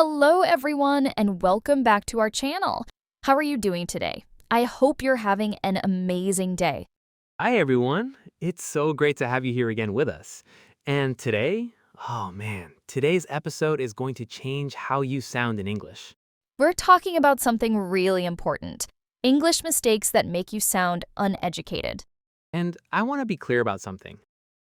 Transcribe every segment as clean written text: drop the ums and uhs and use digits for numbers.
Hello, everyone, and welcome back to our channel. How are you doing today? I hope you're having an amazing day. Hi, everyone. It's so great to have you here again with us. And today, oh man, today's episode is going to change how you sound in English. We're talking about something really important, English mistakes that make you sound uneducated. And I want to be clear about something.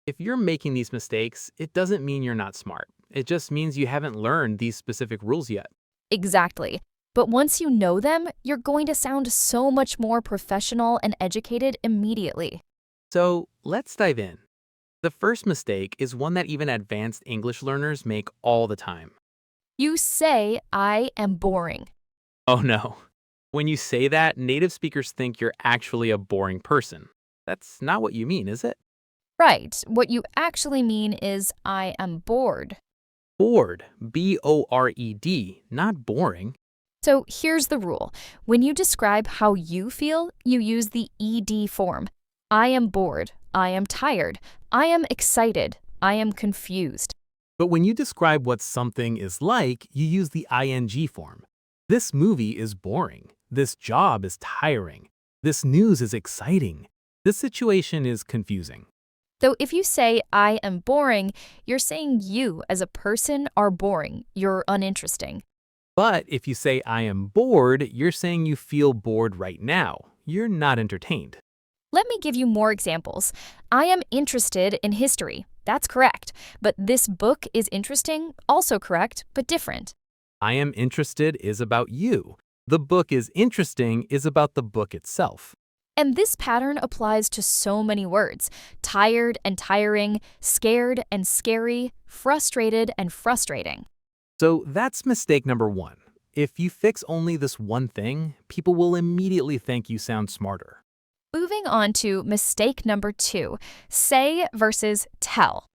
If you're making these mistakes, it doesn't mean you're not smart. It just means you haven't learned these specific rules yet. Exactly. But once you know them, you're going to sound so much more professional and educated immediately. So let's dive in. The first mistake is one that even advanced English learners make all the time. You say, I am boring. Oh no. When you say that, native speakers think you're actually a boring person. That's not what you mean, is it? Right. What you actually mean is, I am bored. Bored, B-O-R-E-D, not boring. So here's the rule. When you describe how you feel, you use the ED form. I am bored. I am tired. I am excited. I am confused. But when you describe what something is like, you use the ing form. This movie is boring. This job is tiring. This news is exciting. This situation is confusing. So if you say, I am boring, you're saying you as a person are boring. You're uninteresting. But if you say I am bored, you're saying you feel bored right now. You're not entertained. Let me give you more examples. I am interested in history. That's correct. But this book is interesting, also correct, but different. I am interested is about you. The book is interesting is about the book itself. And this pattern applies to so many words: tired and tiring, scared and scary, frustrated and frustrating. So that's mistake number one. If you fix only this one thing, people will immediately think you sound smarter. Moving on to mistake number 2, say versus tell.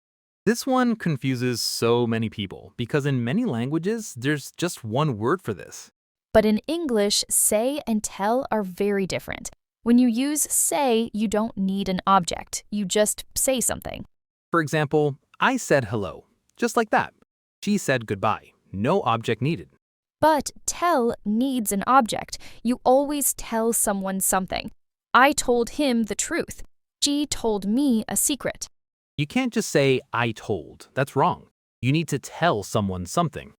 This one confuses so many people because in many languages, there's just one word for this. But in English, say and tell are very different. When you use say, you don't need an object. You just say something. For example, I said hello, just like that. She said goodbye, no object needed. But tell needs an object. You always tell someone something. I told him the truth. She told me a secret. You can't just say, I told. That's wrong. You need to tell someone something.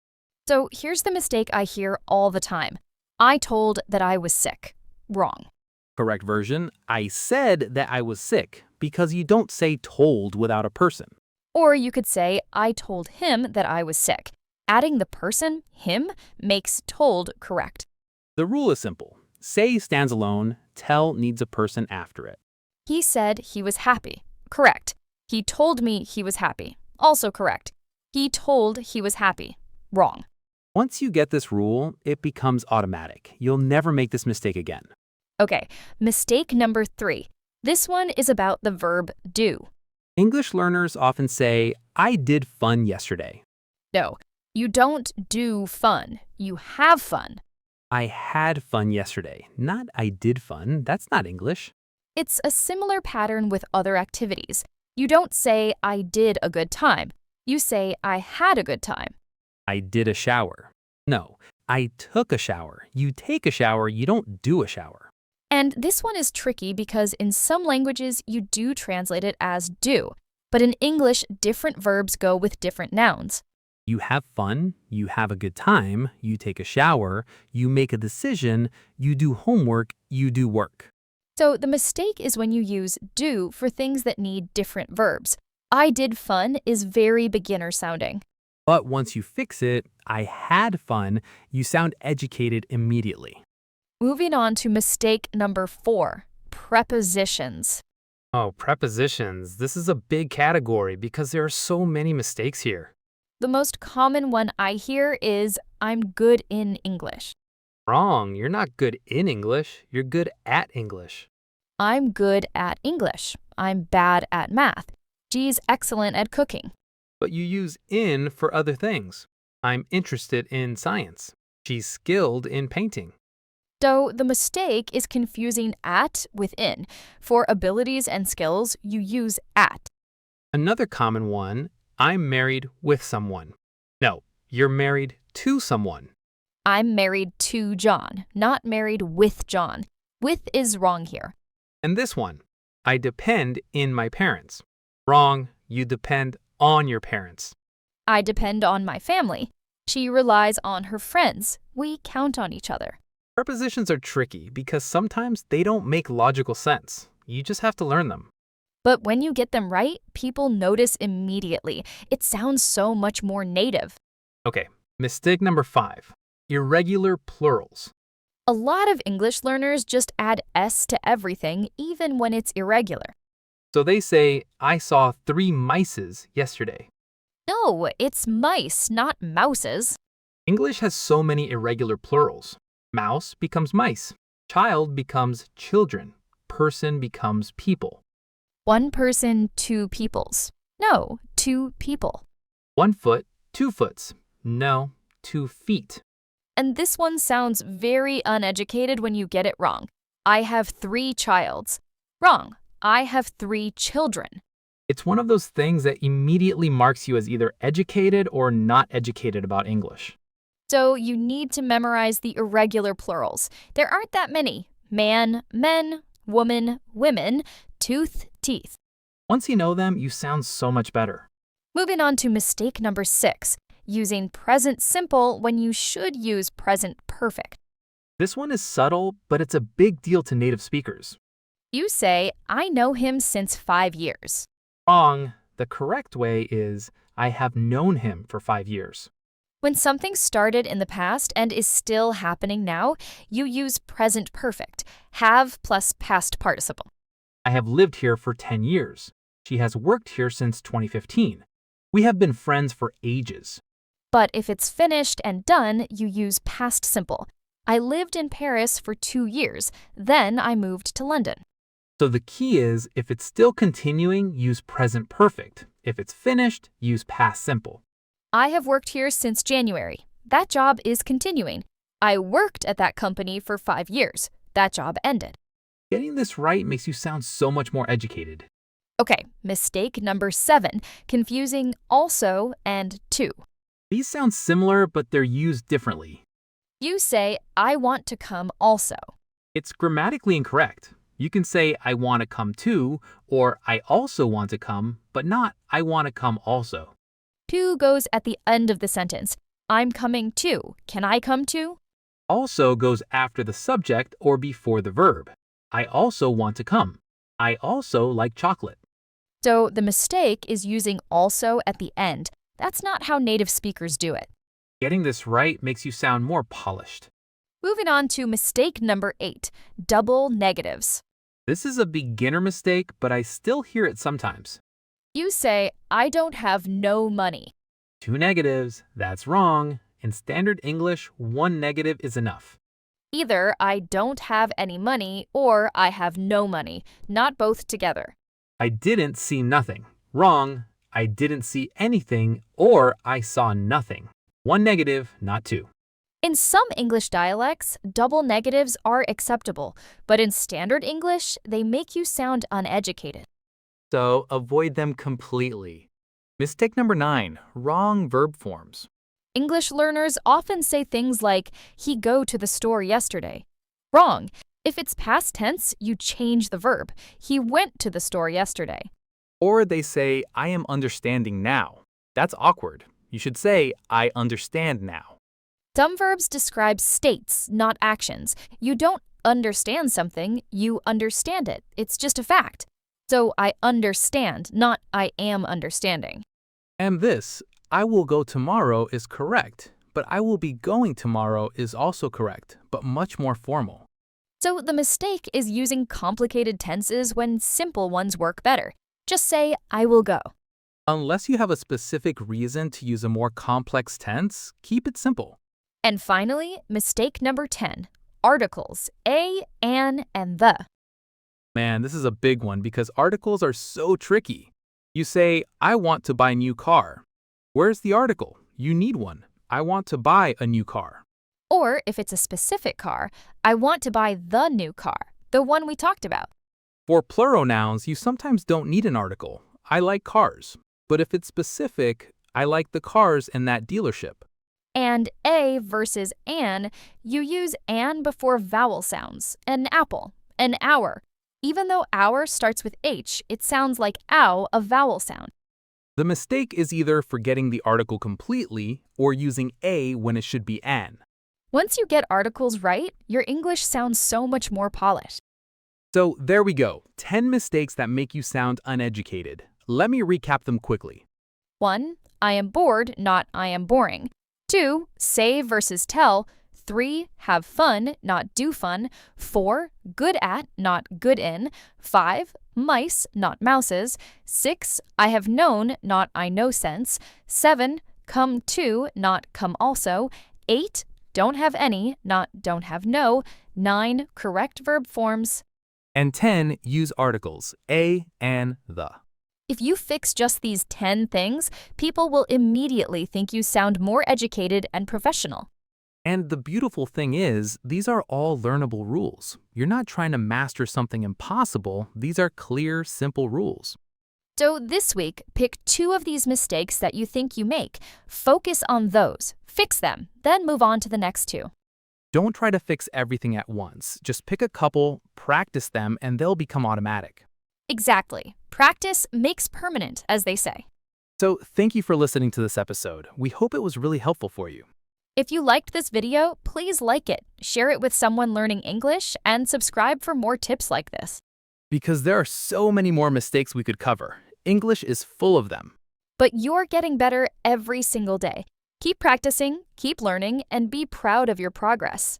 So here's the mistake I hear all the time. I told that I was sick. Wrong. Correct version, I said that I was sick because you don't say told without a person. Or you could say, I told him that I was sick. Adding the person, him, makes told correct. The rule is simple. Say stands alone, tell needs a person after it. He said he was happy. Correct. He told me he was happy. Also correct. He told he was happy. Wrong. Once you get this rule, it becomes automatic. You'll never make this mistake again. Okay, mistake number 3. This one is about the verb do. English learners often say, I did fun yesterday. No, you don't do fun. You have fun. I had fun yesterday, not I did fun. That's not English. It's a similar pattern with other activities. You don't say, I did a good time. You say, I had a good time. I did a shower. No, I took a shower. You take a shower, you don't do a shower. And this one is tricky because in some languages you do translate it as do, but in English, different verbs go with different nouns. You have fun, you have a good time, you take a shower, you make a decision, you do homework, you do work. So the mistake is when you use do for things that need different verbs. I did fun is very beginner sounding. But once you fix it, I had fun, you sound educated immediately. Moving on to mistake number 4, prepositions. Oh, prepositions. This is a big category because there are so many mistakes here. The most common one I hear is, I'm good in English. Wrong. You're not good in English. You're good at English. I'm good at English. I'm bad at math. She's excellent at cooking. But you use in for other things. I'm interested in science. She's skilled in painting. So the mistake is confusing at with in. For abilities and skills, you use at. Another common one, I'm married with someone. No, You're married to someone. I'm married to John, not married with John. With is wrong here. And this one, I depend in my parents. Wrong, you depend on your parents. I depend on my family. She relies on her friends. We count on each other. Prepositions are tricky because sometimes they don't make logical sense. You just have to learn them. But when you get them right, people notice immediately. It sounds so much more native. Okay, mistake number 5. Irregular plurals. A lot of English learners just add s to everything, even when it's irregular. So they say, I saw 3 mices yesterday. No, it's mice, not mouses. English has so many irregular plurals. Mouse becomes mice. Child becomes children. Person becomes people. One person, two peoples. No, two people. 1 foot, 2 foots. No, 2 feet. And this one sounds very uneducated when you get it wrong. I have 3 childs. Wrong. I have 3 children. It's one of those things that immediately marks you as either educated or not educated about English. So you need to memorize the irregular plurals. There aren't that many. Man, men, woman, women, tooth, teeth. Once you know them, you sound so much better. Moving on to mistake number 6, using present simple when you should use present perfect. This one is subtle, but it's a big deal to native speakers. You say, I know him since 5 years. Wrong. The correct way is, I have known him for 5 years. When something started in the past and is still happening now, you use present perfect, have plus past participle. I have lived here for 10 years. She has worked here since 2015. We have been friends for ages. But if it's finished and done, you use past simple. I lived in Paris for 2 years, then I moved to London. So the key is, if it's still continuing, use present perfect. If it's finished, use past simple. I have worked here since January. That job is continuing. I worked at that company for 5 years. That job ended. Getting this right makes you sound so much more educated. Okay, mistake number 7, confusing also and to. These sound similar, but they're used differently. You say, I want to come also. It's grammatically incorrect. You can say, I want to come too, or I also want to come, but not, I want to come also. To goes at the end of the sentence. I'm coming too. Can I come too? Also goes after the subject or before the verb. I also want to come. I also like chocolate. So the mistake is using also at the end. That's not how native speakers do it. Getting this right makes you sound more polished. Moving on to mistake number 8, double negatives. This is a beginner mistake, but I still hear it sometimes. You say, I don't have no money. 2 negatives, that's wrong. In standard English, 1 negative is enough. Either I don't have any money or I have no money, not both together. I didn't see nothing. Wrong. I didn't see anything or I saw nothing. 1 negative, not 2. In some English dialects, double negatives are acceptable, but in standard English, they make you sound uneducated. So avoid them completely. Mistake number 9, wrong verb forms. English learners often say things like, he go to the store yesterday. Wrong. If it's past tense, you change the verb. He went to the store yesterday. Or they say, I am understanding now. That's awkward. You should say, I understand now. Some verbs describe states, not actions. You don't understand something, you understand it. It's just a fact. So I understand, not I am understanding. And this, I will go tomorrow is correct, but I will be going tomorrow is also correct, but much more formal. So the mistake is using complicated tenses when simple ones work better. Just say, I will go. Unless you have a specific reason to use a more complex tense, keep it simple. And finally, mistake number 10, articles, a, an, and the. Man, this is a big one because articles are so tricky. You say, I want to buy a new car. Where's the article? You need one. I want to buy a new car. Or if it's a specific car, I want to buy the new car, the one we talked about. For plural nouns, you sometimes don't need an article. I like cars. But if it's specific, I like the cars in that dealership. And a versus an, you use an before vowel sounds. An apple, an hour. Even though hour starts with H, it sounds like ow, a vowel sound. The mistake is either forgetting the article completely or using a when it should be an. Once you get articles right, your English sounds so much more polished. So there we go, 10 mistakes that make you sound uneducated. Let me recap them quickly. 1. I am bored, not I am boring. 2. Say versus tell. 3. Have fun, not do fun. 4. Good at, not good in. 5. Mice, not mouses. 6. I have known, not I know sense. 7. Come to, not come also. 8. Don't have any, not don't have no. 9. Correct verb forms. And 10, use articles, a, and, the. If you fix just these 10 things, people will immediately think you sound more educated and professional. And the beautiful thing is, these are all learnable rules. You're not trying to master something impossible. These are clear, simple rules. So this week, pick 2 of these mistakes that you think you make. Focus on those, fix them, then move on to the next 2. Don't try to fix everything at once. Just pick a couple, practice them, and they'll become automatic. Exactly. Practice makes permanent, as they say. So thank you for listening to this episode. We hope it was really helpful for you. If you liked this video, please like it, share it with someone learning English, and subscribe for more tips like this. Because there are so many more mistakes we could cover. English is full of them. But you're getting better every single day. Keep practicing, keep learning, and be proud of your progress.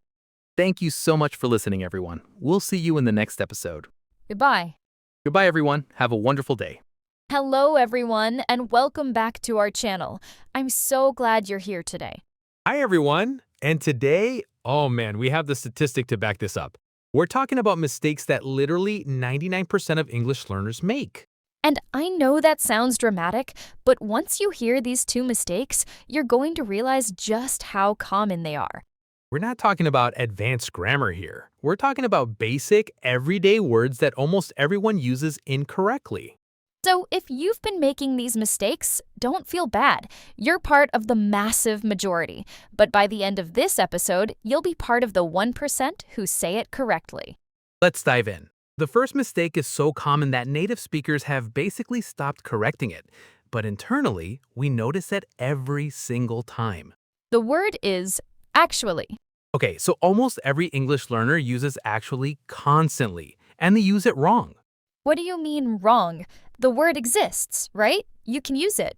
Thank you so much for listening, everyone. We'll see you in the next episode. Goodbye. Goodbye, everyone. Have a wonderful day. Hello, everyone, and welcome back to our channel. I'm so glad you're here today. Hi, everyone. And today, oh man, we have the statistic to back this up. We're talking about mistakes that literally 99% of English learners make. And I know that sounds dramatic, but once you hear these 2 mistakes, you're going to realize just how common they are. We're not talking about advanced grammar here. We're talking about basic, everyday words that almost everyone uses incorrectly. So if you've been making these mistakes, don't feel bad. You're part of the massive majority. But by the end of this episode, you'll be part of the 1% who say it correctly. Let's dive in. The first mistake is so common that native speakers have basically stopped correcting it. But internally, we notice it every single time. The word is actually. Okay, so almost every English learner uses actually constantly, and they use it wrong. What do you mean wrong? The word exists, right? You can use it.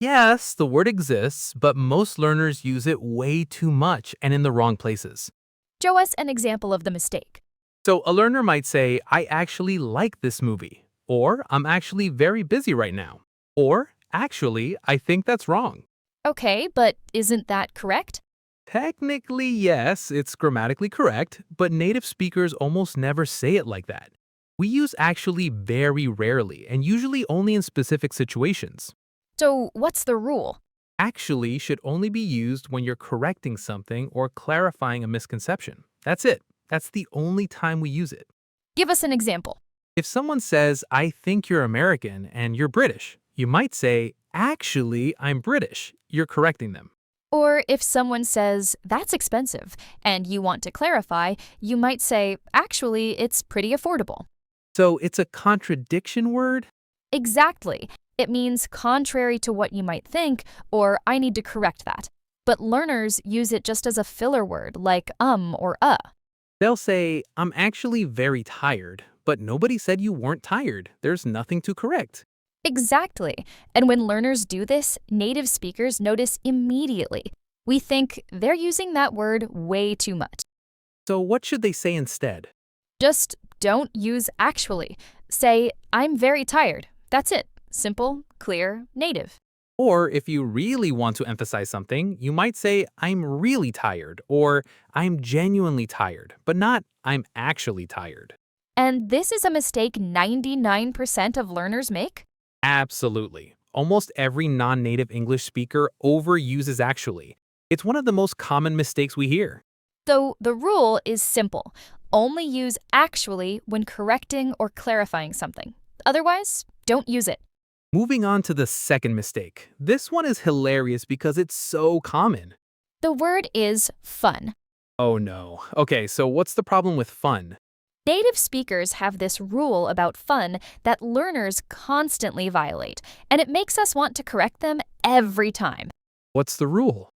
Yes, the word exists, but most learners use it way too much and in the wrong places. Show us an example of the mistake. So a learner might say, I actually like this movie, or I'm actually very busy right now, or actually, I think that's wrong. Okay, but isn't that correct? Technically, yes, it's grammatically correct, but native speakers almost never say it like that. We use actually very rarely and usually only in specific situations. So what's the rule? Actually should only be used when you're correcting something or clarifying a misconception. That's it. That's the only time we use it. Give us an example. If someone says, I think you're American and you're British, you might say, actually, I'm British. You're correcting them. Or if someone says, that's expensive, and you want to clarify, you might say, actually, it's pretty affordable. So it's a contradiction word? Exactly. It means contrary to what you might think, or I need to correct that. But learners use it just as a filler word, like or They'll say, I'm actually very tired, but nobody said you weren't tired. There's nothing to correct. Exactly. And when learners do this, native speakers notice immediately. We think they're using that word way too much. So what should they say instead? Just don't use actually. Say, I'm very tired. That's it. Simple, clear, native. Or if you really want to emphasize something, you might say, I'm really tired, or I'm genuinely tired, but not I'm actually tired. And this is a mistake 99% of learners make? Absolutely. Almost every non-native English speaker overuses actually. It's one of the most common mistakes we hear. So the rule is simple. Only use actually when correcting or clarifying something. Otherwise, don't use it. Moving on to the second mistake. This one is hilarious because it's so common. The word is fun. Oh no. Okay, so what's the problem with fun? Native speakers have this rule about fun that learners constantly violate, and it makes us want to correct them every time. What's the rule?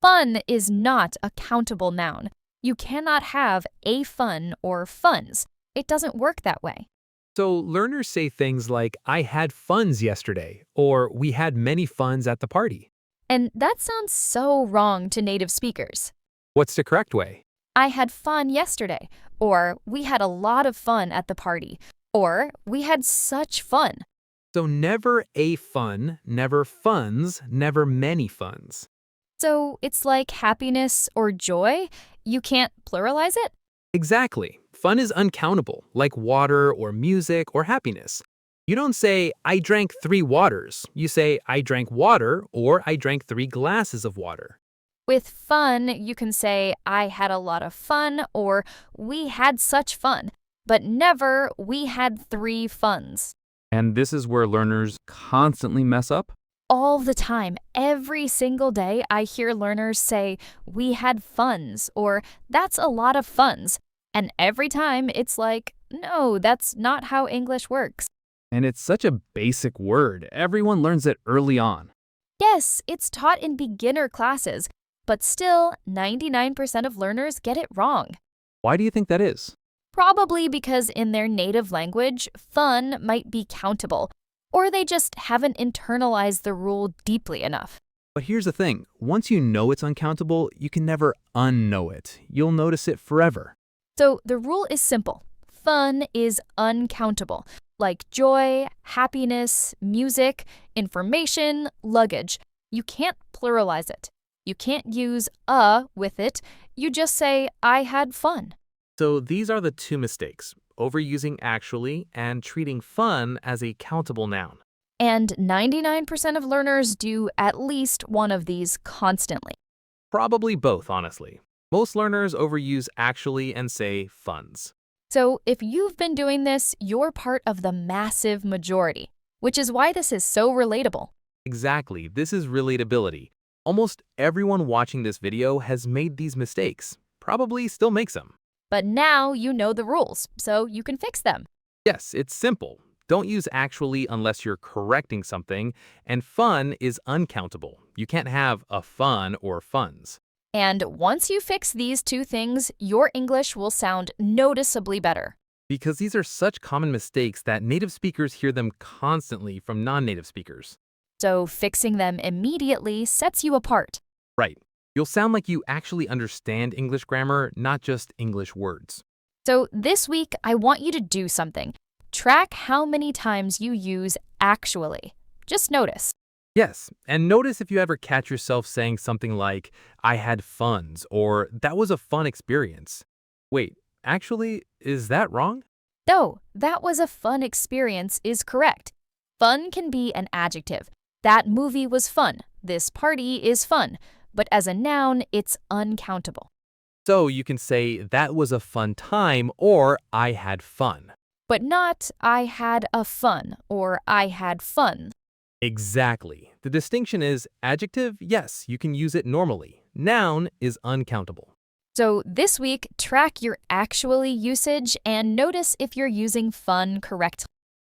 Fun is not a countable noun. You cannot have a fun or funs. It doesn't work that way. So learners say things like, I had funs yesterday, or we had many funs at the party. And that sounds so wrong to native speakers. What's the correct way? I had fun yesterday, or we had a lot of fun at the party, or we had such fun. So never a fun, never funs, never many funs. So it's like happiness or joy. You can't pluralize it? Exactly. Fun is uncountable, like water or music or happiness. You don't say, I drank 3 waters. You say, I drank water or I drank 3 glasses of water. With fun, you can say, I had a lot of fun, or we had such fun, but never, we had 3 funs. And this is where learners constantly mess up? All the time, every single day, I hear learners say, we had funs, or that's a lot of funs. And every time, it's like, no, that's not how English works. And it's such a basic word. Everyone learns it early on. Yes, it's taught in beginner classes, but still, 99% of learners get it wrong. Why do you think that is? Probably because in their native language, fun might be countable, or they just haven't internalized the rule deeply enough. But here's the thing. Once you know it's uncountable, you can never unknow it. You'll notice it forever. So the rule is simple. Fun is uncountable, like joy, happiness, music, information, luggage. You can't pluralize it. You can't use a with it. You just say, I had fun. So these are the 2 mistakes, overusing actually and treating fun as a countable noun. And 99% of learners do at least one of these constantly. Probably both, honestly. Most learners overuse actually and say funs. So if you've been doing this, you're part of the massive majority, which is why this is so relatable. Exactly, this is relatability. Almost everyone watching this video has made these mistakes, probably still makes them. But now you know the rules, so you can fix them. Yes, it's simple. Don't use actually unless you're correcting something, and fun is uncountable. You can't have a fun or funs. And once you fix these 2 things, your English will sound noticeably better. Because these are such common mistakes that native speakers hear them constantly from non-native speakers. So fixing them immediately sets you apart. Right. You'll sound like you actually understand English grammar, not just English words. So this week, I want you to do something. Track how many times you use actually. Just notice. Yes, and notice if you ever catch yourself saying something like, I had funs, or that was a fun experience. Wait, actually, is that wrong? No, that was a fun experience is correct. Fun can be an adjective. That movie was fun. This party is fun. But as a noun, it's uncountable. So you can say, that was a fun time, or I had fun. But not, I had a fun, or I had fun. Exactly. The distinction is adjective, yes, you can use it normally. Noun is uncountable. So this week, track your actually usage and notice if you're using fun correctly.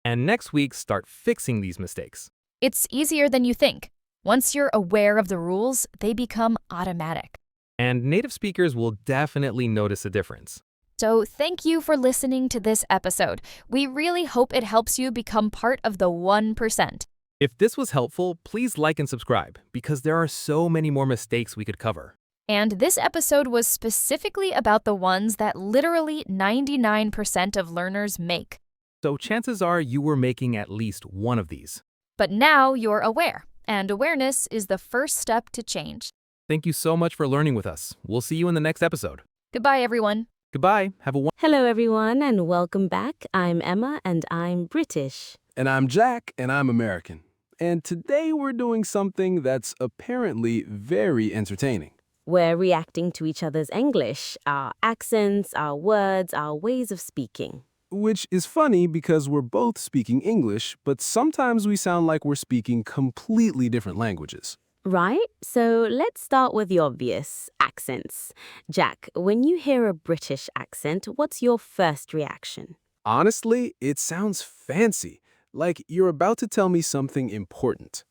And next week, start fixing these mistakes. It's easier than you think. Once you're aware of the rules, they become automatic. And native speakers will definitely notice a difference. So thank you for listening to this episode. We really hope it helps you become part of the 1%. If this was helpful, please like and subscribe, because there are so many more mistakes we could cover. And this episode was specifically about the ones that literally 99% of learners make. So chances are you were making at least one of these. But now you're aware, and awareness is the first step to change. Thank you so much for learning with us. We'll see you in the next episode. Goodbye, everyone. Goodbye. Have a wonderful Hello, everyone, and welcome back. I'm Emma, and I'm British. And I'm Jack, and I'm American. And today we're doing something that's apparently very entertaining. We're reacting to each other's English, our accents, our words, our ways of speaking. Which is funny because we're both speaking English, but sometimes we sound like we're speaking completely different languages. Right? So let's start with the obvious accents. Jack, when you hear a British accent, what's your first reaction? Honestly, it sounds fancy, like you're about to tell me something important.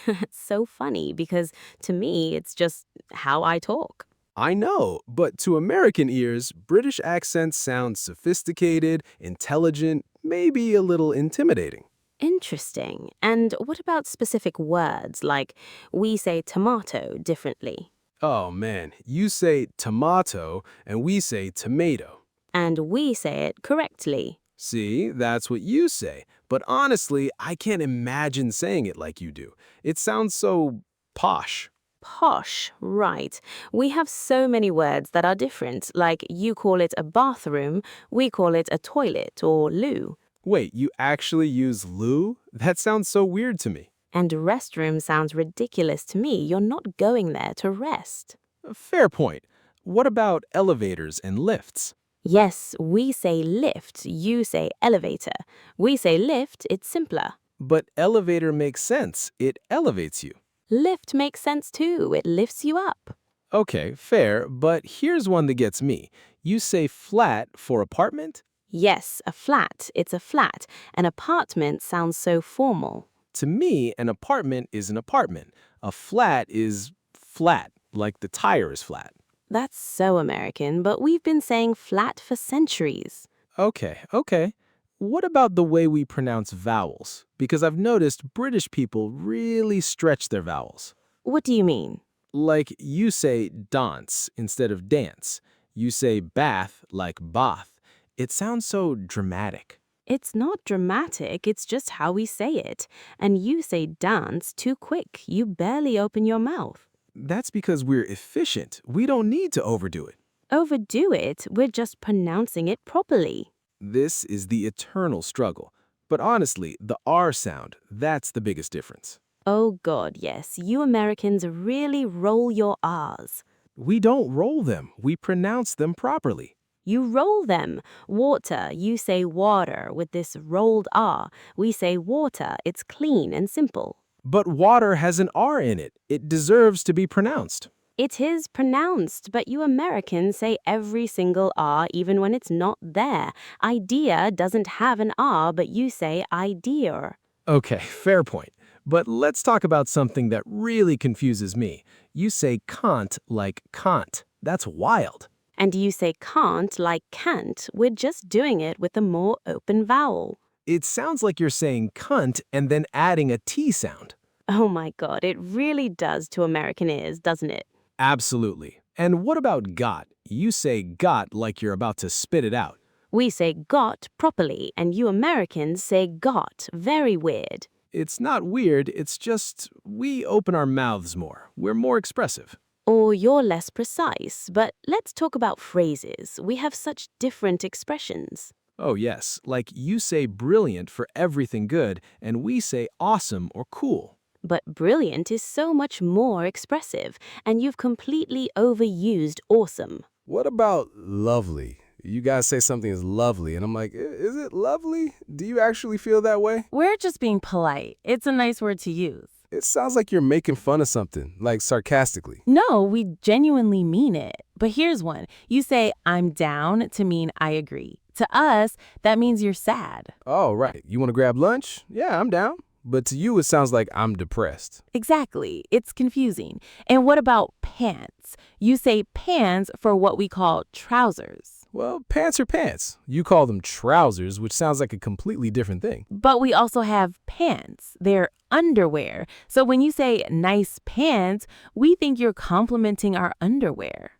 It's so funny because to me, it's just how I talk. I know, but to American ears, British accents sound sophisticated, intelligent, maybe a little intimidating. Interesting. And what about specific words like we say tomato differently Oh man, you say tomato and we say tomato. and we say it correctly? See, that's what you say. But honestly, I can't imagine saying it like you do. It sounds so posh. Posh, right. We have so many words that are different, like you call it a bathroom, we call it a toilet or loo. Wait, you actually use loo? That sounds so weird to me. And restroom sounds ridiculous to me. You're not going there to rest. Fair point. What about elevators and lifts? Yes, we say lift, you say elevator. We say lift, it's simpler. But elevator makes sense. It elevates you. Lift makes sense too, it lifts you up. Okay, fair, but here's one that gets me. You say flat for apartment? Yes, a flat, it's a flat. An apartment sounds so formal. To me, an apartment is an apartment. A flat is flat, like the tire is flat. That's so American, but we've been saying flat for centuries. Okay. What about the way we pronounce vowels? Because I've noticed British people really stretch their vowels. What do you mean? Like you say dance instead of dance. You say bath like bath. It sounds so dramatic. It's not dramatic, it's just how we say it. And you say dance too quick, you barely open your mouth. That's because we're efficient. We don't need to overdo it. Overdo it, we're just pronouncing it properly. This is the eternal struggle. But honestly, the R sound, that's the biggest difference. Oh God, yes, you Americans really roll your R's. We don't roll them, we pronounce them properly. You roll them. Water, you say water with this rolled R. We say water, it's clean and simple. But water has an R in it. It deserves to be pronounced. It is pronounced, but you Americans say every single R even when it's not there. Idea doesn't have an R, but you say idea. Okay, fair point. But let's talk about something that really confuses me. You say can't like can't. That's wild. And you say can't like can't. We're just doing it with a more open vowel. It sounds like you're saying cunt and then adding a T sound. Oh my God, it really does to American ears, doesn't it? Absolutely. And what about got? You say got like you're about to spit it out. We say got properly, and you Americans say got. Very weird. It's not weird, it's just we open our mouths more. We're more expressive. Or you're less precise, but let's talk about phrases. We have such different expressions. Oh yes, like you say brilliant for everything good, and we say awesome or cool. But brilliant is so much more expressive, and you've completely overused awesome. What about lovely? You guys say something is lovely, and I'm like, is it lovely? Do you actually feel that way? We're just being polite. It's a nice word to use. It sounds like you're making fun of something, like sarcastically. No, we genuinely mean it. But here's one. You say, I'm down to mean I agree. To us, that means you're sad. Oh, right. You want to grab lunch? Yeah, I'm down. But to you, it sounds like I'm depressed. Exactly. It's confusing. And what about pants? You say pants for what we call trousers. Well, pants are pants. You call them trousers, which sounds like a completely different thing. But we also have pants. They're underwear. So when you say nice pants, we think you're complimenting our underwear.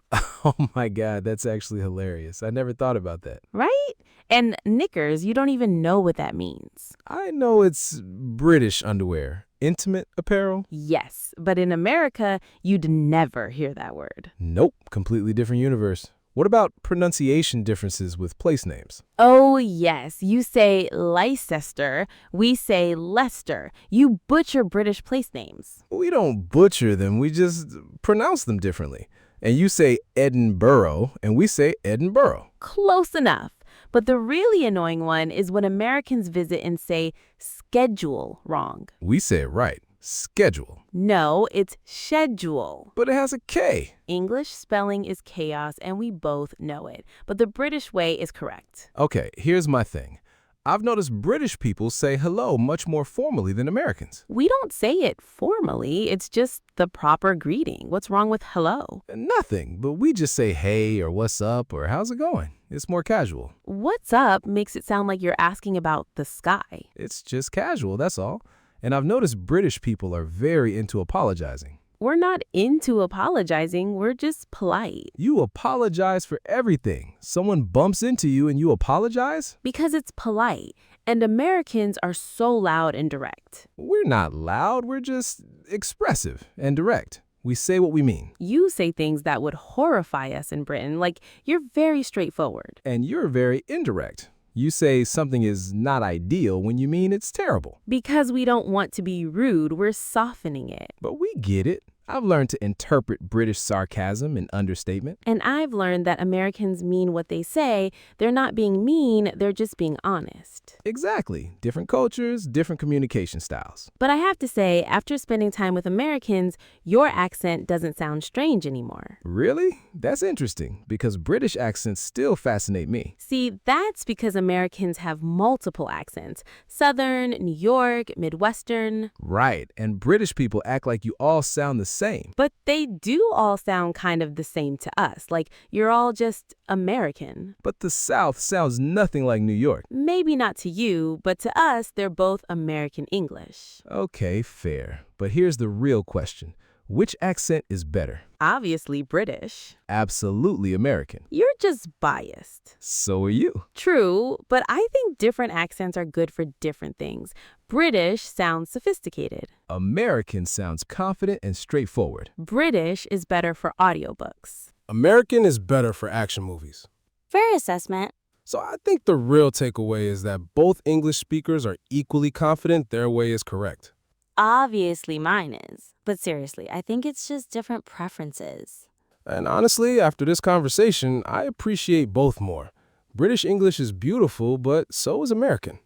Oh my God, that's actually hilarious. I never thought about that. Right? And knickers, you don't even know what that means. I know it's British underwear. Intimate apparel? Yes, but in America, you'd never hear that word. Nope, completely different universe. What about pronunciation differences with place names? Oh, yes. You say Leicester. We say Leicester. You butcher British place names. We don't butcher them, we just pronounce them differently. And you say Edinburgh, and we say Edinburgh. Close enough. But the really annoying one is when Americans visit and say schedule wrong. We say it right. Schedule. No, it's schedule. But it has a K. English spelling is chaos, and we both know it. But the British way is correct. Okay, here's my thing. I've noticed British people say hello much more formally than Americans. We don't say it formally, it's just the proper greeting. What's wrong with hello? Nothing, but we just say hey or what's up or how's it going. It's more casual. What's up makes it sound like you're asking about the sky. It's just casual, that's all. And I've noticed British people are very into apologizing. We're not into apologizing, we're just polite. You apologize for everything. Someone bumps into you and you apologize? Because it's polite, and Americans are so loud and direct. We're not loud, we're just expressive and direct. We say what we mean. You say things that would horrify us in Britain, like you're very straightforward. And you're very indirect. You say something is not ideal when you mean it's terrible. Because we don't want to be rude, we're softening it. But we get it. I've learned to interpret British sarcasm and understatement. And I've learned that Americans mean what they say. They're not being mean, they're just being honest. Exactly. Different cultures, different communication styles. But I have to say, after spending time with Americans, your accent doesn't sound strange anymore. Really? That's interesting, because British accents still fascinate me. See, that's because Americans have multiple accents. Southern, New York, Midwestern. Right, and British people act like you all sound the same. But they do all sound kind of the same to us, like you're all just American. But the South sounds nothing like New York. Maybe not to you, but to us, they're both American English. Okay, fair. But here's the real question. Which accent is better? Obviously British. Absolutely American. You're just biased. So are you. True, but I think different accents are good for different things. British sounds sophisticated. American sounds confident and straightforward. British is better for audiobooks. American is better for action movies. Fair assessment. So I think the real takeaway is that both English speakers are equally confident their way is correct. Obviously mine is. But seriously, I think it's just different preferences. And honestly, after this conversation, I appreciate both more. British English is beautiful, but so is American.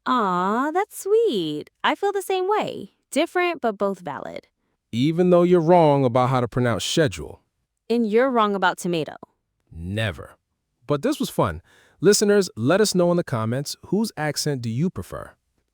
Aw, that's sweet. I feel the same way. Different, but both valid. Even though you're wrong about how to pronounce schedule. And you're wrong about tomato. Never. But this was fun. Listeners, let us know in the comments, whose accent do you prefer?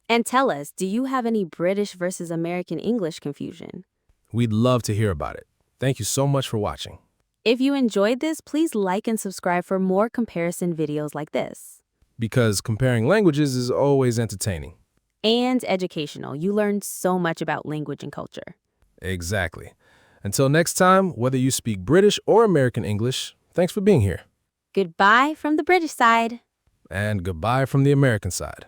And tell us, do you have any British versus American English confusion? We'd love to hear about it. Thank you so much for watching. If you enjoyed this, please like and subscribe for more comparison videos like this. Because comparing languages is always entertaining. And educational. You learn so much about language and culture. Exactly. Until next time, whether you speak British or American English, thanks for being here. Goodbye from the British side. And goodbye from the American side.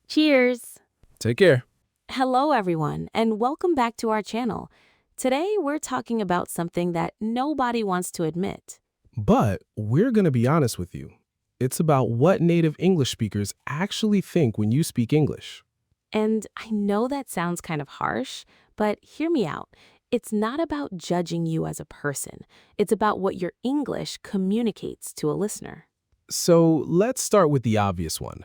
Cheers. Take care. Hello, everyone, and welcome back to our channel. Today, we're talking about something that nobody wants to admit. But we're going to be honest with you. It's about what native English speakers actually think when you speak English. And I know that sounds kind of harsh, but hear me out. It's not about judging you as a person. It's about what your English communicates to a listener. So let's start with the obvious one.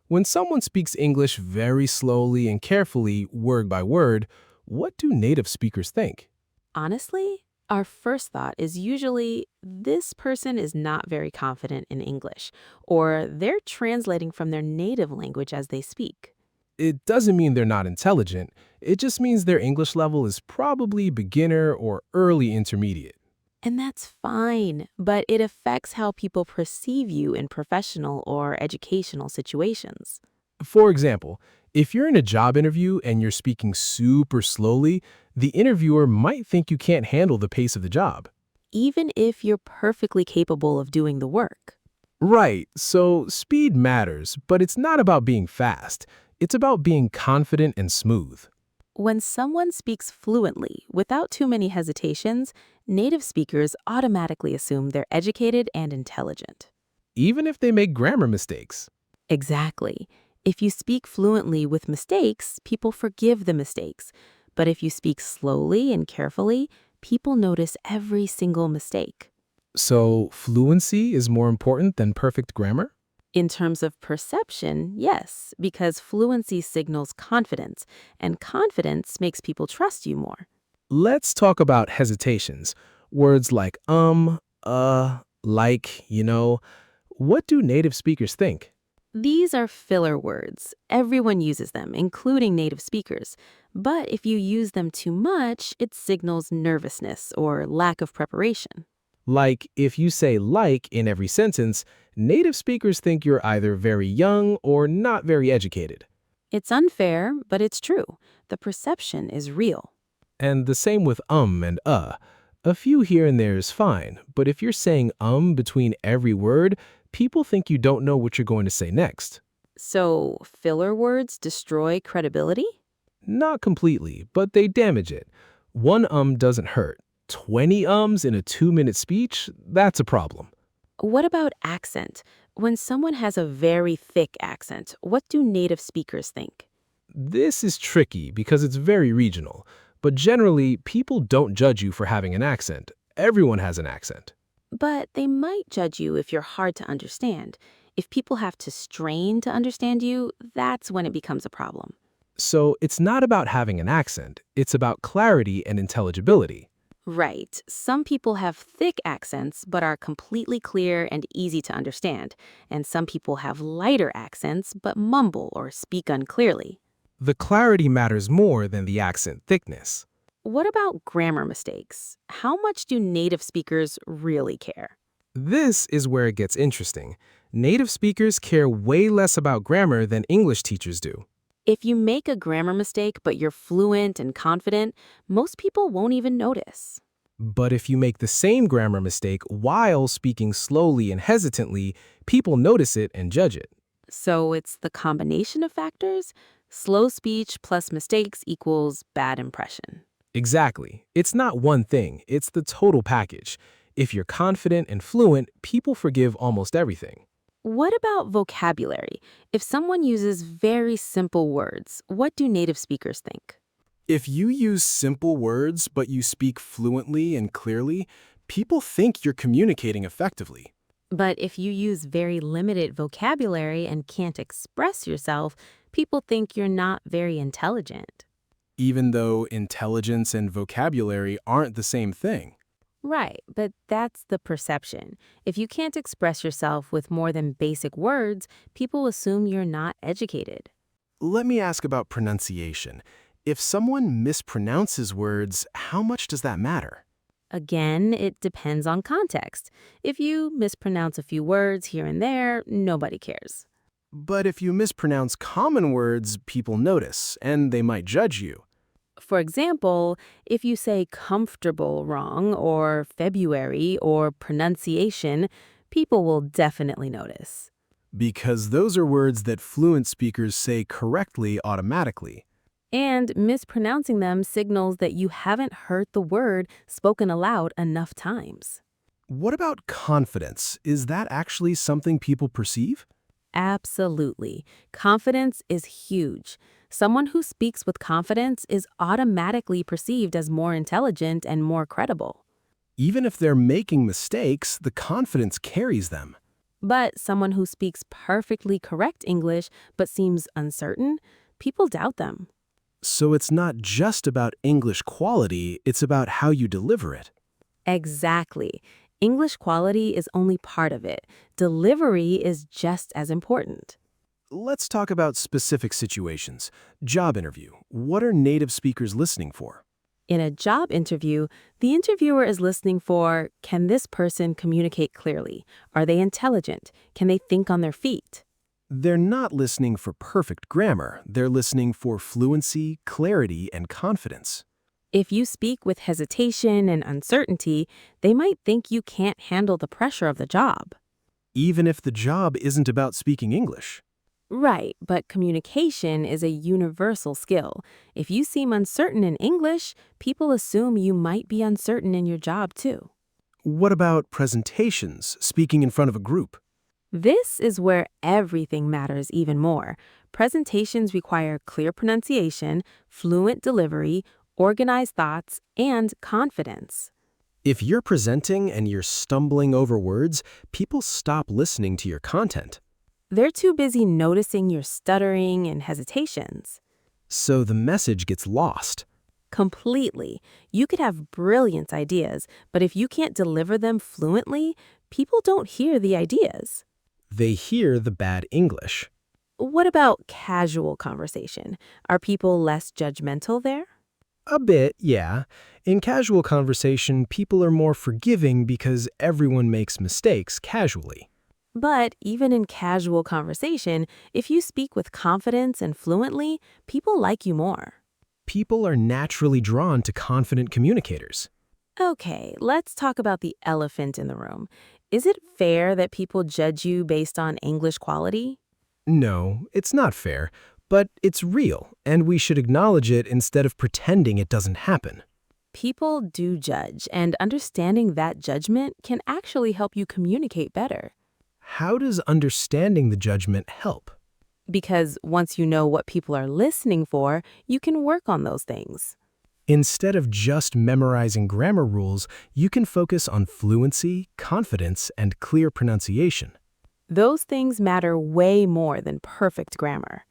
When someone speaks English very slowly and carefully, word by word, what do native speakers think? Honestly, our first thought is usually, this person is not very confident in English, or they're translating from their native language as they speak. It doesn't mean they're not intelligent. It just means their English level is probably beginner or early intermediate. And that's fine, but it affects how people perceive you in professional or educational situations. For example, if you're in a job interview and you're speaking super slowly, the interviewer might think you can't handle the pace of the job. Even if you're perfectly capable of doing the work. Right, so speed matters, but it's not about being fast. It's about being confident and smooth. When someone speaks fluently, without too many hesitations, native speakers automatically assume they're educated and intelligent. Even if they make grammar mistakes. Exactly. If you speak fluently with mistakes, people forgive the mistakes. But if you speak slowly and carefully, people notice every single mistake. So fluency is more important than perfect grammar? In terms of perception, yes, because fluency signals confidence, and confidence makes people trust you more. Let's talk about hesitations. Words like like, What do native speakers think? These are filler words. Everyone uses them, including native speakers. But if you use them too much, it signals nervousness or lack of preparation. Like, if you say like in every sentence, native speakers think you're either very young or not very educated. It's unfair, but it's true. The perception is real. And the same with and A few here and there is fine, but if you're saying between every word, people think you don't know what you're going to say next. So, filler words destroy credibility? Not completely, but they damage it. One doesn't hurt. 20 ums in a 2-minute speech, that's a problem. What about accent? When someone has a very thick accent, what do native speakers think? This is tricky because it's very regional, but generally, people don't judge you for having an accent. Everyone has an accent. But they might judge you if you're hard to understand. If people have to strain to understand you, that's when it becomes a problem. So it's not about having an accent, it's about clarity and intelligibility. Right. Some people have thick accents but are completely clear and easy to understand, and some people have lighter accents but mumble or speak unclearly. The clarity matters more than the accent thickness. What about grammar mistakes? How much do native speakers really care? This is where it gets interesting. Native speakers care way less about grammar than English teachers do. If you make a grammar mistake but you're fluent and confident, most people won't even notice. But if you make the same grammar mistake while speaking slowly and hesitantly, people notice it and judge it. So it's the combination of factors? Slow speech plus mistakes equals bad impression. Exactly. It's not one thing, it's the total package. If you're confident and fluent, people forgive almost everything. What about vocabulary? If someone uses very simple words, what do native speakers think? If you use simple words but you speak fluently and clearly, people think you're communicating effectively. But if you use very limited vocabulary and can't express yourself, people think you're not very intelligent. Even though intelligence and vocabulary aren't the same thing. Right, but that's the perception. If you can't express yourself with more than basic words, people assume you're not educated. Let me ask about pronunciation. If someone mispronounces words, how much does that matter? Again, it depends on context. If you mispronounce a few words here and there, nobody cares. But if you mispronounce common words, people notice, and they might judge you. For example, if you say comfortable wrong or February or pronunciation, people will definitely notice. Because those are words that fluent speakers say correctly automatically. And mispronouncing them signals that you haven't heard the word spoken aloud enough times. What about confidence? Is that actually something people perceive? Absolutely. Confidence is huge. Someone who speaks with confidence is automatically perceived as more intelligent and more credible. Even if they're making mistakes, the confidence carries them. But someone who speaks perfectly correct English but seems uncertain, people doubt them. So it's not just about English quality, it's about how you deliver it. Exactly. English quality is only part of it. Delivery is just as important. Let's talk about specific situations. Job interview. What are native speakers listening for? In a job interview, the interviewer is listening for, can this person communicate clearly? Are they intelligent? Can they think on their feet? They're not listening for perfect grammar. They're listening for fluency, clarity, and confidence. If you speak with hesitation and uncertainty, they might think you can't handle the pressure of the job. Even if the job isn't about speaking English. Right, but communication is a universal skill. If you seem uncertain in English, people assume you might be uncertain in your job too. What about presentations, speaking in front of a group? This is where everything matters even more. Presentations require clear pronunciation, fluent delivery, organized thoughts, and confidence. If you're presenting and you're stumbling over words, people stop listening to your content. They're too busy noticing your stuttering and hesitations. So the message gets lost. Completely. You could have brilliant ideas, but if you can't deliver them fluently, people don't hear the ideas. They hear the bad English. What about casual conversation? Are people less judgmental there? A bit, yeah. In casual conversation, people are more forgiving because everyone makes mistakes casually. But even in casual conversation, if you speak with confidence and fluently, people like you more. People are naturally drawn to confident communicators. Okay, let's talk about the elephant in the room. Is it fair that people judge you based on English quality? No, it's not fair, but it's real, and we should acknowledge it instead of pretending it doesn't happen. People do judge, and understanding that judgment can actually help you communicate better. How does understanding the judgment help? Because once you know what people are listening for, you can work on those things. Instead of just memorizing grammar rules, you can focus on fluency, confidence, and clear pronunciation. Those things matter way more than perfect grammar.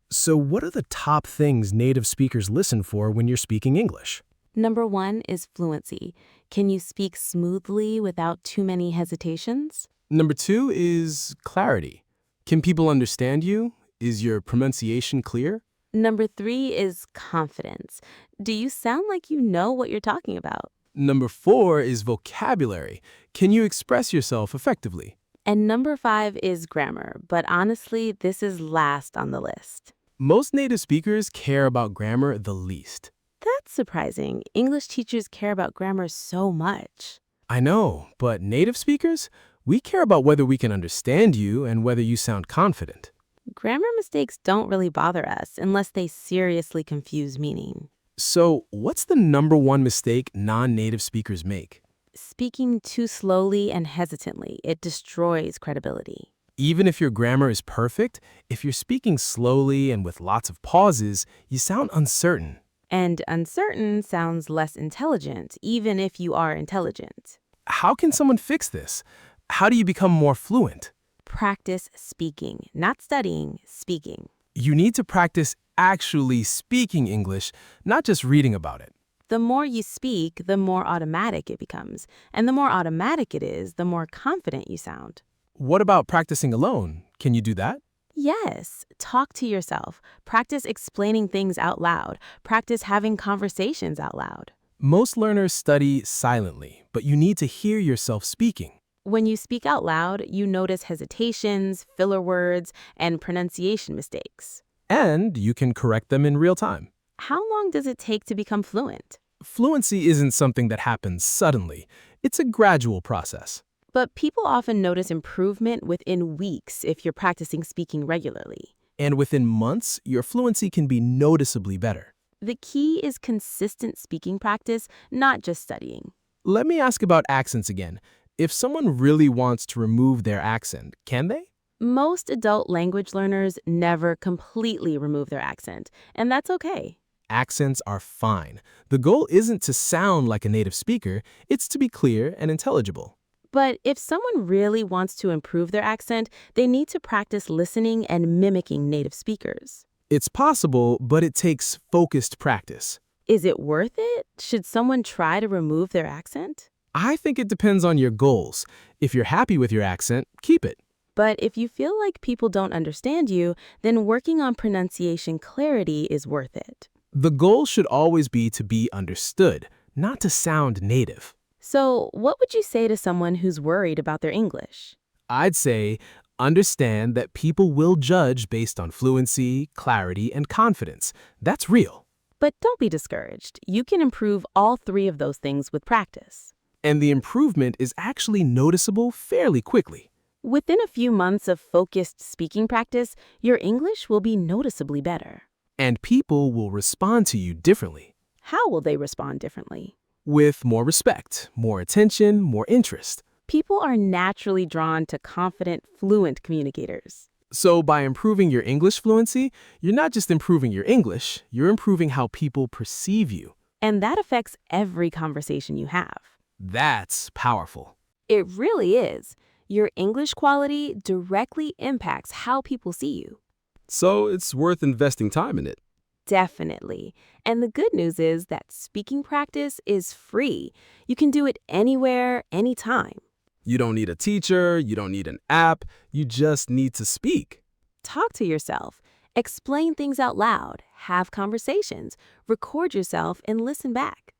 So what are the top things native speakers listen for when you're speaking English? Number 1 is fluency. Can you speak smoothly without too many hesitations? Number 2 is clarity. Can people understand you? Is your pronunciation clear? Number 3 is confidence. Do you sound like you know what you're talking about? Number 4 is vocabulary. Can you express yourself effectively? And number 5 is grammar, but honestly, this is last on the list. Most native speakers care about grammar the least. That's surprising. English teachers care about grammar so much. I know, but native speakers, we care about whether we can understand you and whether you sound confident. Grammar mistakes don't really bother us unless they seriously confuse meaning. So, what's the number one mistake non-native speakers make? Speaking too slowly and hesitantly, it destroys credibility. Even if your grammar is perfect, if you're speaking slowly and with lots of pauses, you sound uncertain. And uncertain sounds less intelligent, even if you are intelligent. How can someone fix this? How do you become more fluent? Practice speaking, not studying, speaking. You need to practice actually speaking English, not just reading about it. The more you speak, the more automatic it becomes. And the more automatic it is, the more confident you sound. What about practicing alone? Can you do that? Yes, talk to yourself. Practice explaining things out loud. Practice having conversations out loud. Most learners study silently, but you need to hear yourself speaking. When you speak out loud, you notice hesitations, filler words, and pronunciation mistakes. And you can correct them in real time. How long does it take to become fluent? Fluency isn't something that happens suddenly. It's a gradual process. But people often notice improvement within weeks if you're practicing speaking regularly. And within months, your fluency can be noticeably better. The key is consistent speaking practice, not just studying. Let me ask about accents again. If someone really wants to remove their accent, can they? Most adult language learners never completely remove their accent, and that's okay. Accents are fine. The goal isn't to sound like a native speaker, it's to be clear and intelligible. But if someone really wants to improve their accent, they need to practice listening and mimicking native speakers. It's possible, but it takes focused practice. Is it worth it? Should someone try to remove their accent? I think it depends on your goals. If you're happy with your accent, keep it. But if you feel like people don't understand you, then working on pronunciation clarity is worth it. The goal should always be to be understood, not to sound native. So, what would you say to someone who's worried about their English? I'd say, understand that people will judge based on fluency, clarity, and confidence. That's real. But don't be discouraged. You can improve all 3 of those things with practice. And the improvement is actually noticeable fairly quickly. Within a few months of focused speaking practice, your English will be noticeably better. And people will respond to you differently. How will they respond differently? With more respect, more attention, more interest. People are naturally drawn to confident, fluent communicators. So by improving your English fluency, you're not just improving your English, you're improving how people perceive you. And that affects every conversation you have. That's powerful. It really is. Your English quality directly impacts how people see you. So it's worth investing time in it. Definitely. And the good news is that speaking practice is free. You can do it anywhere, anytime. You don't need a teacher, you don't need an app, you just need to speak. Talk to yourself. Explain things out loud. Have conversations. Record yourself and listen back.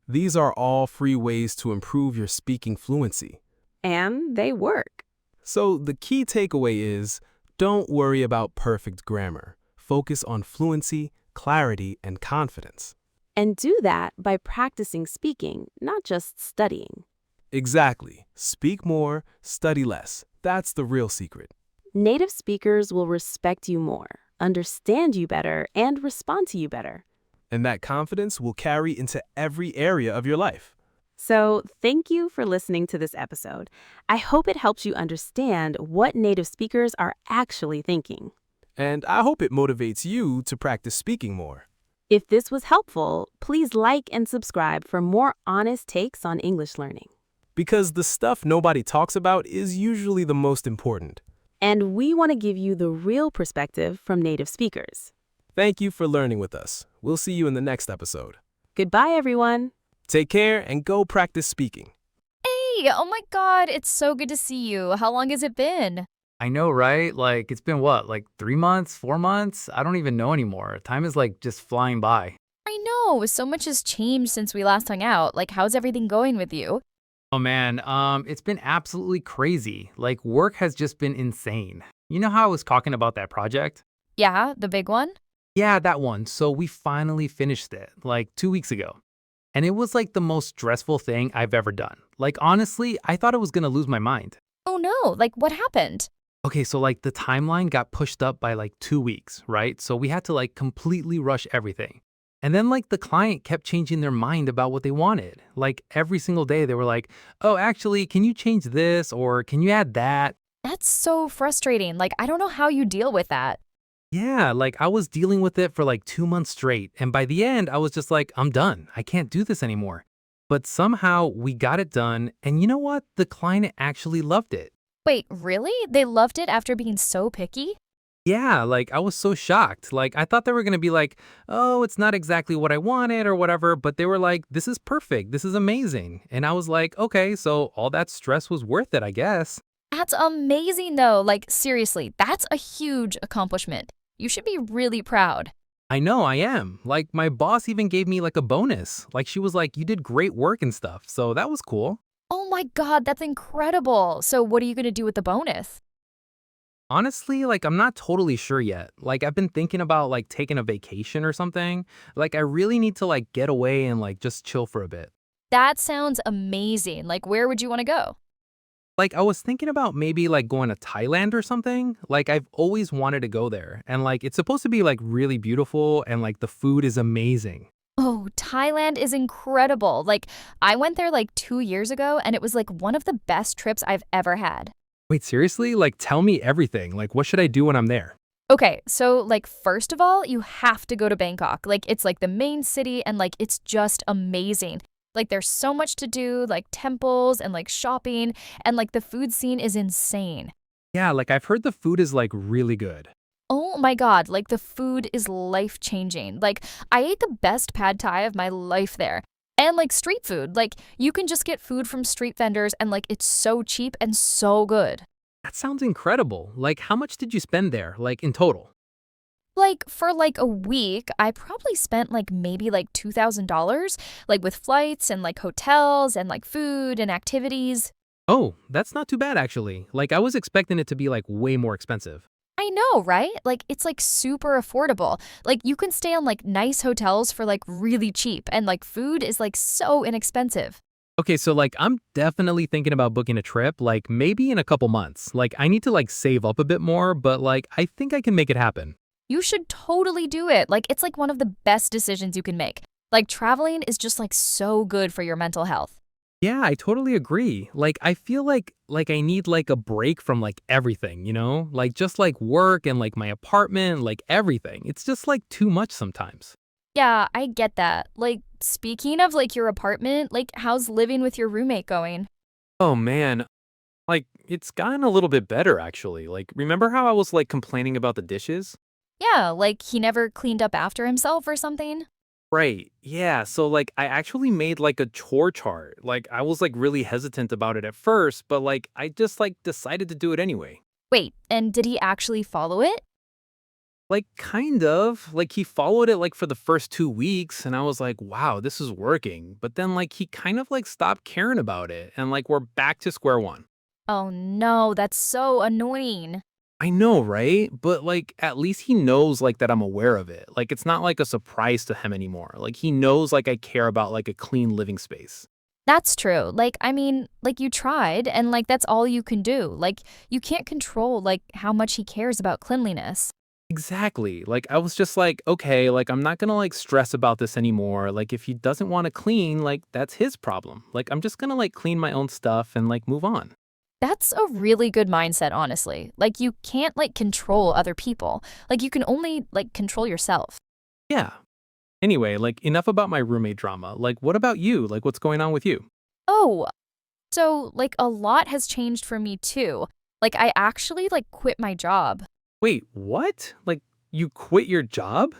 These are all free ways to improve your speaking fluency. And they work. So the key takeaway is, don't worry about perfect grammar. Focus on fluency, clarity, and confidence. And do that by practicing speaking, not just studying. Exactly. Speak more, study less. That's the real secret. Native speakers will respect you more, understand you better, and respond to you better. And that confidence will carry into every area of your life. So, thank you for listening to this episode. I hope it helps you understand what native speakers are actually thinking. And I hope it motivates you to practice speaking more. If this was helpful, please like and subscribe for more honest takes on English learning. Because the stuff nobody talks about is usually the most important. And we want to give you the real perspective from native speakers. Thank you for learning with us. We'll see you in the next episode. Goodbye, everyone. Take care and go practice speaking. Hey, oh my God, it's so good to see you. How long has it been? I know, right? Like, it's been what, like 3 months, 4 months? I don't even know anymore. Time is like just flying by. I know, so much has changed since we last hung out. Like, how's everything going with you? Oh man, it's been absolutely crazy. Like, work has just been insane. You know how I was talking about that project? Yeah, the big one? Yeah, that one. So we finally finished it, like 2 weeks ago. And it was like the most stressful thing I've ever done. Like, honestly, I thought I was gonna lose my mind. Oh no, like what happened? Okay, so like the timeline got pushed up by like 2 weeks, right? So we had to like completely rush everything. And then like the client kept changing their mind about what they wanted. Like every single day they were like, oh, actually, can you change this or can you add that? That's so frustrating. Like, I don't know how you deal with that. Yeah, like I was dealing with it for like 2 months straight. And by the end, I was just like, I'm done. I can't do this anymore. But somehow we got it done. And you know what? The client actually loved it. Wait, really? They loved it after being so picky? Yeah, like I was so shocked. Like I thought they were gonna be like, oh, it's not exactly what I wanted or whatever, but they were like, this is perfect. This is amazing. And I was like, okay, so all that stress was worth it, I guess. That's amazing though. Like, seriously, that's a huge accomplishment. You should be really proud. I know I am. Like my boss even gave me like a bonus. Like she was like, you did great work and stuff. So that was cool. Oh my God, that's incredible. So, what are you going to do with the bonus? Honestly, like I'm not totally sure yet. Like I've been thinking about like taking a vacation or something. Like I really need to like get away and like just chill for a bit. That sounds amazing. Like, where would you want to go? Like I was thinking about maybe like going to Thailand or something. Like I've always wanted to go there. And like it's supposed to be like really beautiful and like the food is amazing. Oh, Thailand is incredible. Like, I went there like 2 years ago and it was like one of the best trips I've ever had. Wait, seriously? Like tell me everything. Like what should I do when I'm there? Okay, so like first of all, you have to go to Bangkok. Like it's like the main city and like it's just amazing. Like there's so much to do, like temples and like shopping, and like the food scene is insane. Yeah, like I've heard the food is like really good. Oh my God, like the food is life-changing. Like I ate the best pad thai of my life there. And like street food, like you can just get food from street vendors and like it's so cheap and so good. That sounds incredible. Like how much did you spend there, like in total? Like for like a week, I probably spent like maybe like $2,000, like with flights and like hotels and like food and activities. Oh, that's not too bad actually. Like I was expecting it to be like way more expensive. I know, right? Like it's like super affordable. Like you can stay on like nice hotels for like really cheap and like food is like so inexpensive. Okay, so like I'm definitely thinking about booking a trip, like maybe in a couple months. Like I need to like save up a bit more, but like I think I can make it happen. You should totally do it. Like it's like one of the best decisions you can make. Like traveling is just like so good for your mental health. Yeah, I totally agree. Like I feel like I need like a break from like everything, you know? Like just like work and like my apartment, like everything. It's just like too much sometimes. Yeah, I get that. Like speaking of like your apartment, like how's living with your roommate going? Oh man, like It's gotten a little bit better, actually. Like, remember how I was like complaining about the dishes? Yeah, like he never cleaned up after himself or something? Right. Yeah. So, like, I actually made like a chore chart. Like, I was like really hesitant about it at first, but like, I just like decided to do it anyway. Wait, and did he actually follow it? Like, kind of. Like, he followed it like for the first 2 weeks, and I was like, wow, this is working. But then, like, he kind of like stopped caring about it, and like, we're back to square one. Oh no, that's so annoying. I know, right? But like, at least he knows like that I'm aware of it. Like, it's not like a surprise to him anymore. Like, he knows like I care about like a clean living space. That's true. Like, I mean, like you tried, and like that's all you can do. Like, you can't control like how much he cares about cleanliness. Exactly. Like, I was just like, okay, like, I'm not gonna like stress about this anymore. Like, if he doesn't want to clean, like, that's his problem. Like, I'm just gonna like clean my own stuff and like move on. That's a really good mindset, honestly. Like, you can't like control other people. Like, you can only like control yourself. Yeah. Anyway, like, enough about my roommate drama. Like, what about you? Like, what's going on with you? Oh, so like a lot has changed for me too. Like, I actually like quit my job. Wait, what? Like, you quit your job?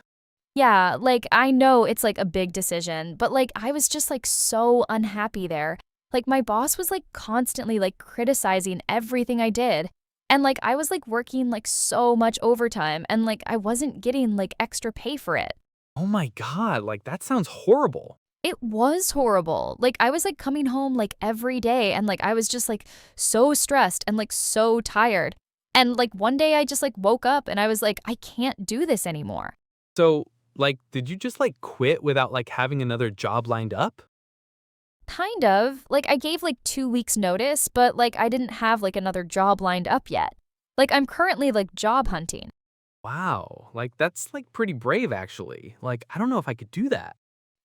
Yeah, like I know it's like a big decision, but like I was just like so unhappy there. Like my boss was like constantly like criticizing everything I did. And like I was like working like so much overtime and like I wasn't getting like extra pay for it. Oh my God, like, that sounds horrible. It was horrible. Like I was like coming home like every day and like I was just like so stressed and like so tired. And like one day I just like woke up and I was like I can't do this anymore. So, like, did you just like quit without like having another job lined up? Kind of. Like, I gave like 2 weeks notice, but like, I didn't have like another job lined up yet. Like, I'm currently like job hunting. Wow, like, that's like pretty brave, actually. Like, I don't know if I could do that.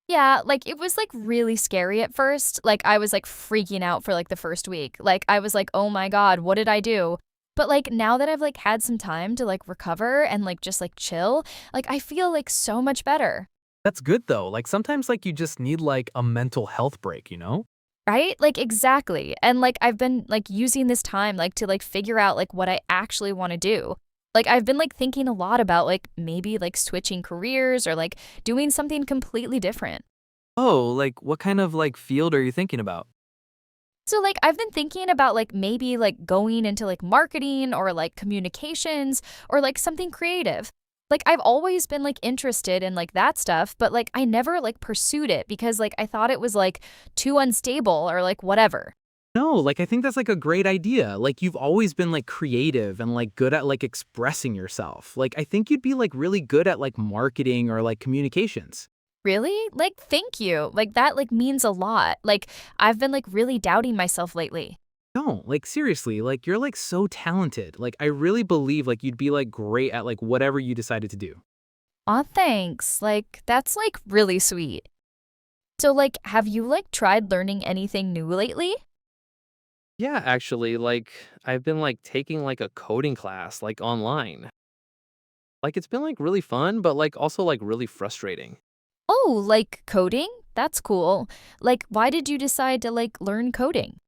Yeah, like, it was like really scary at first. Like, I was like freaking out for like the first week. Like, I was like, oh my God, what did I do? But like, now that I've like had some time to like recover and like just like chill, like, I feel like so much better. That's good though. Like sometimes like you just need like a mental health break, you know? Right? Like exactly. And like I've been like using this time like to like figure out like what I actually want to do. Like I've been like thinking a lot about like maybe like switching careers or like doing something completely different. Oh, like what kind of like field are you thinking about? So like I've been thinking about like maybe like going into like marketing or like communications or like something creative. Like I've always been like interested in like that stuff, but like I never like pursued it because like I thought it was like too unstable or like whatever. No, like I think that's like a great idea. Like you've always been like creative and like good at like expressing yourself. Like I think you'd be like really good at like marketing or like communications. Really? Like, thank you. Like, that, like, means a lot. Like, I've been, like, really doubting myself lately. No, like seriously, like you're like so talented. Like I really believe like you'd be like great at like whatever you decided to do. Aw, thanks. Like, that's, like, really sweet. So, like, have you, like, tried learning anything new lately? Yeah, actually, like I've been like taking like a coding class like online. Like it's been like really fun, but like also like really frustrating. Oh, like, coding? That's cool. Like, why did you decide to, like, learn coding?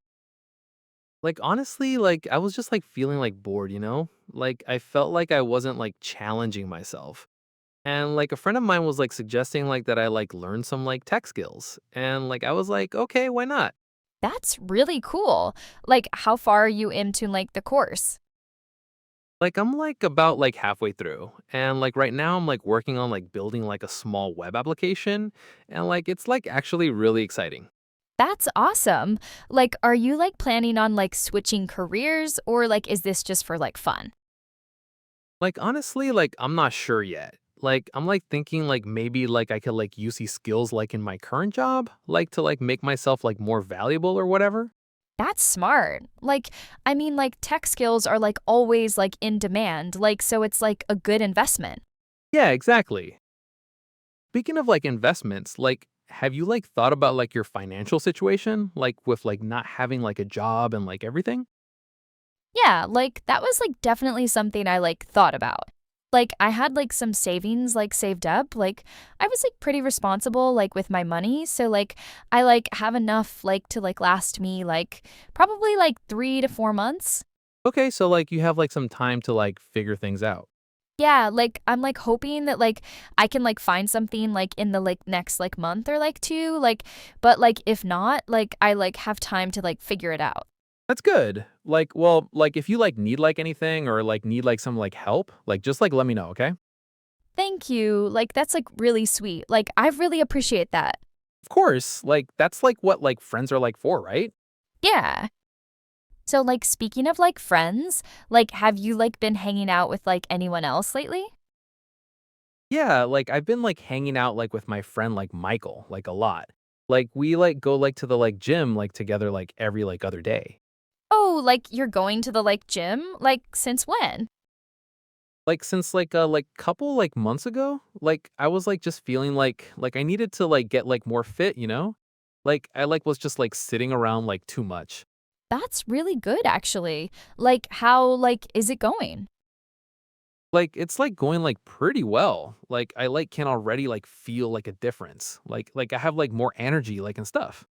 Like honestly, like I was just like feeling like bored, you know? Like I felt like I wasn't like challenging myself. And like a friend of mine was like suggesting like that I like learn some like tech skills. And like I was like, okay, why not? That's really cool. Like, how far are you into, like, the course? Like I'm like about like halfway through. And like right now I'm like working on like building like a small web application and like it's like actually really exciting. That's awesome. Like, are you, like, planning on, like, switching careers or, like, is this just for, like, fun? Like honestly, like I'm not sure yet. Like I'm like thinking like maybe like I could like use these skills like in my current job, like to like make myself like more valuable or whatever. That's smart. Like, I mean, like, tech skills are, like, always, like, in demand. Like, so it's, like, a good investment. Yeah, exactly. Speaking of like investments, like have you like thought about like your financial situation, like with like not having like a job and like everything? Yeah, like, that was, like, definitely something I, like, thought about. Like I had like some savings like saved up. Like I was like pretty responsible like with my money. So like I like have enough like to like last me like probably like 3 to 4 months. Okay, so like you have like some time to like figure things out. Yeah, like I'm like hoping that like I can like find something like in the like next like month or like two, like but like if not, like I like have time to like figure it out. That's good. Like, well, like if you like need like anything or like need like some like help, like just like let me know, okay? Thank you. Like that's like really sweet. Like I really appreciate that. Of course, like that's like what like friends are like for, right? Yeah. So like speaking of like friends, like have you like been hanging out with like anyone else lately? Yeah, like I've been like hanging out like with my friend like Michael like a lot. Like we like go like to the like gym like together like every like other day. Oh, like you're going to the like gym? Like since when? Like since like couple like months ago, like I was like just feeling like I needed to like get like more fit, you know? Like I like was just like sitting around like too much. That's really good actually. Like how like is it going? Like it's like going like pretty well. Like I like can already like feel like a difference. Like I have like more energy like and stuff.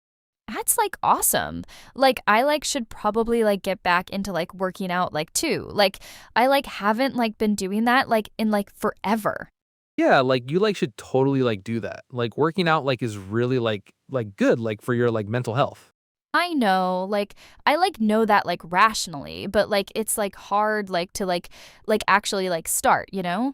That's like awesome. Like I like should probably like get back into like working out like too. Like I like haven't like been doing that like in like forever. Yeah, like you like should totally like do that. Like working out like is really like good like for your like mental health. I know, like I like know that like rationally, but like it's like hard like to like actually like start, you know?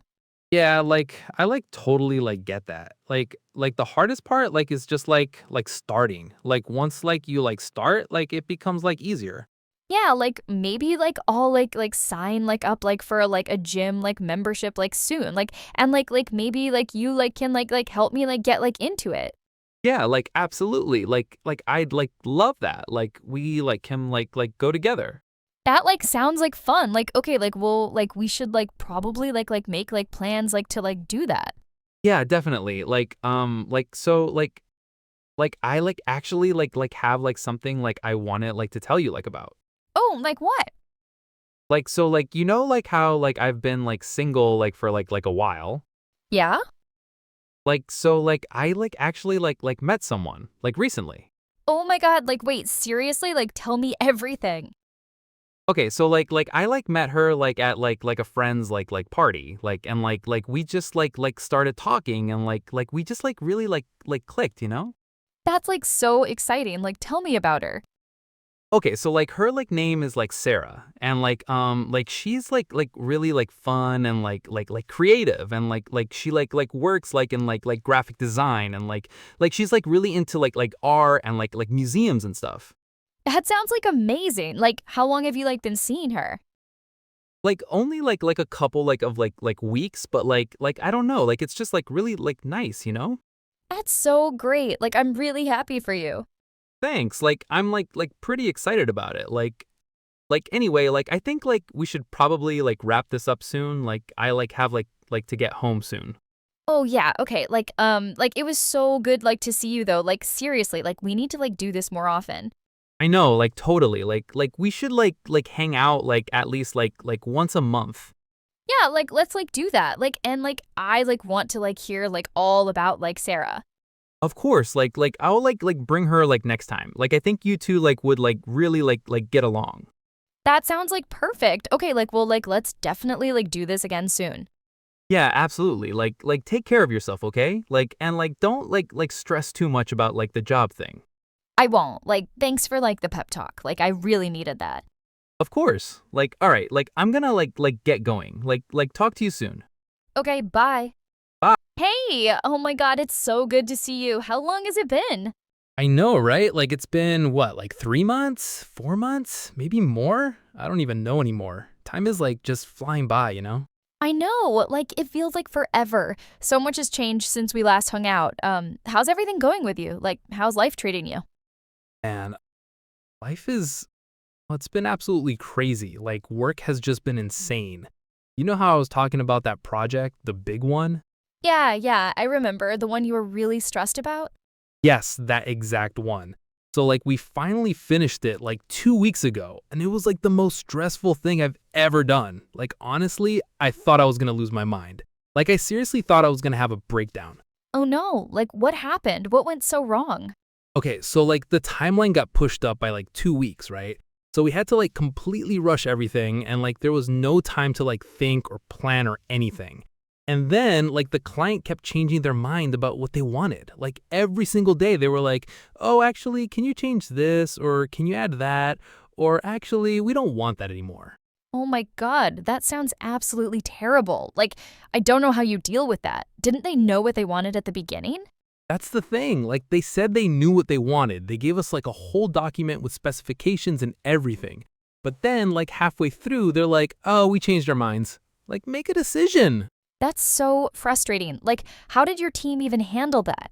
Yeah, like I like totally like get that. Like the hardest part like is just like starting. Like once like you like start, like it becomes like easier. Yeah, like maybe like I'll like sign like up like for like a gym like membership like soon. Like and like maybe like you like can like help me like get like into it. Yeah, like absolutely. Like I'd like love that. Like we like can like go together. That like sounds like fun. Like okay, like well like we should like probably like make like plans like to like do that. Yeah, definitely. Like so like I like actually like have like something like I wanted like to tell you like about. Oh, like what? Like so like you know like how like I've been like single like for like a while. Yeah? Like so like I like actually like met someone like recently. Oh my God, like wait, seriously? Like tell me everything. Okay, so like I like met her like at like a friend's like party. Like and like we just like started talking and like we just like really like clicked, you know? That's like so exciting. Like tell me about her. Okay, so like her like name is like Sarah and like she's like really like fun and like creative and like she like works like in like graphic design and like she's like really into like art and like museums and stuff. That sounds like amazing. Like how long have you like been seeing her? Like only like a couple like of like weeks, but like I don't know, like it's just like really like nice, you know? That's so great. Like I'm really happy for you. Thanks. Like I'm like pretty excited about it. Like anyway, like I think like we should probably like wrap this up soon. Like I like have like to get home soon. Oh yeah, okay. Like it was so good like to see you though. Like seriously, like we need to like do this more often. I know, like totally. Like we should like hang out like at least like once a month. Yeah, like let's like do that. Like and like I like want to like hear like all about like Sarah. Of course, like I'll like bring her like next time. Like I think you two like would like really like get along. That sounds like perfect. Okay, like well like let's definitely like do this again soon. Yeah, absolutely. Like take care of yourself, okay? Like and like don't like stress too much about like the job thing. I won't. Like thanks for like the pep talk. Like I really needed that. Of course. Like all right, like I'm gonna like get going. Like talk to you soon. Okay, bye. Bye. Hey, oh my God, it's so good to see you. How long has it been? I know, right? Like it's been what, like 3 months, 4 months, maybe more? I don't even know anymore. Time is like just flying by, you know? I know, like it feels like forever. So much has changed since we last hung out. How's everything going with you? Like, how's life treating you? And life is, well, it's been absolutely crazy. Like work has just been insane. You know how I was talking about that project, the big one? Yeah, I remember the one you were really stressed about. Yes, that exact one. So like we finally finished it like 2 weeks ago, and it was like the most stressful thing I've ever done. Like, honestly, I thought I was gonna lose my mind. Like, I seriously thought I was gonna have a breakdown. Oh no, like what happened? What went so wrong? Okay, so like the timeline got pushed up by like 2 weeks, right? So we had to like completely rush everything and like there was no time to like think or plan or anything. And then like the client kept changing their mind about what they wanted. Like every single day they were like, "Oh, actually, can you change this or can you add that? Or actually, we don't want that anymore." Oh my God, that sounds absolutely terrible. Like, I don't know how you deal with that. Didn't they know what they wanted at the beginning? That's the thing. Like they said they knew what they wanted. They gave us like a whole document with specifications and everything. But then like halfway through, they're like, "Oh, we changed our minds." Like make a decision. That's so frustrating. Like, how did your team even handle that?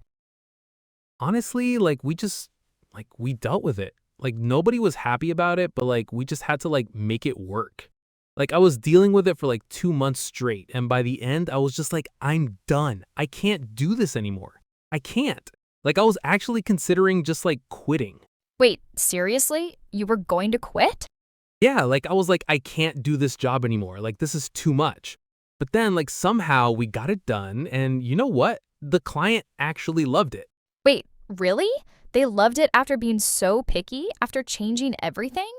Honestly, like we dealt with it. Like nobody was happy about it, but like we just had to like make it work. Like I was dealing with it for like 2 months straight. And by the end, I was just like, I'm done. I can't do this anymore. I can't. Like I was actually considering just like quitting. Wait, seriously? You were going to quit? Yeah, like I was like, I can't do this job anymore. Like this is too much. But then like somehow we got it done. And you know what? The client actually loved it. Wait, really? They loved it after being so picky, after changing everything?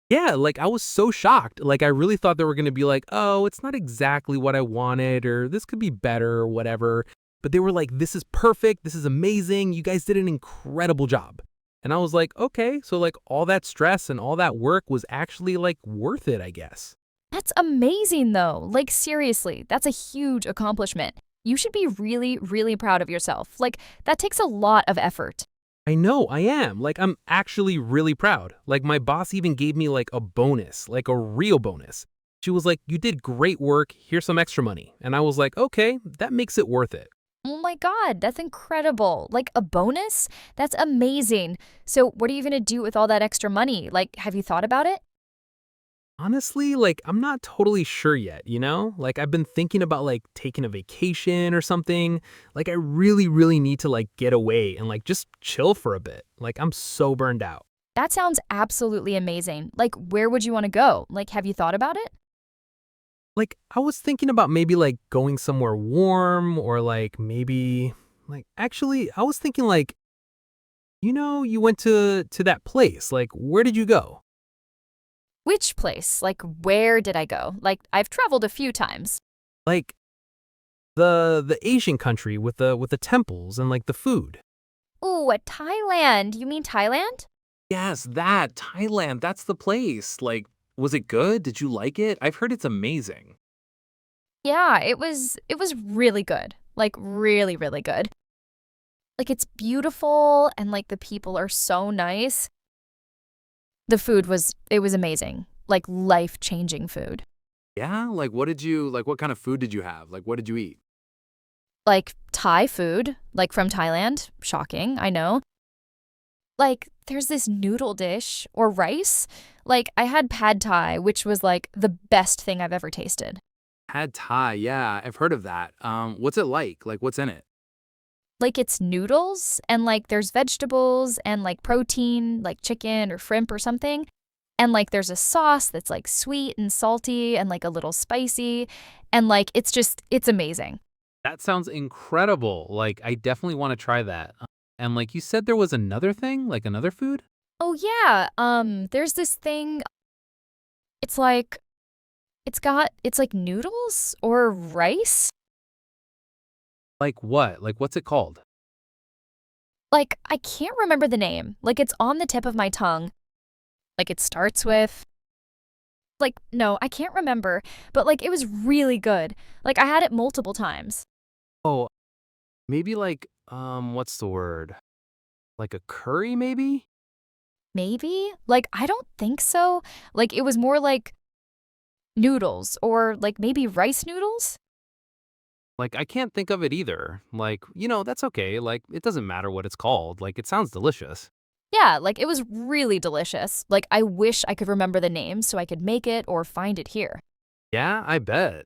Yeah, like I was so shocked. Like I really thought they were going to be like, "Oh, it's not exactly what I wanted," or "This could be better," or whatever. But they were like, "This is perfect. This is amazing. You guys did an incredible job." And I was like, "Okay, so like all that stress and all that work was actually like worth it, I guess." That's amazing, though. Like, seriously, that's a huge accomplishment. You should be really, really proud of yourself. Like, that takes a lot of effort. I know, I am. Like I'm actually really proud. Like my boss even gave me like a bonus, like a real bonus. She was like, "You did great work. Here's some extra money." And I was like, "Okay, that makes it worth it." Oh my God, that's incredible. Like, a bonus? That's amazing. So, what are you going to do with all that extra money? Like, have you thought about it? Honestly, like I'm not totally sure yet, you know? Like I've been thinking about like taking a vacation or something. Like I really, really need to like get away and like just chill for a bit. Like I'm so burned out. That sounds absolutely amazing. Like, where would you want to go? Like, have you thought about it? Like I was thinking about maybe like going somewhere warm or like maybe like actually I was thinking like, you went to that place. Like where did you go? Which place? Like, where did I go? Like, I've traveled a few times. Like the Asian country with the temples and like the food. Ooh, Thailand. You mean Thailand? Yes, that Thailand, that's the place. Like, was it good? Did you like it? I've heard it's amazing. Yeah, it was really good. Like, really, really good. Like, it's beautiful and like the people are so nice. The food was amazing. Like, life-changing food. Yeah? Like what kind of food did you have? Like what did you eat? Like Thai food, like from Thailand. Shocking, I know. Like, there's this noodle dish or rice. Like, I had pad thai, which was like the best thing I've ever tasted. Pad Thai, yeah, I've heard of that. What's it like? Like what's in it? Like, it's noodles and like there's vegetables and like protein, like chicken or shrimp or something. And like there's a sauce that's like sweet and salty and like a little spicy. And like it's amazing. That sounds incredible. Like, I definitely want to try that. And like you said, there was another thing, like another food? Oh yeah, there's this thing. It's like it's like noodles or rice. Like what? Like, what's it called? Like, I can't remember the name. Like, it's on the tip of my tongue. Like, it starts with like no, I can't remember, but like it was really good. Like, I had it multiple times. Oh, maybe like, what's the word? Like a curry, maybe? Maybe? Like, I don't think so. Like, it was more like noodles or like maybe rice noodles. Like, I can't think of it either. Like, that's okay. Like, it doesn't matter what it's called. Like, it sounds delicious. Yeah, like it was really delicious. Like, I wish I could remember the name so I could make it or find it here. Yeah, I bet.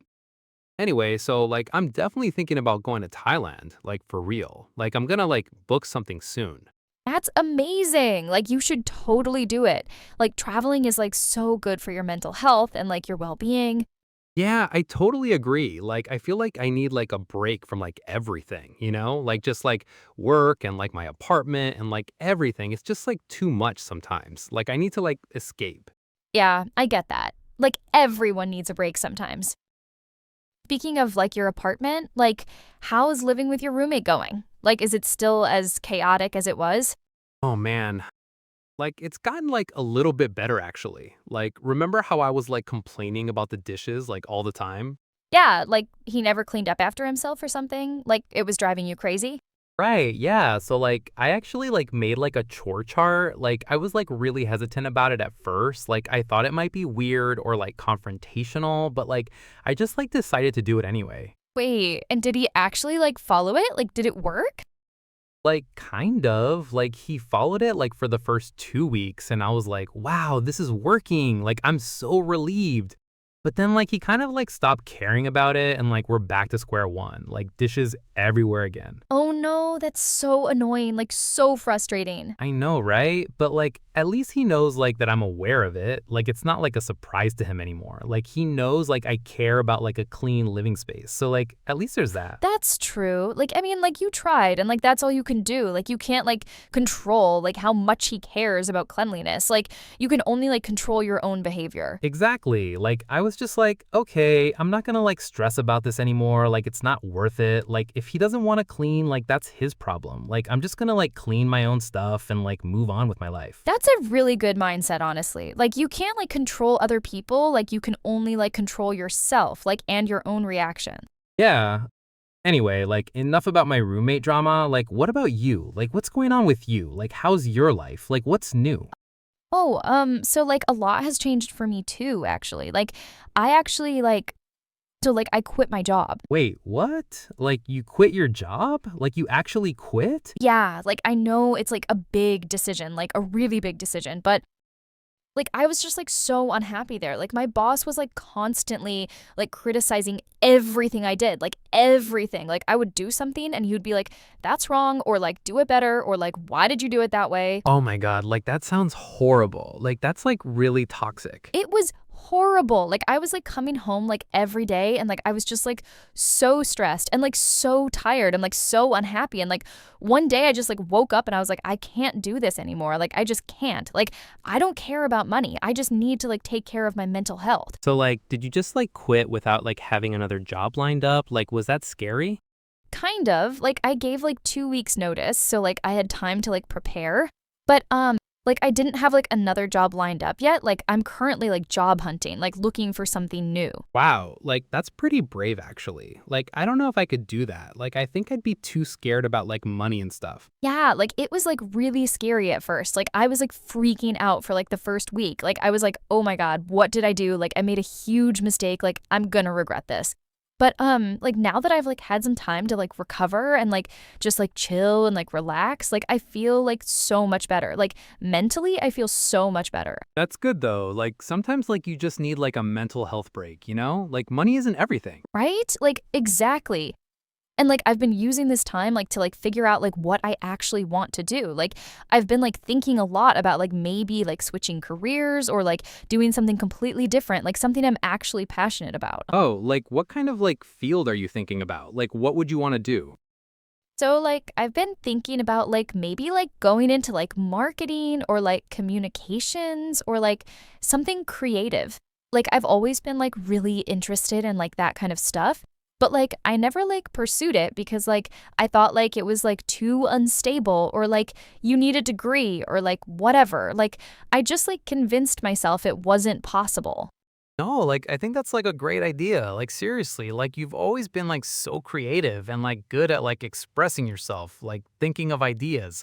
Anyway, so like, I'm definitely thinking about going to Thailand, like for real. Like, I'm gonna like book something soon. That's amazing. Like, you should totally do it. Like, traveling is like so good for your mental health and like your well being. Yeah, I totally agree. Like, I feel like I need like a break from like everything, you know? Like, just like work and like my apartment and like everything. It's just like too much sometimes. Like, I need to like escape. Yeah, I get that. Like, everyone needs a break sometimes. Speaking of like your apartment, like, how is living with your roommate going? Like, is it still as chaotic as it was? Oh man. Like, it's gotten like a little bit better actually. Like, remember how I was like complaining about the dishes like all the time? Yeah, like he never cleaned up after himself or something? Like, it was driving you crazy? Right, yeah. So like I actually like made like a chore chart. Like I was like really hesitant about it at first. Like I thought it might be weird or like confrontational, but like I just like decided to do it anyway. Wait, and did he actually like follow it? Like, did it work? Like kind of. Like he followed it like for the first 2 weeks and I was like, "Wow, this is working." Like I'm so relieved. But then like he kind of like stopped caring about it and like we're back to square one. Like dishes everywhere again. Oh no, that's so annoying, like so frustrating. I know, right? But like at least he knows like that I'm aware of it. Like it's not like a surprise to him anymore. Like he knows like I care about like a clean living space. So like at least there's that. That's true. Like, I mean, like you tried and like that's all you can do. Like, you can't like control like how much he cares about cleanliness. Like, you can only like control your own behavior. Exactly. Like I was just like, okay, I'm not gonna like stress about this anymore. Like it's not worth it. Like if he doesn't want to clean, like that's his problem. Like I'm just gonna like clean my own stuff and like move on with my life. That's a really good mindset, honestly. Like, you can't like control other people. Like, you can only like control yourself, like, and your own reaction. Yeah. Anyway, like enough about my roommate drama. Like what about you? Like what's going on with you? Like how's your life? Like what's new? Oh, so like a lot has changed for me too, actually. Like, I actually like, so like I quit my job. Wait, what? Like you quit your job? Like you actually quit? Yeah, like I know it's like a big decision, like a really big decision, but like I was just like so unhappy there. Like my boss was like constantly like criticizing everything I did, like everything. Like I would do something and he would be like, "That's wrong," or like, "Do it better," or like, "Why did you do it that way?" Oh my God, like that sounds horrible. Like that's like really toxic. It was horrible. Like I was like coming home like every day and like I was just like so stressed and like so tired and like so unhappy. And like one day I just like woke up and I was like, I can't do this anymore. Like I just can't. Like I don't care about money. I just need to like take care of my mental health. So like, did you just like quit without like having another job lined up? Like, was that scary? Kind of. Like I gave like 2 weeks notice, so like I had time to like prepare. But like I didn't have like another job lined up yet. Like I'm currently like job hunting, like looking for something new. Wow, like that's pretty brave actually. Like, I don't know if I could do that. Like, I think I'd be too scared about like money and stuff. Yeah, like it was like really scary at first. Like I was like freaking out for like the first week. Like I was like, "Oh my God, what did I do? Like I made a huge mistake. Like I'm gonna regret this." But like now that I've like had some time to like recover and like just like chill and like relax, like I feel like so much better. Like mentally, I feel so much better. That's good though. Like, sometimes like you just need like a mental health break, you know? Like, money isn't everything. Right? Like exactly. And like I've been using this time like to like figure out like what I actually want to do. Like I've been like thinking a lot about like maybe like switching careers or like doing something completely different, like something I'm actually passionate about. Oh, like what kind of like field are you thinking about? Like, what would you want to do? So like I've been thinking about like maybe like going into like marketing or like communications or like something creative. Like I've always been like really interested in like that kind of stuff. But like I never like pursued it because like I thought like it was like too unstable or like you need a degree or like whatever. Like I just like convinced myself it wasn't possible. No, like I think that's like a great idea. Like seriously, like you've always been like so creative and like good at like expressing yourself, like thinking of ideas.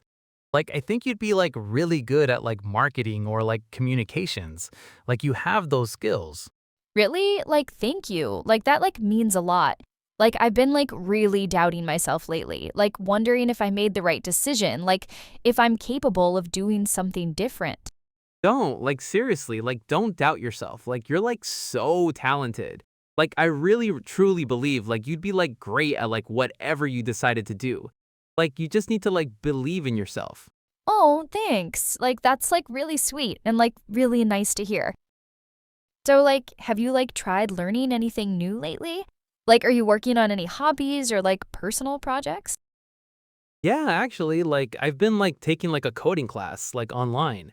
Like I think you'd be like really good at like marketing or like communications. Like you have those skills. Really? Like thank you. Like that like means a lot. Like I've been like really doubting myself lately, like wondering if I made the right decision, like if I'm capable of doing something different. Don't, like seriously, like don't doubt yourself. Like you're like so talented. Like I really truly believe like you'd be like great at like whatever you decided to do. Like you just need to like believe in yourself. Oh, thanks. Like, that's like really sweet and like really nice to hear. So, like, have you like tried learning anything new lately? Like, are you working on any hobbies or like personal projects? Yeah, actually, like I've been like taking like a coding class like online.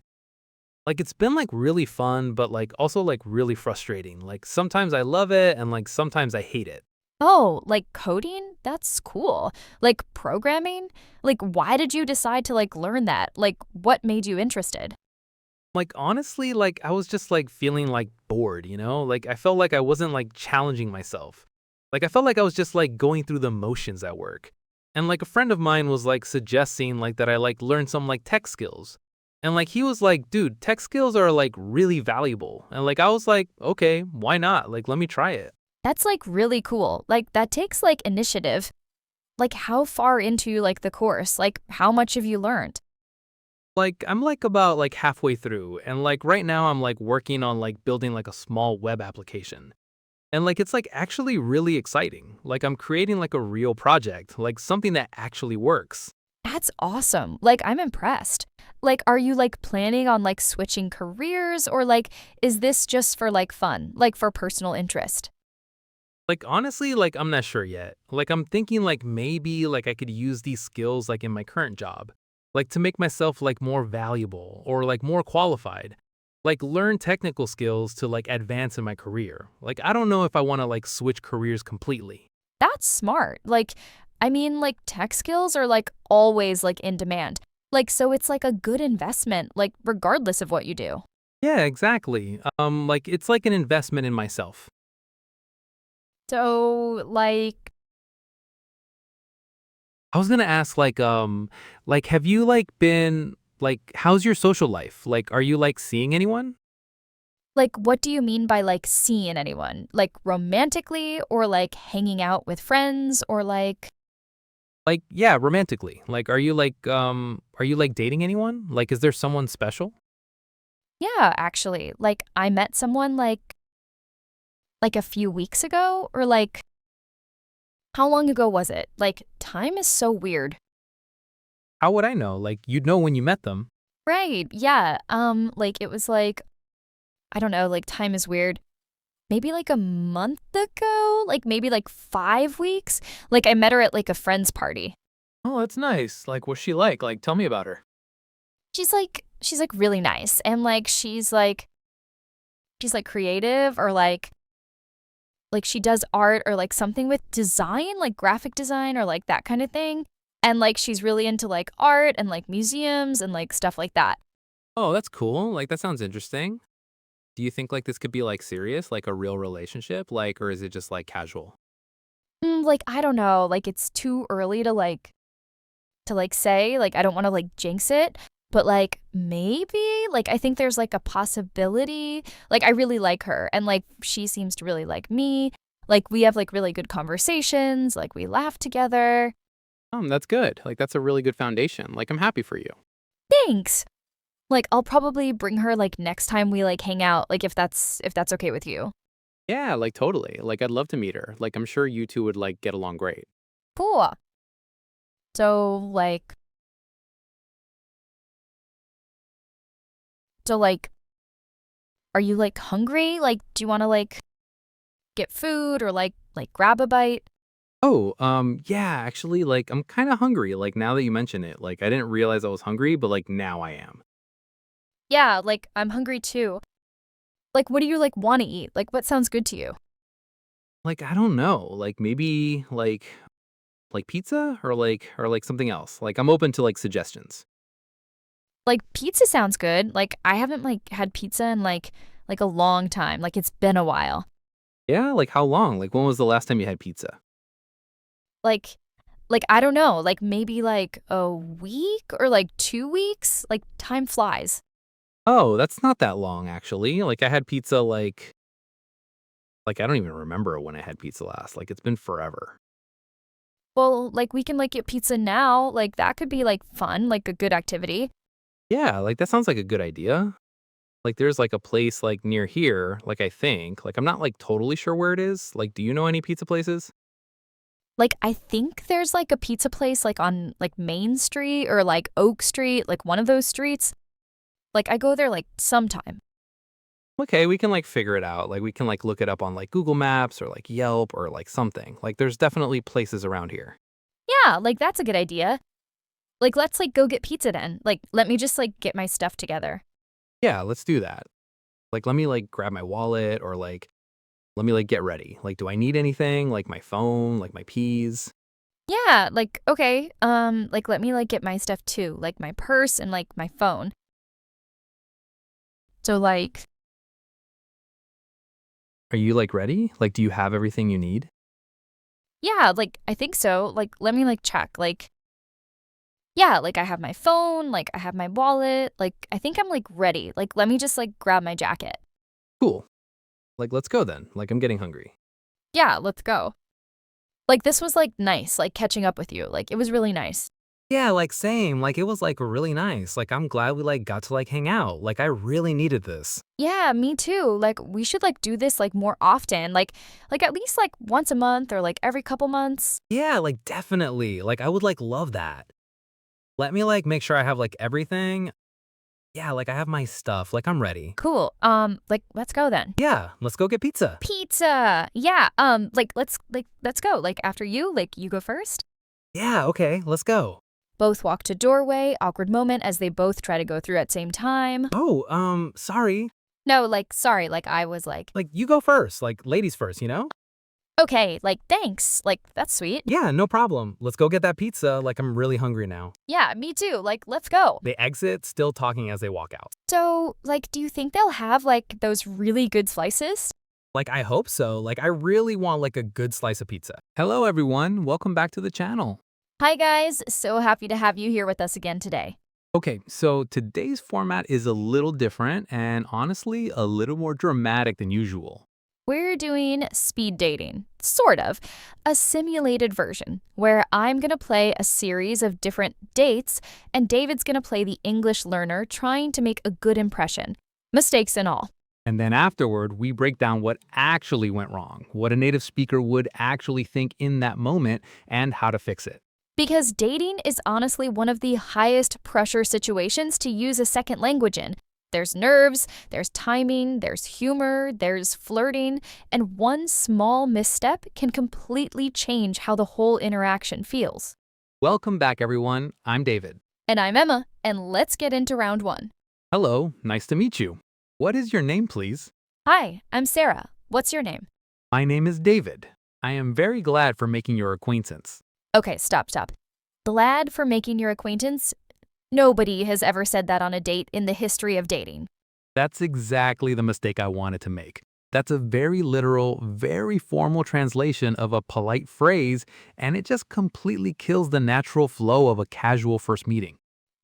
Like it's been like really fun, but like also like really frustrating. Like sometimes I love it and like sometimes I hate it. Oh, like coding? That's cool. Like programming? Like, why did you decide to like learn that? Like, what made you interested? Like honestly, like I was just like feeling like bored, you know? Like I felt like I wasn't like challenging myself. Like I felt like I was just like going through the motions at work. And like a friend of mine was like suggesting like that I like learn some like tech skills. And like he was like, "Dude, tech skills are like really valuable." And like I was like, "Okay, why not? Like let me try it." That's like really cool. Like, that takes like initiative. Like, how far into like the course? Like, how much have you learned? Like I'm like about like halfway through and like right now I'm like working on like building like a small web application. And like it's like actually really exciting. Like I'm creating like a real project, like something that actually works. That's awesome. Like, I'm impressed. Like, are you like planning on like switching careers or like is this just for like fun, like for personal interest? Like honestly, like I'm not sure yet. Like I'm thinking like maybe like I could use these skills like in my current job. Like to make myself like more valuable or like more qualified. Like learn technical skills to like advance in my career. Like I don't know if I want to like switch careers completely. That's smart. Like, I mean, like tech skills are like always like in demand. Like, so it's like a good investment, like regardless of what you do. Yeah, exactly. Like it's like an investment in myself. So, like, I was gonna ask, like, have you like been like, how's your social life? Like, are you like seeing anyone? what do you mean by like seeing anyone? Like romantically or like hanging out with friends or like Like, yeah, romantically. Like, are you like dating anyone? Like, is there someone special? yeah, actually. Like I met someone like a few weeks ago or like how long ago was it? Like time is so weird. How would I know? Like, you'd know when you met them. Right. Yeah. Like it was like I don't know, like time is weird. Maybe like a month ago, like maybe like 5 weeks. Like I met her at like a friend's party. Oh, that's nice. Like, what's she like? Like, tell me about her. She's like really nice and like she's like creative or like she does art or like something with design, like graphic design or like that kind of thing. And like she's really into like art and like museums and like stuff like that. Oh, that's cool. Like, that sounds interesting. Do you think like this could be like serious, like a real relationship? Like, or is it just like casual? Like I don't know, like it's too early to like say, like I don't want to like jinx it, but like maybe like I think there's like a possibility. Like I really like her and like she seems to really like me. Like we have like really good conversations, like we laugh together. That's good. Like, that's a really good foundation. Like, I'm happy for you. Thanks. Like I'll probably bring her like next time we like hang out, like if that's okay with you. Yeah, like totally. Like I'd love to meet her. Like I'm sure you two would like get along great. Cool. So like are you like hungry? Like do you want to like get food or like grab a bite? Oh, yeah, actually, like I'm kind of hungry. Like now that you mention it, like I didn't realize I was hungry, but like now I am. Yeah, like I'm hungry too. Like what do you like want to eat? Like what sounds good to you? Like I don't know. Like maybe like pizza or like something else. Like I'm open to like suggestions. Like pizza sounds good. Like I haven't like had pizza in like a long time. Like it's been a while. Yeah, like how long? Like when was the last time you had pizza? Like like I don't know, like maybe like a week or like 2 weeks? Like time flies. Oh, that's not that long actually. Like I had pizza like I don't even remember when I had pizza last. Like it's been forever. Well, like we can like get pizza now. Like that could be like fun, like a good activity. Yeah, like that sounds like a good idea. Like there's like a place like near here, like I think. Like I'm not like totally sure where it is. Like do you know any pizza places? Like, I think there's like a pizza place like on like Main Street or like Oak Street, like one of those streets. Like, I go there like sometime. Okay, we can like figure it out. Like we can like look it up on like Google Maps or like Yelp or like something. Like there's definitely places around here. Yeah, like that's a good idea. Like, let's like go get pizza then. Like, let me just like get my stuff together. Yeah, let's do that. Like let me like grab my wallet or like let me like get ready. Like do I need anything? Like my phone, like my keys? Yeah, like okay. Like let me like get my stuff too, like my purse and like my phone. So like, Are you like ready? Like do you have everything you need? yeah, like I think so. Like let me like check. Like yeah, like I have my phone, like I have my wallet, like I think I'm like ready. Like let me just like grab my jacket. Cool. Like let's go then. Like I'm getting hungry. Yeah, let's go. Like this was like nice, like catching up with you. Like it was really nice. Yeah, like same. Like it was like really nice. Like I'm glad we like got to like hang out. Like I really needed this. Yeah, me too. Like we should like do this like more often. Like at least like once a month or like every couple months. Yeah, like definitely. Like I would like love that. Let me like make sure I have like everything. Yeah, like I have my stuff. Like I'm ready. Cool. Like let's go then. Yeah, let's go get pizza. Pizza. Yeah. Like let's go. Like after you, like you go first. Yeah, okay, let's go. Both walk to doorway, awkward moment as they both try to go through at same time. Oh, sorry. No, like sorry, like I was like, Like you go first. Like ladies first, you know? okay, like thanks. Like that's sweet. Yeah, no problem. Let's go get that pizza. Like I'm really hungry now. Yeah, me too. Like let's go. They exit, still talking as they walk out. So, like do you think they'll have like those really good slices? Like I hope so. Like I really want like a good slice of pizza. Hello everyone. Welcome back to the channel. Hi guys, so happy to have you here with us again today. Okay, so today's format is a little different and honestly a little more dramatic than usual. We're doing speed dating, sort of, a simulated version where I'm going to play a series of different dates and David's going to play the English learner trying to make a good impression, mistakes and all. And then afterward, we break down what actually went wrong, what a native speaker would actually think in that moment, and how to fix it. Because dating is honestly one of the highest pressure situations to use a second language in. There's nerves, there's timing, there's humor, there's flirting, and one small misstep can completely change how the whole interaction feels. Welcome back, everyone. I'm David. And I'm Emma, and let's get into round one. Hello, nice to meet you. What is your name, please? Hi, I'm Sarah. What's your name? My name is David. I am very glad for making your acquaintance. Okay, stop. Glad for making your acquaintance? Nobody has ever said that on a date in the history of dating. That's exactly the mistake I wanted to make. That's a very literal, very formal translation of a polite phrase, and it just completely kills the natural flow of a casual first meeting.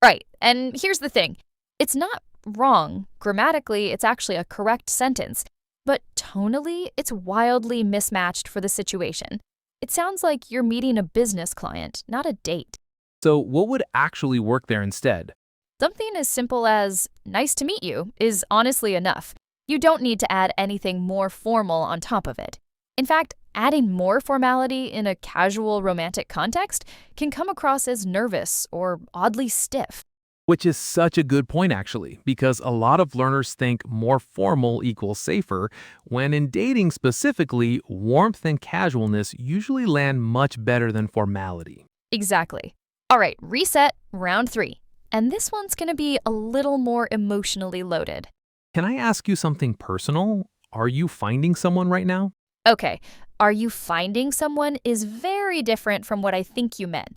Right, and here's the thing. It's not wrong. Grammatically, it's actually a correct sentence. But tonally, it's wildly mismatched for the situation. It sounds like you're meeting a business client, not a date. So what would actually work there instead? Something as simple as, nice to meet you, is honestly enough. You don't need to add anything more formal on top of it. In fact, adding more formality in a casual romantic context can come across as nervous or oddly stiff. Which is such a good point, actually, because a lot of learners think more formal equals safer, when in dating specifically, warmth and casualness usually land much better than formality. Exactly. All right, reset, round 3. And this one's going to be a little more emotionally loaded. Can I ask you something personal? Are you finding someone right now? Okay, are you finding someone is very different from what I think you meant.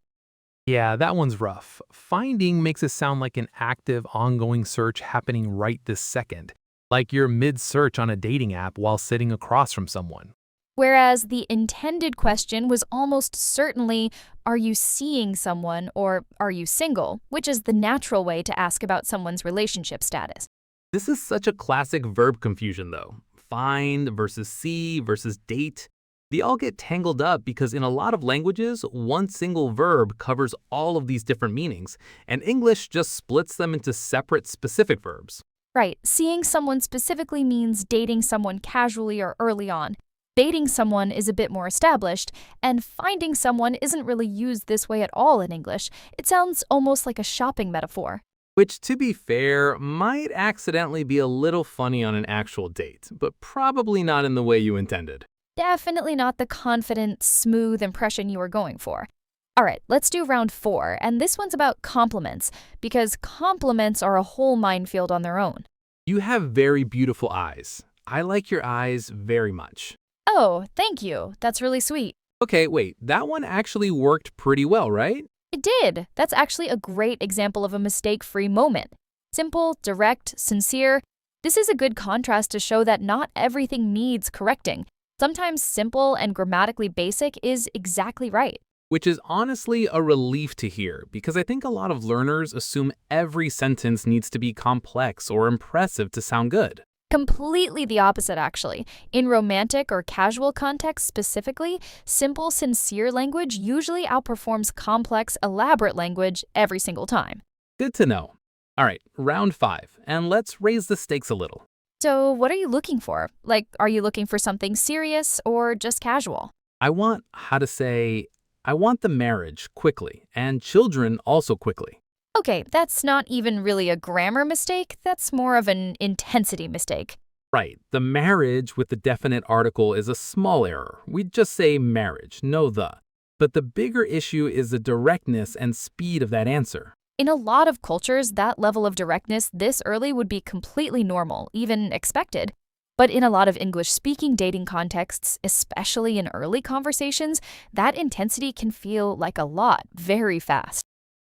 Yeah, that one's rough. Finding makes it sound like an active, ongoing search happening right this second, like you're mid-search on a dating app while sitting across from someone. Whereas the intended question was almost certainly, are you seeing someone or are you single, which is the natural way to ask about someone's relationship status. This is such a classic verb confusion, though. Find versus see versus date. They all get tangled up because in a lot of languages, one single verb covers all of these different meanings, and English just splits them into separate specific verbs. Right, seeing someone specifically means dating someone casually or early on. Dating someone is a bit more established, and finding someone isn't really used this way at all in English. It sounds almost like a shopping metaphor. Which, to be fair, might accidentally be a little funny on an actual date, but probably not in the way you intended. Definitely not the confident, smooth impression you were going for. All right, let's do round 4, and this one's about compliments, because compliments are a whole minefield on their own. You have very beautiful eyes. I like your eyes very much. Oh, thank you. That's really sweet. Okay, wait, that one actually worked pretty well, right? It did. That's actually a great example of a mistake-free moment. Simple, direct, sincere. This is a good contrast to show that not everything needs correcting. Sometimes simple and grammatically basic is exactly right. Which is honestly a relief to hear, because I think a lot of learners assume every sentence needs to be complex or impressive to sound good. Completely the opposite, actually. In romantic or casual contexts specifically, simple, sincere language usually outperforms complex, elaborate language every single time. Good to know. All right, round 5, and let's raise the stakes a little. So, what are you looking for? Like, are you looking for something serious or just casual? I want the marriage quickly, and children also quickly. Okay, that's not even really a grammar mistake, that's more of an intensity mistake. Right, the marriage with the definite article is a small error. We'd just say marriage, no the. But the bigger issue is the directness and speed of that answer. In a lot of cultures, that level of directness this early would be completely normal, even expected. But in a lot of English-speaking dating contexts, especially in early conversations, that intensity can feel like a lot very fast.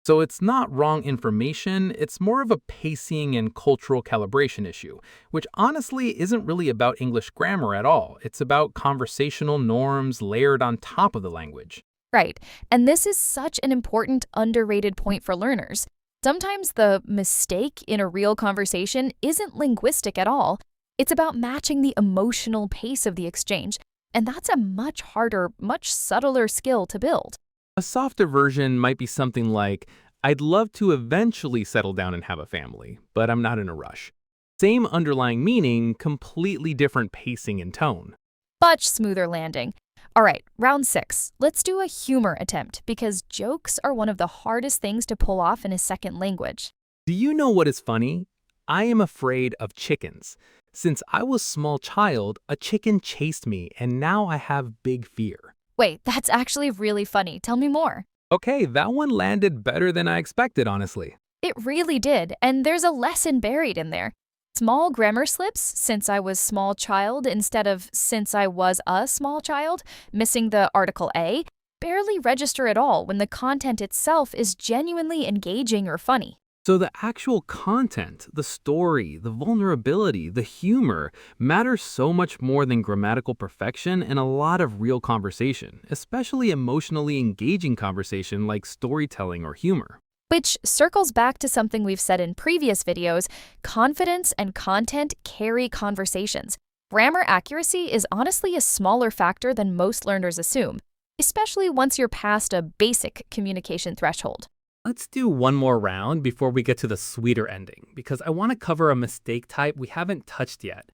So it's not wrong information, it's more of a pacing and cultural calibration issue, which honestly isn't really about English grammar at all. It's about conversational norms layered on top of the language. Right, and this is such an important, underrated point for learners. Sometimes the mistake in a real conversation isn't linguistic at all. It's about matching the emotional pace of the exchange, and that's a much harder, much subtler skill to build. A softer version might be something like, I'd love to eventually settle down and have a family, but I'm not in a rush. Same underlying meaning, completely different pacing and tone. Much smoother landing. All right, round 6. Let's do a humor attempt because jokes are one of the hardest things to pull off in a second language. Do you know what is funny? I am afraid of chickens. Since I was a small child, a chicken chased me and now I have big fear. Wait, that's actually really funny. Tell me more. Okay, that one landed better than I expected, honestly. It really did, and there's a lesson buried in there. Small grammar slips, since I was small child instead of since I was a small child, missing the article a, barely register at all when the content itself is genuinely engaging or funny. So the actual content, the story, the vulnerability, the humor matters so much more than grammatical perfection in a lot of real conversation, especially emotionally engaging conversation like storytelling or humor. Which circles back to something we've said in previous videos, confidence and content carry conversations. Grammar accuracy is honestly a smaller factor than most learners assume, especially once you're past a basic communication threshold. Let's do one more round before we get to the sweeter ending, because I want to cover a mistake type we haven't touched yet,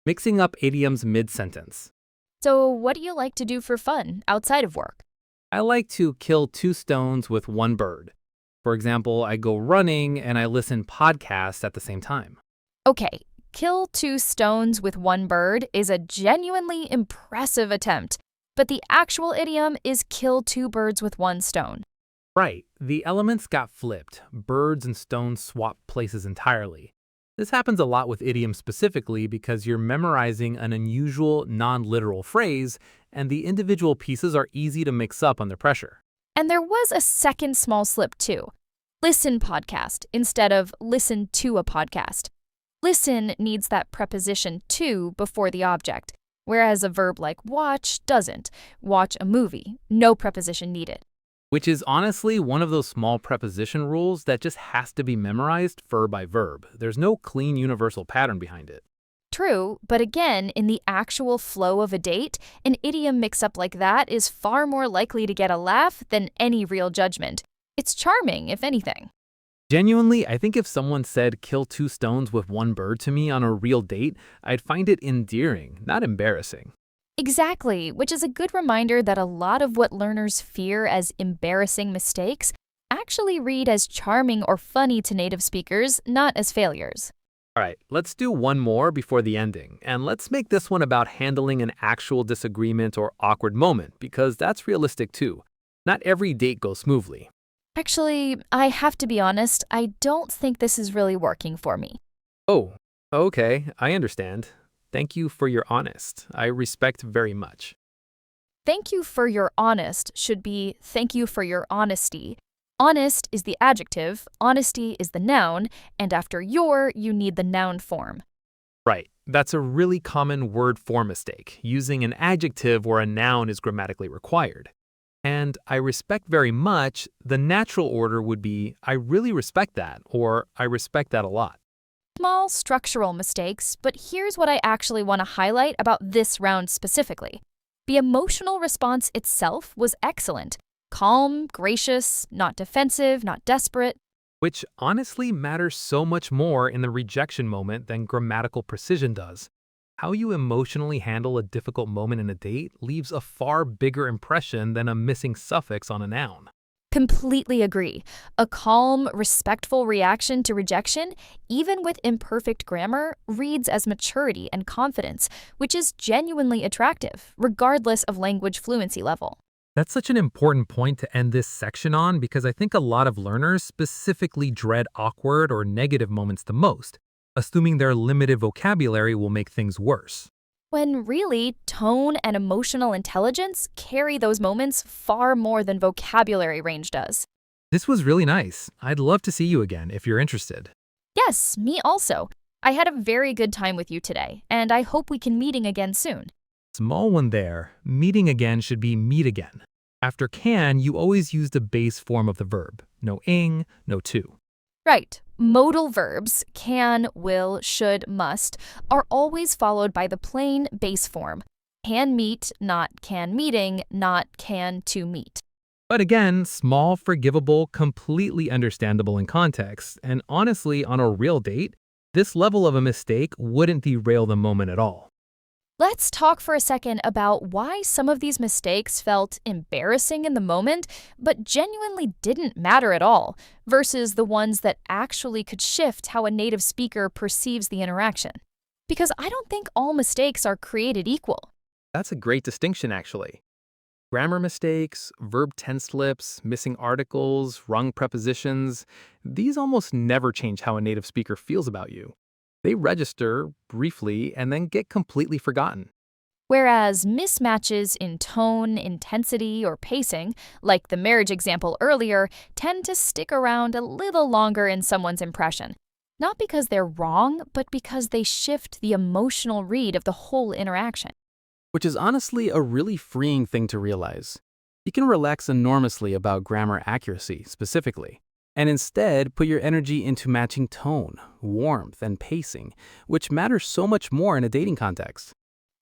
mixing up idioms mid-sentence. So what do you like to do for fun outside of work? I like to kill 2 stones with 1 bird. For example, I go running and I listen podcasts at the same time. Okay, kill 2 stones with 1 bird is a genuinely impressive attempt, but the actual idiom is kill 2 birds with 1 stone. Right, the elements got flipped. Birds and stones swap places entirely. This happens a lot with idioms specifically because you're memorizing an unusual, non-literal phrase, and the individual pieces are easy to mix up under pressure. And there was a second small slip too. Listen podcast instead of listen to a podcast. Listen needs that preposition to before the object, whereas a verb like watch doesn't. Watch a movie, no preposition needed. Which is honestly one of those small preposition rules that just has to be memorized verb by verb. There's no clean universal pattern behind it. True, but again, in the actual flow of a date, an idiom mix-up like that is far more likely to get a laugh than any real judgment. It's charming, if anything. Genuinely, I think if someone said kill 2 stones with 1 bird to me on a real date, I'd find it endearing, not embarrassing. Exactly, which is a good reminder that a lot of what learners fear as embarrassing mistakes actually read as charming or funny to native speakers, not as failures. All right, let's do one more before the ending, and let's make this one about handling an actual disagreement or awkward moment, because that's realistic too. Not every date goes smoothly. Actually, I have to be honest, I don't think this is really working for me. Oh, okay, I understand. Thank you for your honest. I respect very much. Thank you for your honest should be thank you for your honesty. Honest is the adjective, honesty is the noun, and after your, you need the noun form. Right, that's a really common word form mistake. Using an adjective or a noun is grammatically required. And I respect very much, the natural order would be I really respect that, or I respect that a lot. Small structural mistakes, but here's what I actually want to highlight about this round specifically. The emotional response itself was excellent. Calm, gracious, not defensive, not desperate. Which honestly matters so much more in the rejection moment than grammatical precision does. How you emotionally handle a difficult moment in a date leaves a far bigger impression than a missing suffix on a noun. Completely agree. A calm, respectful reaction to rejection, even with imperfect grammar, reads as maturity and confidence, which is genuinely attractive, regardless of language fluency level. That's such an important point to end this section on because I think a lot of learners specifically dread awkward or negative moments the most, assuming their limited vocabulary will make things worse. When really, tone and emotional intelligence carry those moments far more than vocabulary range does. This was really nice. I'd love to see you again if you're interested. Yes, me also. I had a very good time with you today, and I hope we can meeting again soon. Small one there. Meeting again should be meet again. After can, you always use the base form of the verb. No ing, no to. Right. Modal verbs, can, will, should, must, are always followed by the plain base form. Can meet, not can meeting, not can to meet. But again, small, forgivable, completely understandable in context, and honestly, on a real date, this level of a mistake wouldn't derail the moment at all. Let's talk for a second about why some of these mistakes felt embarrassing in the moment, but genuinely didn't matter at all, versus the ones that actually could shift how a native speaker perceives the interaction. Because I don't think all mistakes are created equal. That's a great distinction, actually. Grammar mistakes, verb tense slips, missing articles, wrong prepositions, these almost never change how a native speaker feels about you. They register briefly and then get completely forgotten. Whereas mismatches in tone, intensity, or pacing, like the marriage example earlier, tend to stick around a little longer in someone's impression. Not because they're wrong, but because they shift the emotional read of the whole interaction. Which is honestly a really freeing thing to realize. You can relax enormously about grammar accuracy, specifically, and instead put your energy into matching tone, warmth, and pacing, which matters so much more in a dating context.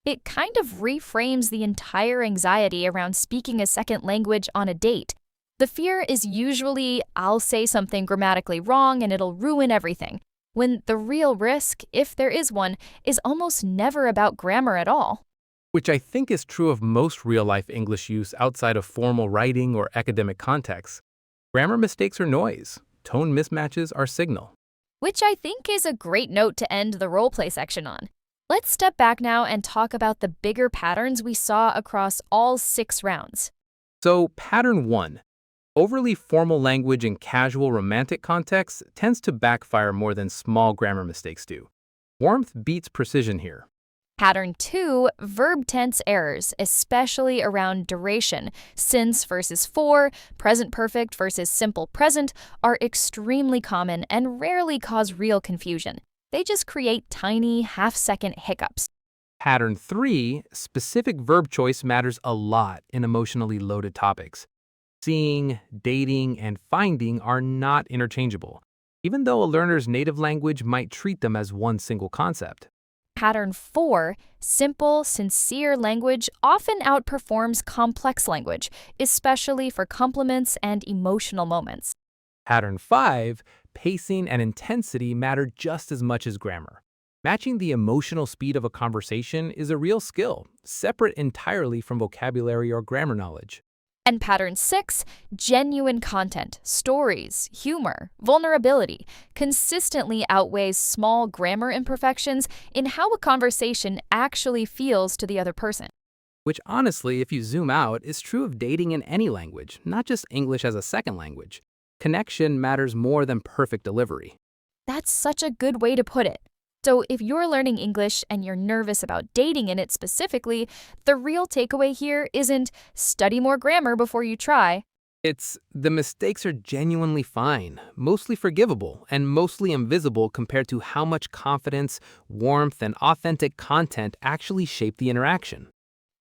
It kind of reframes the entire anxiety around speaking a second language on a date. The fear is usually, I'll say something grammatically wrong and it'll ruin everything, when the real risk, if there is one, is almost never about grammar at all. Which I think is true of most real-life English use outside of formal writing or academic contexts. Grammar mistakes are noise. Tone mismatches are signal. Which I think is a great note to end the roleplay section on. Let's step back now and talk about the bigger patterns we saw across all 6 rounds. So, pattern 1. Overly formal language in casual romantic contexts tends to backfire more than small grammar mistakes do. Warmth beats precision here. Pattern 2, verb tense errors, especially around duration, since versus for, present perfect versus simple present, are extremely common and rarely cause real confusion. They just create tiny half-second hiccups. Pattern 3, specific verb choice matters a lot in emotionally loaded topics. Seeing, dating, and finding are not interchangeable, even though a learner's native language might treat them as one single concept. Pattern 4, simple, sincere language often outperforms complex language, especially for compliments and emotional moments. Pattern 5, pacing and intensity matter just as much as grammar. Matching the emotional speed of a conversation is a real skill, separate entirely from vocabulary or grammar knowledge. And pattern 6, genuine content, stories, humor, vulnerability, consistently outweighs small grammar imperfections in how a conversation actually feels to the other person. Which honestly, if you zoom out, is true of dating in any language, not just English as a second language. Connection matters more than perfect delivery. That's such a good way to put it. So, if you're learning English and you're nervous about dating in it specifically, the real takeaway here isn't study more grammar before you try. It's the mistakes are genuinely fine, mostly forgivable, and mostly invisible compared to how much confidence, warmth, and authentic content actually shape the interaction.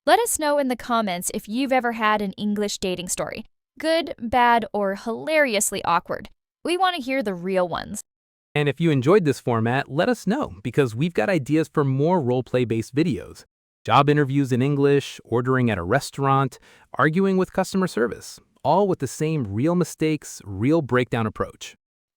Let us know in the comments if you've ever had an English dating story. Good, bad, or hilariously awkward. We want to hear the real ones. And if you enjoyed this format, let us know, because we've got ideas for more role-play-based videos. Job interviews in English, ordering at a restaurant, arguing with customer service, all with the same real mistakes, real breakdown approach.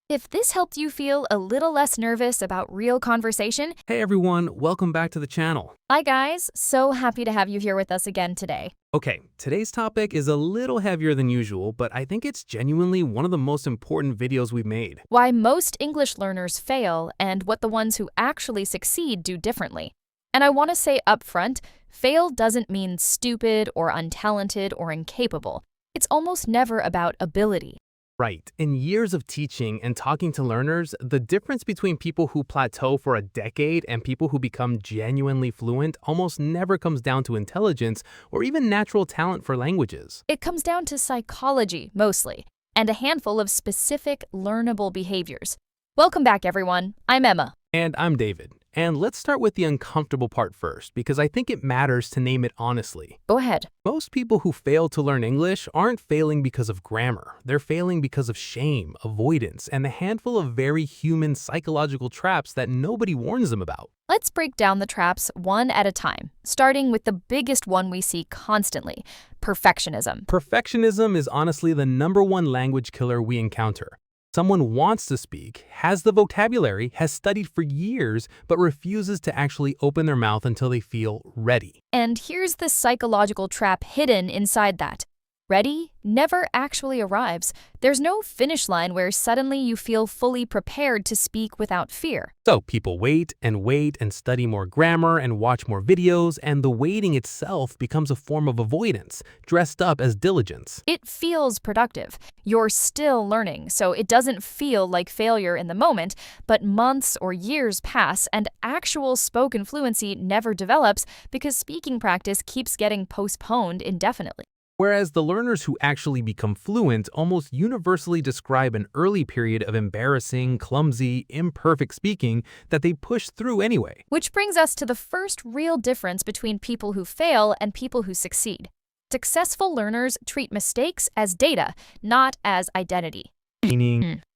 If this helped you feel a little less nervous about real conversation, Hey everyone, welcome back to the channel. hi guys, so happy to have you here with us again today. Okay, today's topic is a little heavier than usual, but I think it's genuinely one of the most important videos we've made. Why most English learners fail and what the ones who actually succeed do differently. And I want to say up front, fail doesn't mean stupid or untalented or incapable. It's almost never about ability. Right. In years of teaching and talking to learners, the difference between people who plateau for a decade and people who become genuinely fluent almost never comes down to intelligence or even natural talent for languages. It comes down to psychology, mostly, and a handful of specific learnable behaviors. Welcome back, everyone. I'm Emma. And I'm David. And let's start with the uncomfortable part first, because I think it matters to name it honestly. Go ahead. Most people who fail to learn English aren't failing because of grammar. They're failing because of shame, avoidance, and a handful of very human psychological traps that nobody warns them about. Let's break down the traps one at a time, starting with the biggest one we see constantly, perfectionism. Perfectionism is honestly the #1 language killer we encounter. Someone wants to speak, has the vocabulary, has studied for years, but refuses to actually open their mouth until they feel ready. And here's the psychological trap hidden inside that. Ready never actually arrives. There's no finish line where suddenly you feel fully prepared to speak without fear. So people wait and study more grammar and watch more videos, and the waiting itself becomes a form of avoidance, dressed up as diligence. It feels productive. You're still learning, so it doesn't feel like failure in the moment, but months or years pass and actual spoken fluency never develops because speaking practice keeps getting postponed indefinitely. Whereas the learners who actually become fluent almost universally describe an early period of embarrassing, clumsy, imperfect speaking that they push through anyway. Which brings us to the first real difference between people who fail and people who succeed. Successful learners treat mistakes as data, not as identity.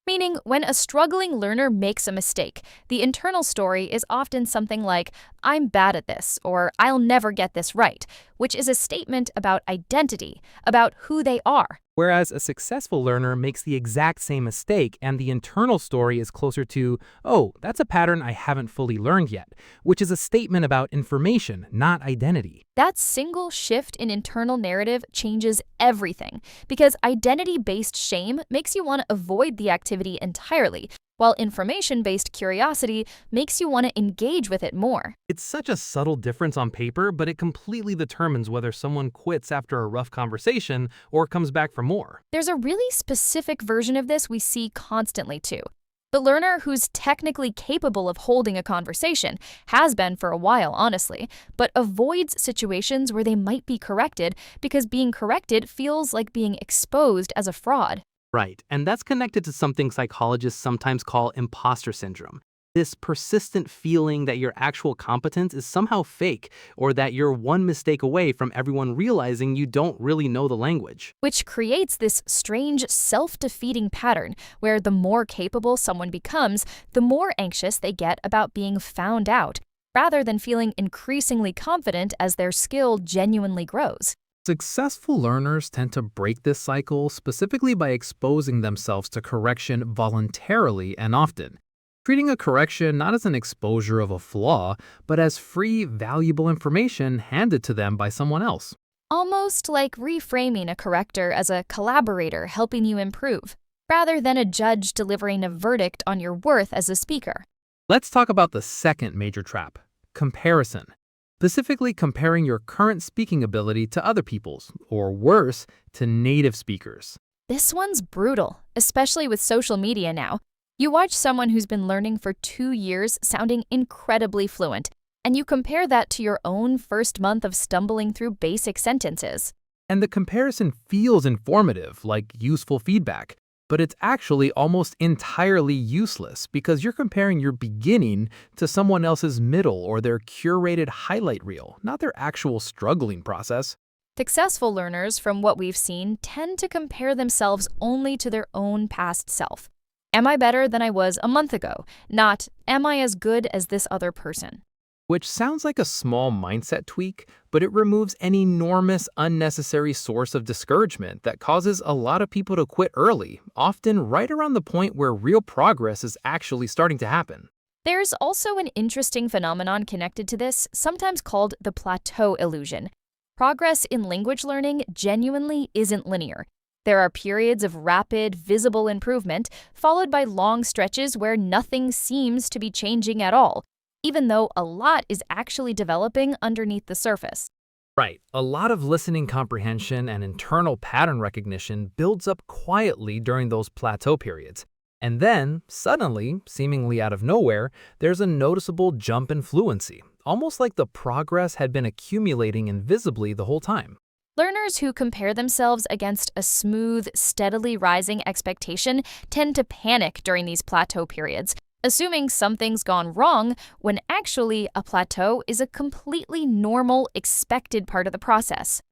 Meaning, when a struggling learner makes a mistake, the internal story is often something like, I'm bad at this, or I'll never get this right, which is a statement about identity, about who they are. Whereas a successful learner makes the exact same mistake and the internal story is closer to, oh, that's a pattern I haven't fully learned yet, which is a statement about information, not identity. That single shift in internal narrative changes everything, because identity-based shame makes you want to avoid the activity entirely, while information-based curiosity makes you want to engage with it more. It's such a subtle difference on paper, but it completely determines whether someone quits after a rough conversation or comes back for more. There's a really specific version of this we see constantly too. The learner who's technically capable of holding a conversation, has been for a while honestly, but avoids situations where they might be corrected because being corrected feels like being exposed as a fraud. Right, and that's connected to something psychologists sometimes call imposter syndrome. This persistent feeling that your actual competence is somehow fake, or that you're one mistake away from everyone realizing you don't really know the language. Which creates this strange self-defeating pattern where the more capable someone becomes, the more anxious they get about being found out, rather than feeling increasingly confident as their skill genuinely grows. Successful learners tend to break this cycle specifically by exposing themselves to correction voluntarily and often. treating a correction not as an exposure of a flaw, but as free, valuable information handed to them by someone else. Almost like reframing a corrector as a collaborator helping you improve, rather than a judge delivering a verdict on your worth as a speaker. Let's talk about the second major trap, comparison. Specifically comparing your current speaking ability to other people's, or worse, to native speakers. This one's brutal, especially with social media now. You watch someone who's been learning for 2 years sounding incredibly fluent, and you compare that to your own first month of stumbling through basic sentences. And the comparison feels informative, like useful feedback, but it's actually almost entirely useless because you're comparing your beginning to someone else's middle or their curated highlight reel, not their actual struggling process. Successful learners, from what we've seen, tend to compare themselves only to their own past self. Am I better than I was a month ago? Not, am I as good as this other person? Which sounds like a small mindset tweak, but it removes an enormous unnecessary source of discouragement that causes a lot of people to quit early, often right around the point where real progress is actually starting to happen. There's also an interesting phenomenon connected to this, sometimes called the plateau illusion. Progress in language learning genuinely isn't linear. There are periods of rapid, visible improvement, followed by long stretches where nothing seems to be changing at all, even though a lot is actually developing underneath the surface. Right, a lot of listening comprehension and internal pattern recognition builds up quietly during those plateau periods. And then, suddenly, seemingly out of nowhere, there's a noticeable jump in fluency, almost like the progress had been accumulating invisibly the whole time. Learners who compare themselves against a smooth, steadily rising expectation tend to panic during these plateau periods, assuming something's gone wrong when actually a plateau is a completely normal, expected part of the process.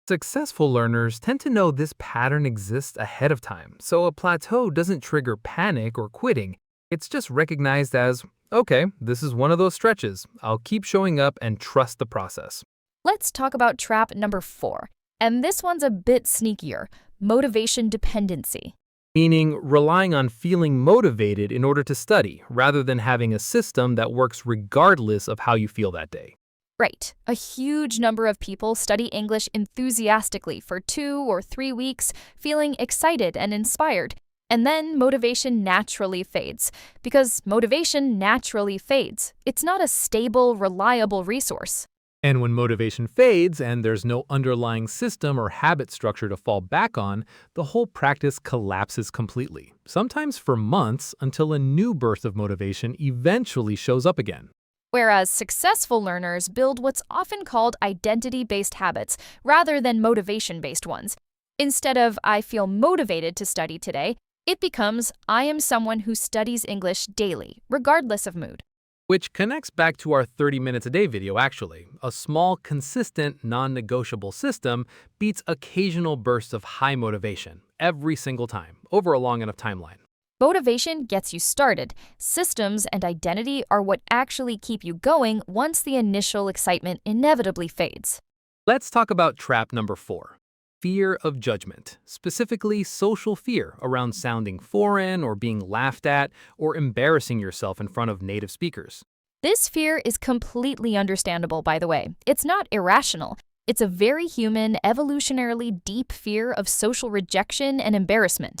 Successful learners tend to know this pattern exists ahead of time, so a plateau doesn't trigger panic or quitting. It's just recognized as, okay, this is one of those stretches. I'll keep showing up and trust the process. Let's talk about trap number 4, and this one's a bit sneakier, motivation dependency. Meaning relying on feeling motivated in order to study, rather than having a system that works regardless of how you feel that day. Right. A huge number of people study English enthusiastically for 2 or 3 weeks, feeling excited and inspired. And then motivation naturally fades. Because motivation naturally fades. It's not a stable, reliable resource. And when motivation fades and there's no underlying system or habit structure to fall back on, the whole practice collapses completely, sometimes for months until a new burst of motivation eventually shows up again. Whereas successful learners build what's often called identity-based habits rather than motivation-based ones. Instead of, I feel motivated to study today, it becomes, I am someone who studies English daily, regardless of mood. Which connects back to our 30 minutes a day video actually. A small, consistent, non-negotiable system beats occasional bursts of high motivation every single time, over a long enough timeline. Motivation gets you started. Systems and identity are what actually keep you going once the initial excitement inevitably fades. Let's talk about trap number 4. Fear of judgment, specifically social fear around sounding foreign or being laughed at or embarrassing yourself in front of native speakers. This fear is completely understandable, by the way. It's not irrational. It's a very human, evolutionarily deep fear of social rejection and embarrassment.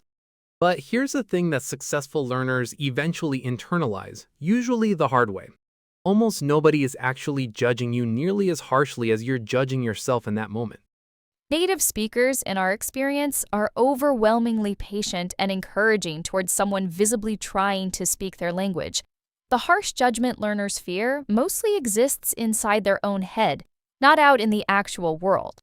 But here's the thing that successful learners eventually internalize, usually the hard way. Almost nobody is actually judging you nearly as harshly as you're judging yourself in that moment. Native speakers, in our experience, are overwhelmingly patient and encouraging towards someone visibly trying to speak their language. The harsh judgment learners fear mostly exists inside their own head, not out in the actual world.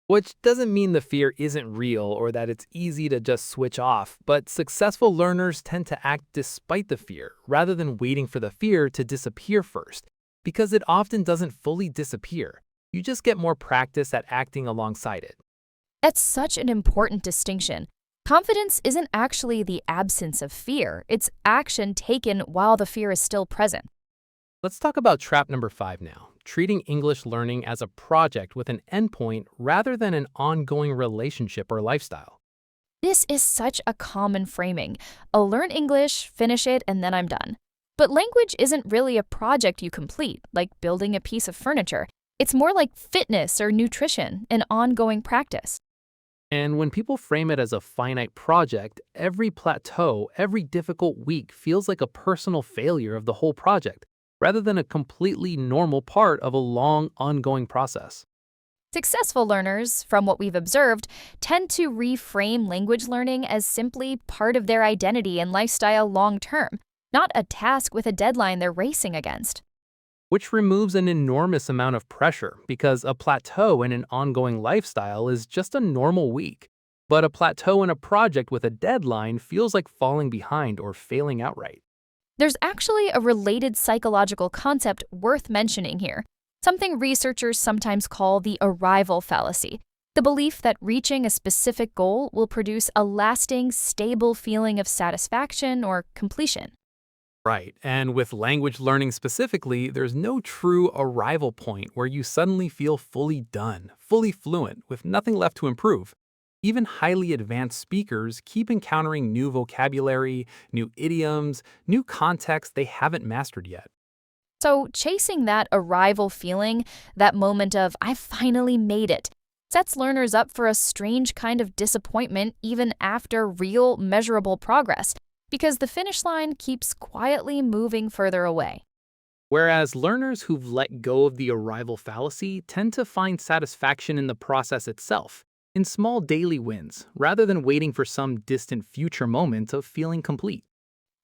Which doesn't mean the fear isn't real or that it's easy to just switch off, but successful learners tend to act despite the fear, rather than waiting for the fear to disappear first, because it often doesn't fully disappear. You just get more practice at acting alongside it. That's such an important distinction. Confidence isn't actually the absence of fear, it's action taken while the fear is still present. Let's talk about trap number 5 now, treating English learning as a project with an endpoint rather than an ongoing relationship or lifestyle. This is such a common framing. I'll learn English, finish it, and then I'm done. But language isn't really a project you complete, like building a piece of furniture. It's more like fitness or nutrition, an ongoing practice. And when people frame it as a finite project, every plateau, every difficult week feels like a personal failure of the whole project, rather than a completely normal part of a long, ongoing process. Successful learners, from what we've observed, tend to reframe language learning as simply part of their identity and lifestyle long term, not a task with a deadline they're racing against. Which removes an enormous amount of pressure because a plateau in an ongoing lifestyle is just a normal week. But a plateau in a project with a deadline feels like falling behind or failing outright. There's actually a related psychological concept worth mentioning here, something researchers sometimes call the arrival fallacy, the belief that reaching a specific goal will produce a lasting, stable feeling of satisfaction or completion. Right, and with language learning specifically, there's no true arrival point where you suddenly feel fully done, fully fluent, with nothing left to improve. Even highly advanced speakers keep encountering new vocabulary, new idioms, new contexts they haven't mastered yet. So, chasing that arrival feeling, that moment of, I finally made it, sets learners up for a strange kind of disappointment even after real, measurable progress, because the finish line keeps quietly moving further away. Whereas learners who've let go of the arrival fallacy tend to find satisfaction in the process itself, in small daily wins, rather than waiting for some distant future moment of feeling complete.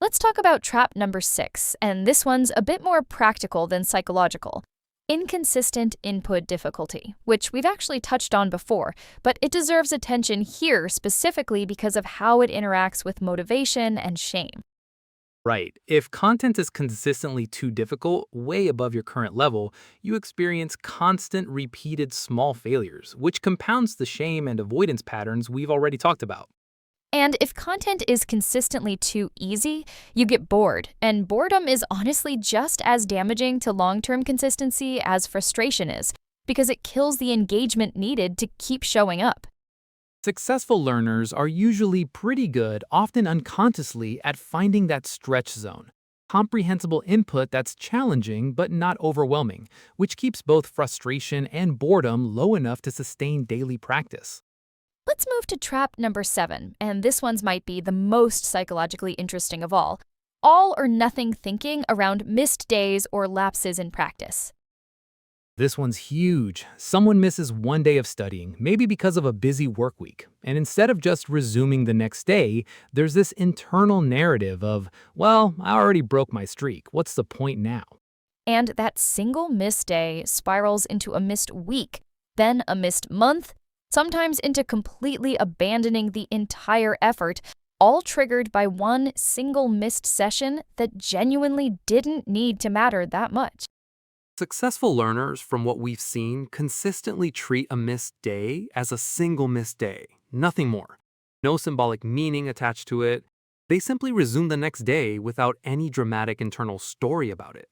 Let's talk about trap number 6, and this one's a bit more practical than psychological. Inconsistent input difficulty, which we've actually touched on before, but it deserves attention here specifically because of how it interacts with motivation and shame. Right. If content is consistently too difficult, way above your current level, you experience constant, repeated small failures, which compounds the shame and avoidance patterns we've already talked about. And if content is consistently too easy, you get bored, and boredom is honestly just as damaging to long-term consistency as frustration is, because it kills the engagement needed to keep showing up. Successful learners are usually pretty good, often unconsciously, at finding that stretch zone. Comprehensible input that's challenging but not overwhelming, which keeps both frustration and boredom low enough to sustain daily practice. Let's move to trap number 7, and this one's might be the most psychologically interesting of all or nothing thinking around missed days or lapses in practice. This one's huge. Someone misses one day of studying, maybe because of a busy work week, and instead of just resuming the next day, there's this internal narrative of, well, I already broke my streak, what's the point now? And that single missed day spirals into a missed week, then a missed month, sometimes into completely abandoning the entire effort, all triggered by one single missed session that genuinely didn't need to matter that much. Successful learners, from what we've seen, consistently treat a missed day as a single missed day, nothing more. No symbolic meaning attached to it. They simply resume the next day without any dramatic internal story about it.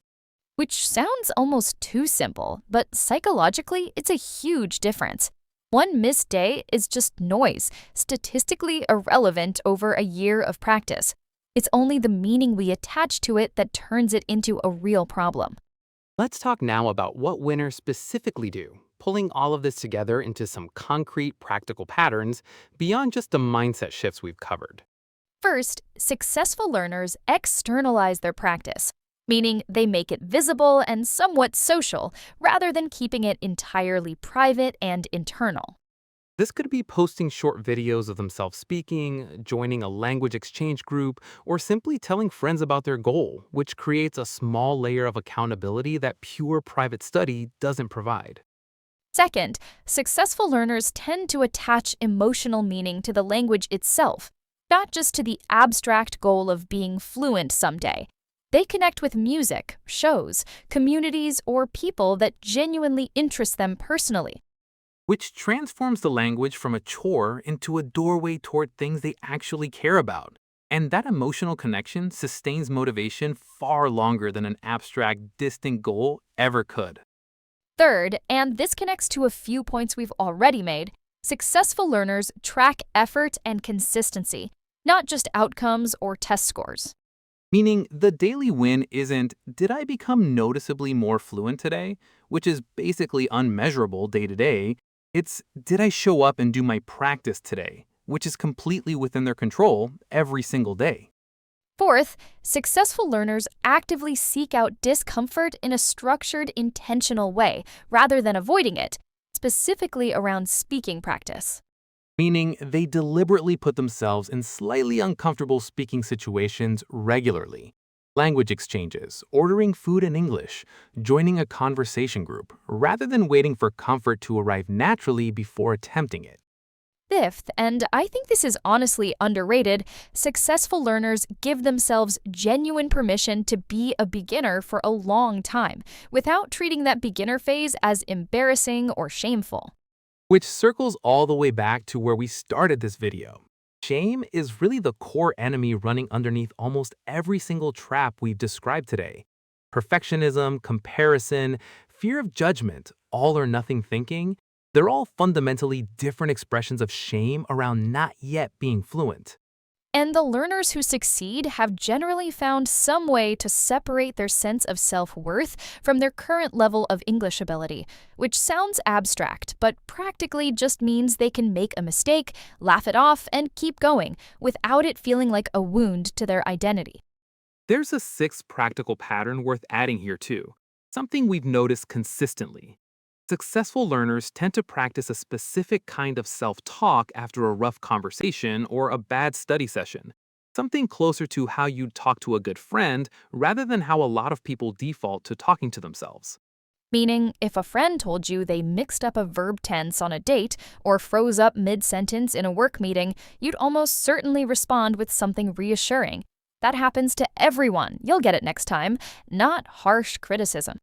Which sounds almost too simple, but psychologically, it's a huge difference. One missed day is just noise, statistically irrelevant over a year of practice. It's only the meaning we attach to it that turns it into a real problem. Let's talk now about what winners specifically do, pulling all of this together into some concrete, practical patterns beyond just the mindset shifts we've covered. First, successful learners externalize their practice, meaning they make it visible and somewhat social, rather than keeping it entirely private and internal. This could be posting short videos of themselves speaking, joining a language exchange group, or simply telling friends about their goal, which creates a small layer of accountability that pure private study doesn't provide. Second, successful learners tend to attach emotional meaning to the language itself, not just to the abstract goal of being fluent someday. They connect with music, shows, communities, or people that genuinely interest them personally. Which transforms the language from a chore into a doorway toward things they actually care about. And that emotional connection sustains motivation far longer than an abstract, distant goal ever could. Third, and this connects to a few points we've already made, successful learners track effort and consistency, not just outcomes or test scores. Meaning the daily win isn't, did I become noticeably more fluent today? Which is basically unmeasurable day to day. It's, did I show up and do my practice today? Which is completely within their control every single day. Fourth, successful learners actively seek out discomfort in a structured, intentional way rather than avoiding it, specifically around speaking practice. Meaning they deliberately put themselves in slightly uncomfortable speaking situations regularly. Language exchanges, ordering food in English, joining a conversation group, rather than waiting for comfort to arrive naturally before attempting it. Fifth, and I think this is honestly underrated, successful learners give themselves genuine permission to be a beginner for a long time, without treating that beginner phase as embarrassing or shameful. Which circles all the way back to where we started this video. Shame is really the core enemy running underneath almost every single trap we've described today. Perfectionism, comparison, fear of judgment, all or nothing thinking, they're all fundamentally different expressions of shame around not yet being fluent. And the learners who succeed have generally found some way to separate their sense of self-worth from their current level of English ability, which sounds abstract, but practically just means they can make a mistake, laugh it off, and keep going, without it feeling like a wound to their identity. There's a sixth practical pattern worth adding here too, something we've noticed consistently. Successful learners tend to practice a specific kind of self-talk after a rough conversation or a bad study session, something closer to how you'd talk to a good friend rather than how a lot of people default to talking to themselves. Meaning, if a friend told you they mixed up a verb tense on a date or froze up mid-sentence in a work meeting, you'd almost certainly respond with something reassuring. That happens to everyone. You'll get it next time, not harsh criticism.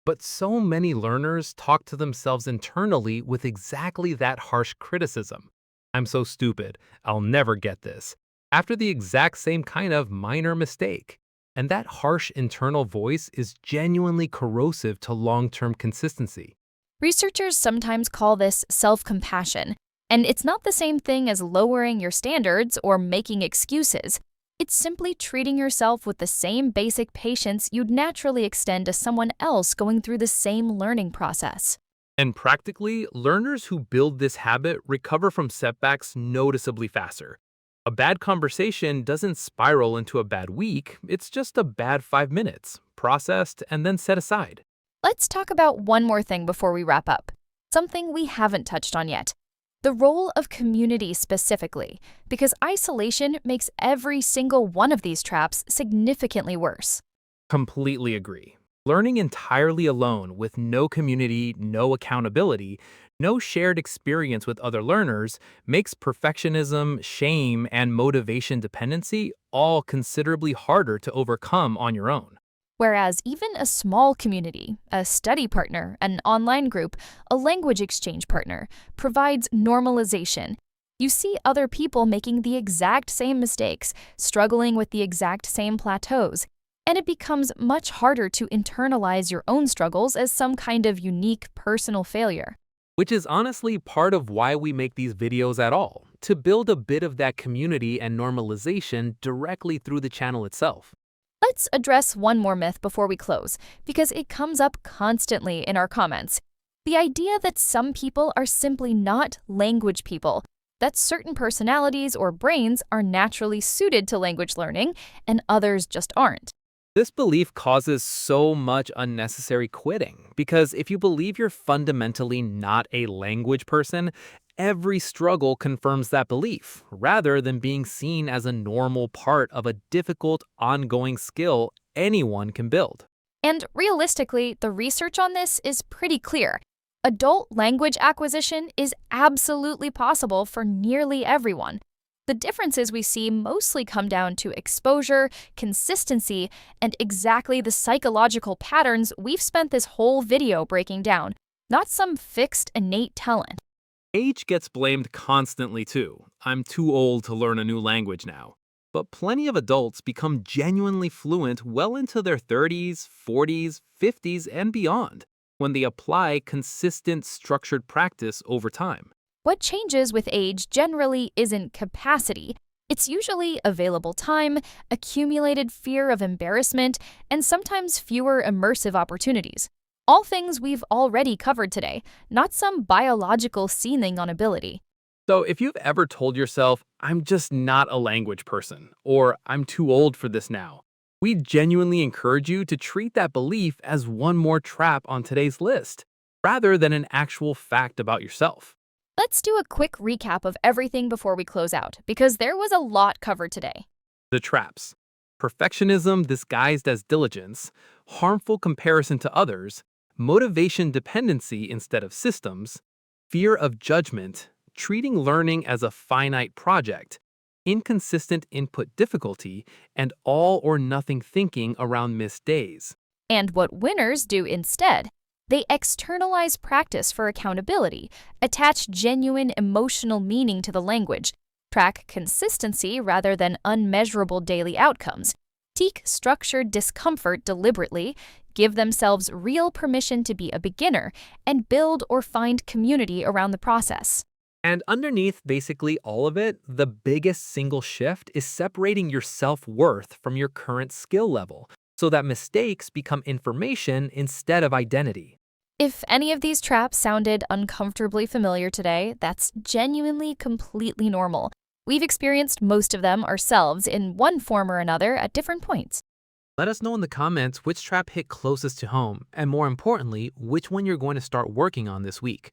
But so many learners talk to themselves internally with exactly that harsh criticism. I'm so stupid, I'll never get this, after the exact same kind of minor mistake. And that harsh internal voice is genuinely corrosive to long-term consistency. Researchers sometimes call this self-compassion, and it's not the same thing as lowering your standards or making excuses. It's simply treating yourself with the same basic patience you'd naturally extend to someone else going through the same learning process. And practically, learners who build this habit recover from setbacks noticeably faster. A bad conversation doesn't spiral into a bad week, it's just a bad 5 minutes, processed and then set aside. Let's talk about one more thing before we wrap up, something we haven't touched on yet. The role of community specifically, because isolation makes every single one of these traps significantly worse. Completely agree. Learning entirely alone with no community, no accountability, no shared experience with other learners makes perfectionism, shame, and motivation dependency all considerably harder to overcome on your own. Whereas even a small community, a study partner, an online group, a language exchange partner, provides normalization. You see other people making the exact same mistakes, struggling with the exact same plateaus, and it becomes much harder to internalize your own struggles as some kind of unique personal failure. Which is honestly part of why we make these videos at all, to build a bit of that community and normalization directly through the channel itself. Let's address one more myth before we close, because it comes up constantly in our comments. The idea that some people are simply not language people, that certain personalities or brains are naturally suited to language learning and others just aren't. This belief causes so much unnecessary quitting, because if you believe you're fundamentally not a language person, every struggle confirms that belief, rather than being seen as a normal part of a difficult, ongoing skill anyone can build. And realistically, the research on this is pretty clear. Adult language acquisition is absolutely possible for nearly everyone. The differences we see mostly come down to exposure, consistency, and exactly the psychological patterns we've spent this whole video breaking down, not some fixed innate talent. Age gets blamed constantly too. I'm too old to learn a new language now. But plenty of adults become genuinely fluent well into their 30s, 40s, 50s, and beyond when they apply consistent, structured practice over time. What changes with age generally isn't capacity, It's usually available time, accumulated fear of embarrassment, and sometimes fewer immersive opportunities. All things we've already covered today, not some biological ceiling on ability. So if you've ever told yourself, I'm just not a language person, or I'm too old for this now, we genuinely encourage you to treat that belief as one more trap on today's list, rather than an actual fact about yourself. Let's do a quick recap of everything before we close out, because there was a lot covered today. The traps: perfectionism disguised as diligence, harmful comparison to others, motivation dependency instead of systems, fear of judgment, treating learning as a finite project, inconsistent input difficulty, and all or nothing thinking around missed days. And what winners do instead, they externalize practice for accountability, attach genuine emotional meaning to the language, track consistency rather than unmeasurable daily outcomes, seek structured discomfort deliberately, give themselves real permission to be a beginner, and build or find community around the process. And underneath basically all of it, the biggest single shift is separating your self-worth from your current skill level, so that mistakes become information instead of identity. If any of these traps sounded uncomfortably familiar today, that's genuinely completely normal. We've experienced most of them ourselves in one form or another at different points. Let us know in the comments which trap hit closest to home, and more importantly, which one you're going to start working on this week.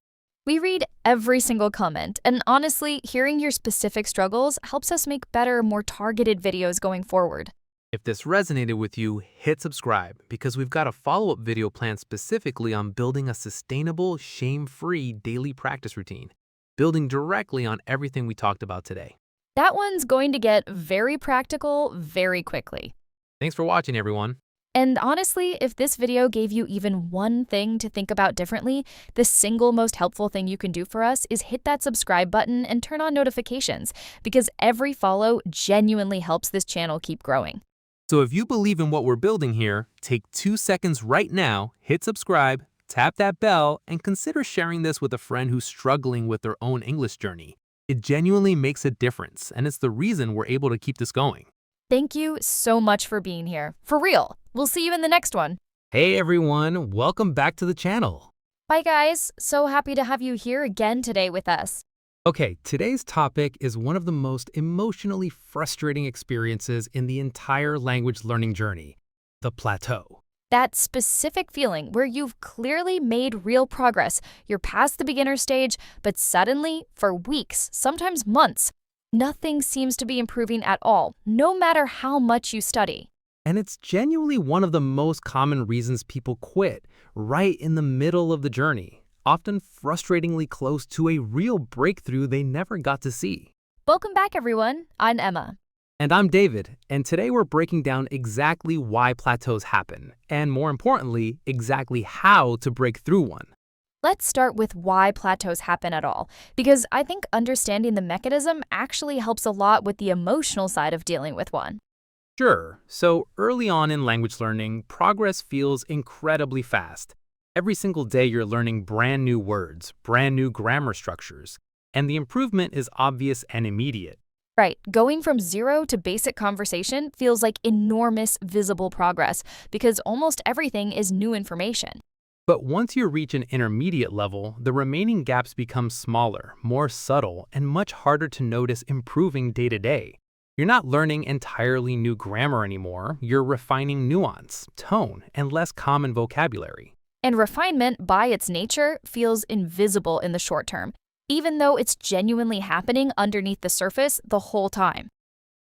We read every single comment, and honestly, hearing your specific struggles helps us make better, more targeted videos going forward. If this resonated with you, hit subscribe, because we've got a follow-up video planned specifically on building a sustainable, shame-free daily practice routine, building directly on everything we talked about today. That one's going to get very practical very quickly. Thanks for watching, everyone. And honestly, if this video gave you even one thing to think about differently, the single most helpful thing you can do for us is hit that subscribe button and turn on notifications, because every follow genuinely helps this channel keep growing. So if you believe in what we're building here, take 2 seconds right now, hit subscribe, tap that bell, and consider sharing this with a friend who's struggling with their own English journey. It genuinely makes a difference, and it's the reason we're able to keep this going. Thank you so much for being here. For real. We'll see you in the next one. Hey everyone, welcome back to the channel. Bye guys. So happy to have you here again today with us. Okay, today's topic is one of the most emotionally frustrating experiences in the entire language learning journey: the plateau. That specific feeling where you've clearly made real progress, you're past the beginner stage, but suddenly, for weeks, sometimes months, nothing seems to be improving at all, no matter how much you study. And it's genuinely one of the most common reasons people quit, right in the middle of the journey, often frustratingly close to a real breakthrough they never got to see. Welcome back, everyone. I'm Emma. And I'm David, and today we're breaking down exactly why plateaus happen, and more importantly, exactly how to break through one. Let's start with why plateaus happen at all, because I think understanding the mechanism actually helps a lot with the emotional side of dealing with one. Sure, so early on in language learning, progress feels incredibly fast. Every single day you're learning brand new words, brand new grammar structures, and the improvement is obvious and immediate. Right, going from zero to basic conversation feels like enormous visible progress because almost everything is new information. But once you reach an intermediate level, the remaining gaps become smaller, more subtle, and much harder to notice improving day to day. You're not learning entirely new grammar anymore, you're refining nuance, tone, and less common vocabulary. And refinement, by its nature, feels invisible in the short term, even though it's genuinely happening underneath the surface the whole time.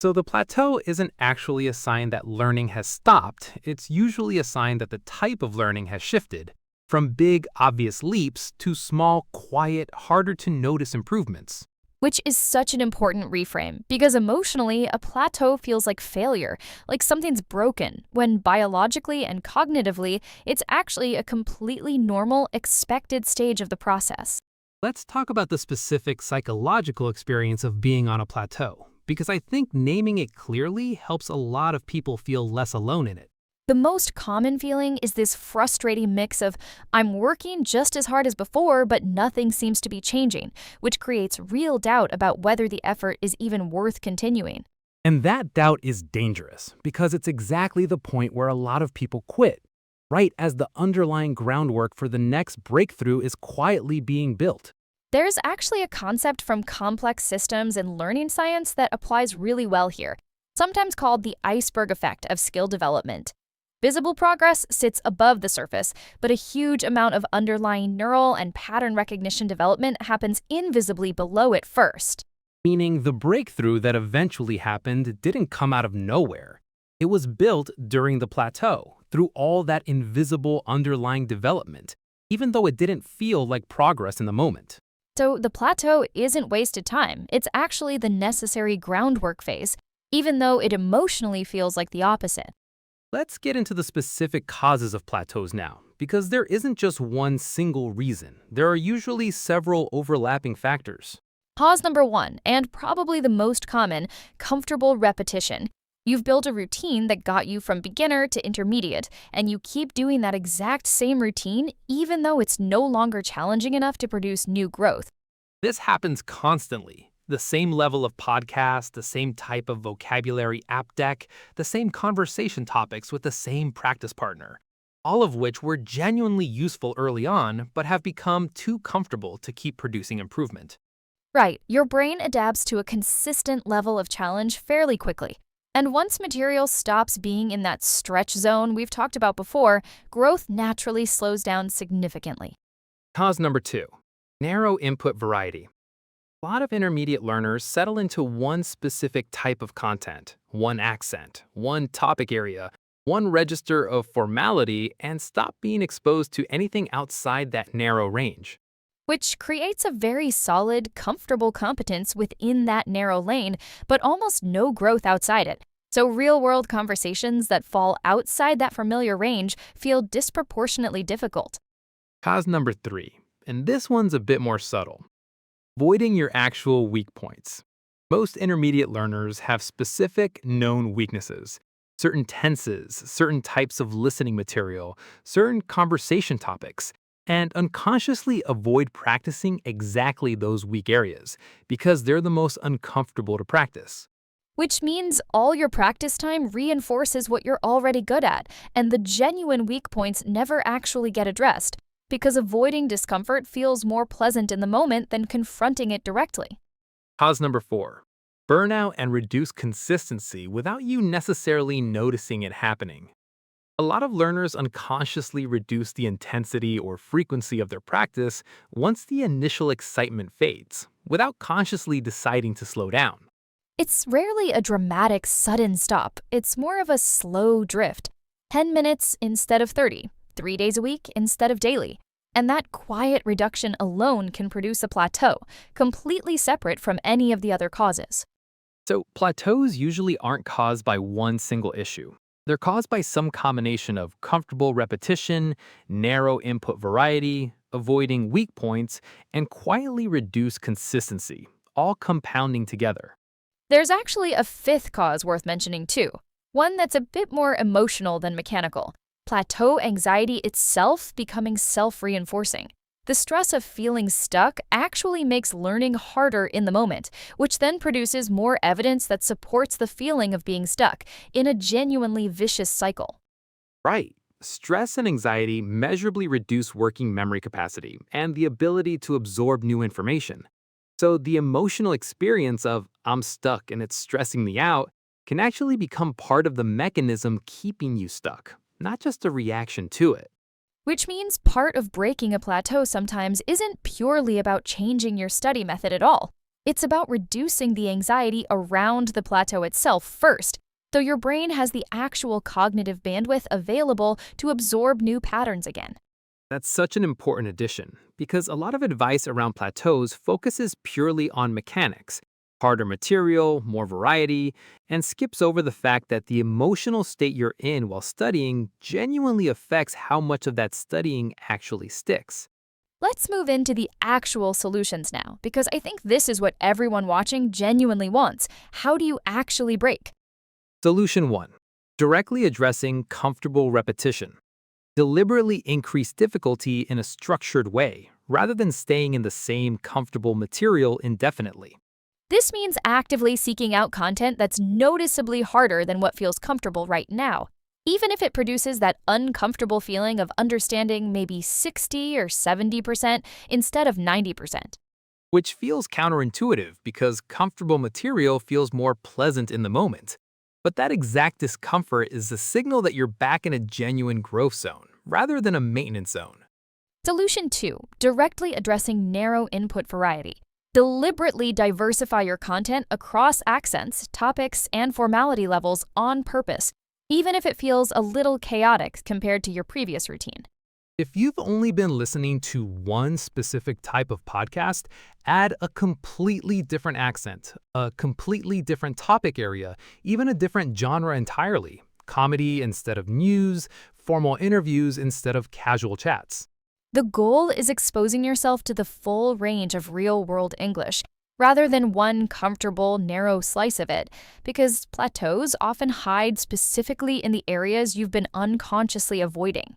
So the plateau isn't actually a sign that learning has stopped, it's usually a sign that the type of learning has shifted, from big, obvious leaps to small, quiet, harder to notice improvements. Which is such an important reframe, because emotionally, a plateau feels like failure, like something's broken, when biologically and cognitively, it's actually a completely normal, expected stage of the process. Let's talk about the specific psychological experience of being on a plateau, because I think naming it clearly helps a lot of people feel less alone in it. The most common feeling is this frustrating mix of I'm working just as hard as before, but nothing seems to be changing, which creates real doubt about whether the effort is even worth continuing. And that doubt is dangerous because it's exactly the point where a lot of people quit, right as the underlying groundwork for the next breakthrough is quietly being built. There's actually a concept from complex systems and learning science that applies really well here, sometimes called the iceberg effect of skill development. Visible progress sits above the surface, but a huge amount of underlying neural and pattern recognition development happens invisibly below it first. Meaning the breakthrough that eventually happened didn't come out of nowhere. It was built during the plateau, through all that invisible underlying development, even though it didn't feel like progress in the moment. So the plateau isn't wasted time, it's actually the necessary groundwork phase, even though it emotionally feels like the opposite. Let's get into the specific causes of plateaus now, because there isn't just one single reason. There are usually several overlapping factors. Cause number one, and probably the most common, comfortable repetition. You've built a routine that got you from beginner to intermediate, and you keep doing that exact same routine even though it's no longer challenging enough to produce new growth. This happens constantly. The same level of podcast, the same type of vocabulary app deck, the same conversation topics with the same practice partner, all of which were genuinely useful early on but have become too comfortable to keep producing improvement. Right, your brain adapts to a consistent level of challenge fairly quickly. And once material stops being in that stretch zone we've talked about before, growth naturally slows down significantly. Cause number two, narrow input variety. A lot of intermediate learners settle into one specific type of content, one accent, one topic area, one register of formality, and stop being exposed to anything outside that narrow range. Which creates a very solid, comfortable competence within that narrow lane, but almost no growth outside it. So real-world conversations that fall outside that familiar range feel disproportionately difficult. Cause number three, and this one's a bit more subtle. Avoiding your actual weak points. Most intermediate learners have specific known weaknesses. Certain tenses, certain types of listening material, certain conversation topics, and unconsciously avoid practicing exactly those weak areas because they're the most uncomfortable to practice. Which means all your practice time reinforces what you're already good at, and the genuine weak points never actually get addressed, because avoiding discomfort feels more pleasant in the moment than confronting it directly. Cause number four, burnout and reduced consistency without you necessarily noticing it happening. A lot of learners unconsciously reduce the intensity or frequency of their practice once the initial excitement fades, without consciously deciding to slow down. It's rarely a dramatic, sudden stop. It's more of a slow drift. 10 minutes instead of 30, 3 days a week instead of daily. And that quiet reduction alone can produce a plateau, completely separate from any of the other causes. So, plateaus usually aren't caused by one single issue. They're caused by some combination of comfortable repetition, narrow input variety, avoiding weak points, and quietly reduced consistency, all compounding together. There's actually a fifth cause worth mentioning too, one that's a bit more emotional than mechanical: plateau anxiety itself becoming self-reinforcing. The stress of feeling stuck actually makes learning harder in the moment, which then produces more evidence that supports the feeling of being stuck in a genuinely vicious cycle. Right. Stress and anxiety measurably reduce working memory capacity and the ability to absorb new information. So the emotional experience of "I'm stuck and it's stressing me out" can actually become part of the mechanism keeping you stuck, not just a reaction to it. Which means part of breaking a plateau sometimes isn't purely about changing your study method at all. It's about reducing the anxiety around the plateau itself first, so your brain has the actual cognitive bandwidth available to absorb new patterns again. That's such an important addition, because a lot of advice around plateaus focuses purely on mechanics, harder material, more variety, and skips over the fact that the emotional state you're in while studying genuinely affects how much of that studying actually sticks. Let's move into the actual solutions now, because I think this is what everyone watching genuinely wants. How do you actually break? Solution 1. Directly addressing comfortable repetition. Deliberately increase difficulty in a structured way, rather than staying in the same comfortable material indefinitely. This means actively seeking out content that's noticeably harder than what feels comfortable right now, even if it produces that uncomfortable feeling of understanding maybe 60 or 70% instead of 90%. Which feels counterintuitive because comfortable material feels more pleasant in the moment. But that exact discomfort is the signal that you're back in a genuine growth zone, rather than a maintenance zone. Solution 2. Directly addressing narrow input variety. Deliberately diversify your content across accents, topics, and formality levels on purpose, even if it feels a little chaotic compared to your previous routine. If you've only been listening to one specific type of podcast, add a completely different accent, a completely different topic area, even a different genre entirely. Comedy instead of news, formal interviews instead of casual chats. The goal is exposing yourself to the full range of real-world English, rather than one comfortable, narrow slice of it, because plateaus often hide specifically in the areas you've been unconsciously avoiding.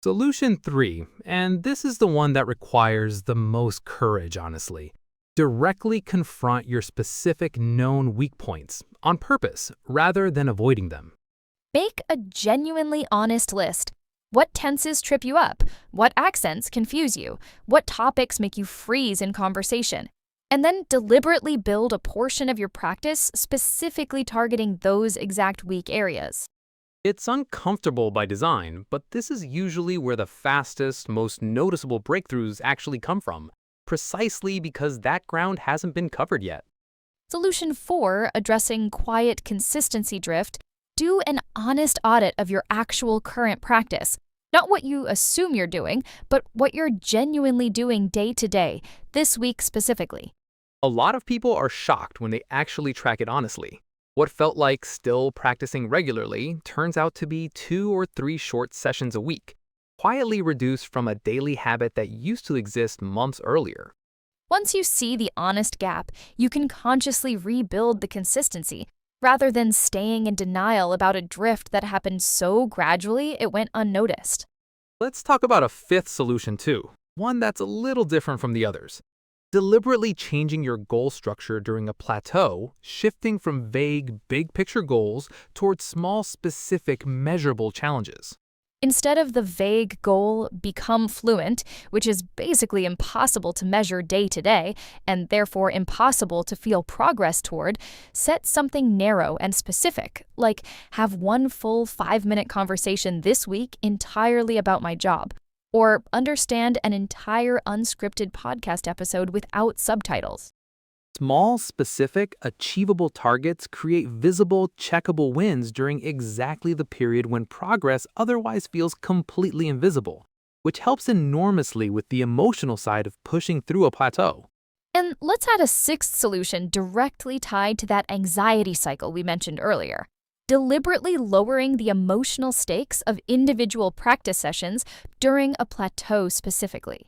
Solution 3, and this is the one that requires the most courage, honestly. Directly confront your specific known weak points on purpose, rather than avoiding them. Make a genuinely honest list. What tenses trip you up? What accents confuse you? What topics make you freeze in conversation? And then deliberately build a portion of your practice specifically targeting those exact weak areas. It's uncomfortable by design, but this is usually where the fastest, most noticeable breakthroughs actually come from, precisely because that ground hasn't been covered yet. Solution 4, addressing quiet consistency drift. Do an honest audit of your actual current practice. Not what you assume you're doing, but what you're genuinely doing day to day, this week specifically. A lot of people are shocked when they actually track it honestly. What felt like still practicing regularly turns out to be 2 or 3 short sessions a week, quietly reduced from a daily habit that used to exist months earlier. Once you see the honest gap, you can consciously rebuild the consistency, rather than staying in denial about a drift that happened so gradually it went unnoticed. Let's talk about a 5th solution too, one that's a little different from the others. Deliberately changing your goal structure during a plateau, shifting from vague, big-picture goals towards small, specific, measurable challenges. Instead of the vague goal, become fluent, which is basically impossible to measure day to day, and therefore impossible to feel progress toward, set something narrow and specific, like have one full 5-minute conversation this week entirely about my job, or understand an entire unscripted podcast episode without subtitles. Small, specific, achievable targets create visible, checkable wins during exactly the period when progress otherwise feels completely invisible, which helps enormously with the emotional side of pushing through a plateau. And let's add a 6th solution directly tied to that anxiety cycle we mentioned earlier. Deliberately lowering the emotional stakes of individual practice sessions during a plateau specifically.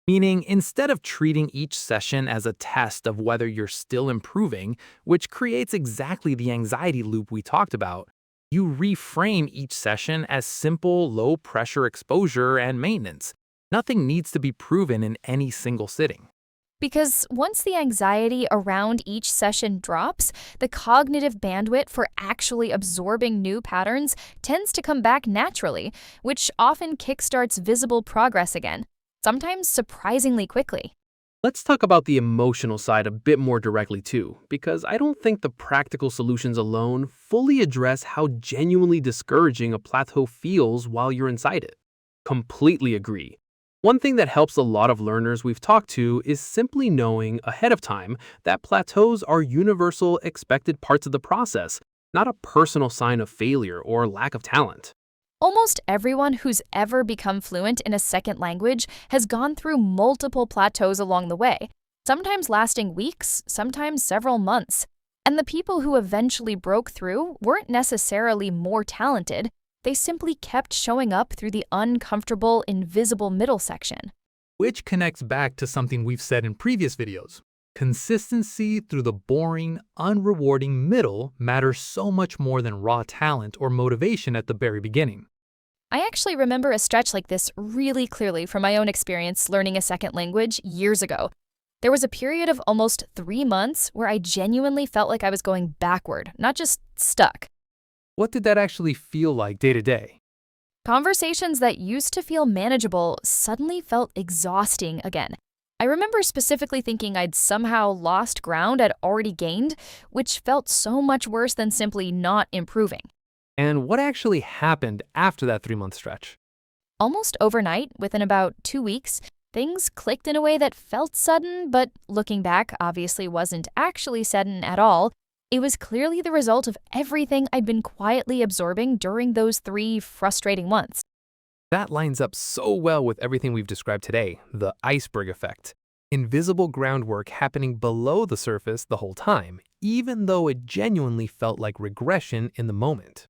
Meaning, instead of treating each session as a test of whether you're still improving, which creates exactly the anxiety loop we talked about, you reframe each session as simple, low-pressure exposure and maintenance. Nothing needs to be proven in any single sitting. Because once the anxiety around each session drops, the cognitive bandwidth for actually absorbing new patterns tends to come back naturally, which often kickstarts visible progress again, sometimes surprisingly quickly. Let's talk about the emotional side a bit more directly too, because I don't think the practical solutions alone fully address how genuinely discouraging a plateau feels while you're inside it. Completely agree. One thing that helps a lot of learners we've talked to is simply knowing ahead of time that plateaus are universal expected parts of the process, not a personal sign of failure or lack of talent. Almost everyone who's ever become fluent in a second language has gone through multiple plateaus along the way, sometimes lasting weeks, sometimes several months. And the people who eventually broke through weren't necessarily more talented, they simply kept showing up through the uncomfortable, invisible middle section. Which connects back to something we've said in previous videos. Consistency through the boring, unrewarding middle matters so much more than raw talent or motivation at the very beginning. I actually remember a stretch like this really clearly from my own experience learning a second language years ago. There was a period of almost 3 months where I genuinely felt like I was going backward, not just stuck. What did that actually feel like day to day? Conversations that used to feel manageable suddenly felt exhausting again. I remember specifically thinking I'd somehow lost ground I'd already gained, which felt so much worse than simply not improving. And what actually happened after that 3-month stretch? Almost overnight, within about 2 weeks, things clicked in a way that felt sudden, but looking back, obviously wasn't actually sudden at all. It was clearly the result of everything I'd been quietly absorbing during those 3 frustrating months. That lines up so well with everything we've described today, the iceberg effect. Invisible groundwork happening below the surface the whole time, even though it genuinely felt like regression in the moment.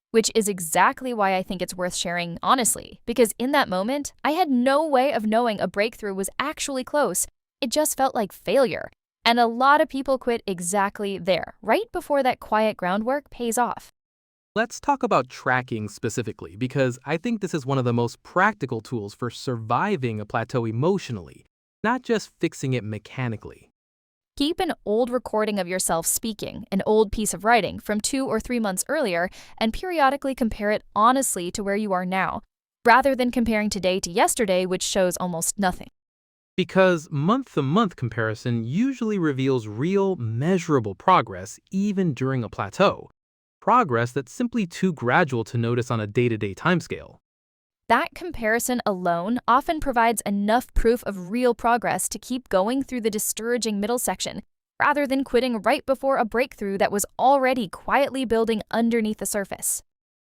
Which is exactly why I think it's worth sharing honestly, because in that moment, I had no way of knowing a breakthrough was actually close. It just felt like failure. And a lot of people quit exactly there, right before that quiet groundwork pays off. Let's talk about tracking specifically, because I think this is one of the most practical tools for surviving a plateau emotionally, not just fixing it mechanically. Keep an old recording of yourself speaking, an old piece of writing from 2 or 3 months earlier, and periodically compare it honestly to where you are now, rather than comparing today to yesterday, which shows almost nothing. Because month-to-month comparison usually reveals real, measurable progress even during a plateau. Progress that's simply too gradual to notice on a day-to-day timescale. That comparison alone often provides enough proof of real progress to keep going through the discouraging middle section, rather than quitting right before a breakthrough that was already quietly building underneath the surface.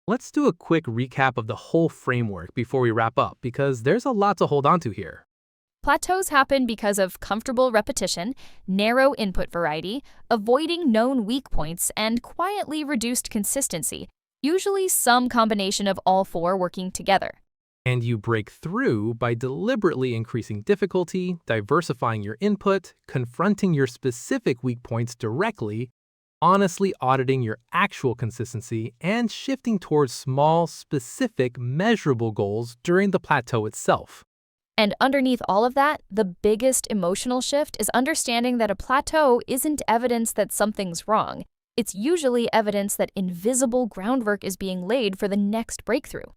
Let's do a quick recap of the whole framework before we wrap up, because there's a lot to hold on to here. Plateaus happen because of comfortable repetition, narrow input variety, avoiding known weak points, and quietly reduced consistency, usually some combination of all 4 working together. And you break through by deliberately increasing difficulty, diversifying your input, confronting your specific weak points directly, honestly auditing your actual consistency, and shifting towards small, specific, measurable goals during the plateau itself. And underneath all of that, the biggest emotional shift is understanding that a plateau isn't evidence that something's wrong. It's usually evidence that invisible groundwork is being laid for the next breakthrough.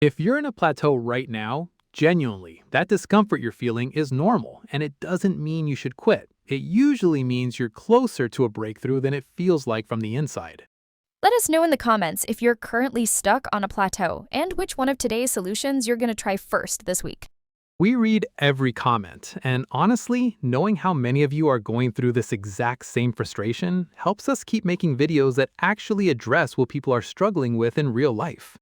If you're in a plateau right now, genuinely, that discomfort you're feeling is normal, and it doesn't mean you should quit. It usually means you're closer to a breakthrough than it feels like from the inside. Let us know in the comments if you're currently stuck on a plateau and which one of today's solutions you're going to try first this week. We read every comment, and honestly, knowing how many of you are going through this exact same frustration helps us keep making videos that actually address what people are struggling with in real life.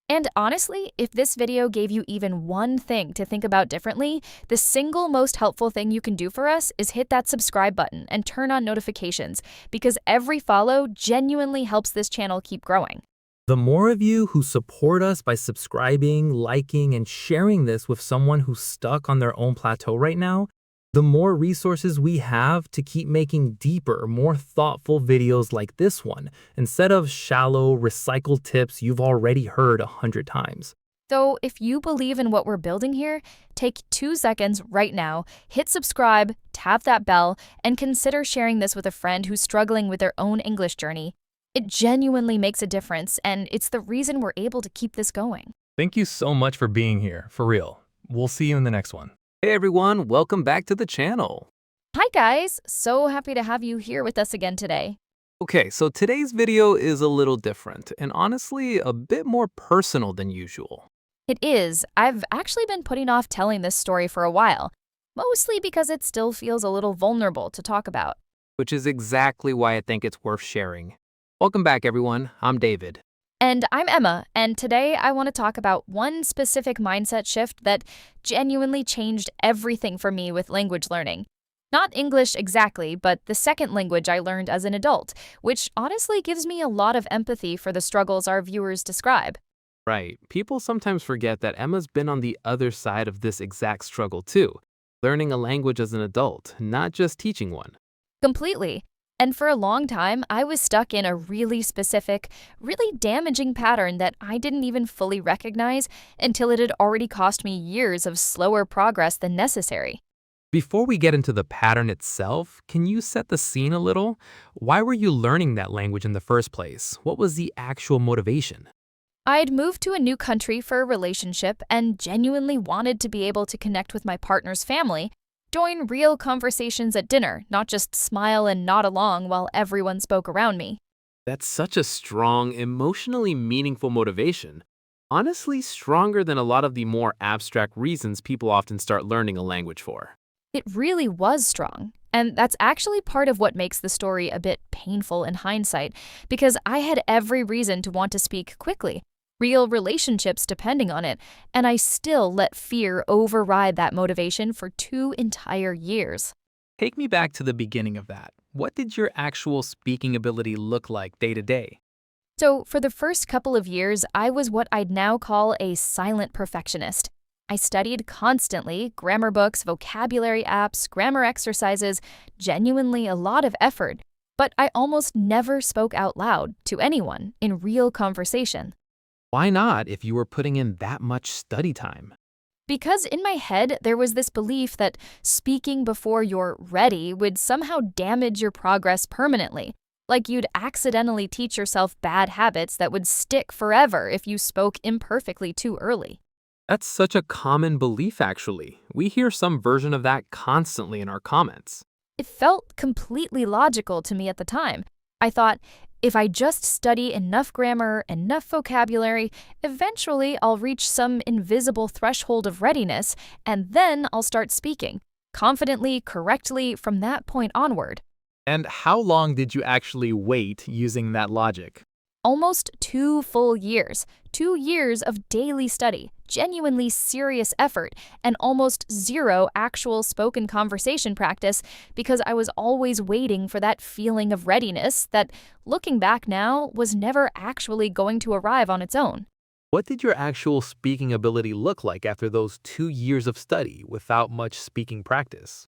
And honestly, if this video gave you even one thing to think about differently, the single most helpful thing you can do for us is hit that subscribe button and turn on notifications, because every follow genuinely helps this channel keep growing. The more of you who support us by subscribing, liking, and sharing this with someone who's stuck on their own plateau right now, the more resources we have to keep making deeper, more thoughtful videos like this one, instead of shallow, recycled tips you've already heard 100 times. So if you believe in what we're building here, take 2 seconds right now, hit subscribe, tap that bell, and consider sharing this with a friend who's struggling with their own English journey. It genuinely makes a difference, and it's the reason we're able to keep this going. Thank you so much for being here, for real. We'll see you in the next one. Hey everyone, welcome back to the channel. Hi guys, so happy to have you here with us again today. Okay, so today's video is a little different, and honestly, a bit more personal than usual. It is. I've actually been putting off telling this story for a while, mostly because it still feels a little vulnerable to talk about. Which is exactly why I think it's worth sharing. Welcome back everyone, I'm David. And I'm Emma, and today I want to talk about one specific mindset shift that genuinely changed everything for me with language learning. Not English exactly, but the second language I learned as an adult, which honestly gives me a lot of empathy for the struggles our viewers describe. Right, people sometimes forget that Emma's been on the other side of this exact struggle too. learning a language as an adult, not just teaching one. Completely. And for a long time, I was stuck in a really specific, really damaging pattern that I didn't even fully recognize until it had already cost me years of slower progress than necessary. Before we get into the pattern itself, can you set the scene a little? Why were you learning that language in the first place? What was the actual motivation? I'd moved to a new country for a relationship and genuinely wanted to be able to connect with my partner's family, join real conversations at dinner, not just smile and nod along while everyone spoke around me. That's such a strong, emotionally meaningful motivation. Honestly, stronger than a lot of the more abstract reasons people often start learning a language for. It really was strong. And that's actually part of what makes the story a bit painful in hindsight, because I had every reason to want to speak quickly, real relationships depending on it, and I still let fear override that motivation for 2 entire years. Take me back to the beginning of that. What did your actual speaking ability look like day to day? So, for the first couple of years, I was what I'd now call a silent perfectionist. I studied constantly, grammar books, vocabulary apps, grammar exercises, genuinely a lot of effort, but I almost never spoke out loud to anyone in real conversation. Why not if you were putting in that much study time? Because in my head, there was this belief that speaking before you're ready would somehow damage your progress permanently, like you'd accidentally teach yourself bad habits that would stick forever if you spoke imperfectly too early. That's such a common belief, actually. We hear some version of that constantly in our comments. It felt completely logical to me at the time. I thought, if I just study enough grammar, enough vocabulary, eventually I'll reach some invisible threshold of readiness, and then I'll start speaking, confidently, correctly from that point onward. And how long did you actually wait using that logic? Almost 2 full years, 2 years of daily study, genuinely serious effort, and almost zero actual spoken conversation practice because I was always waiting for that feeling of readiness that, looking back now, was never actually going to arrive on its own. What did your actual speaking ability look like after those 2 years of study without much speaking practice?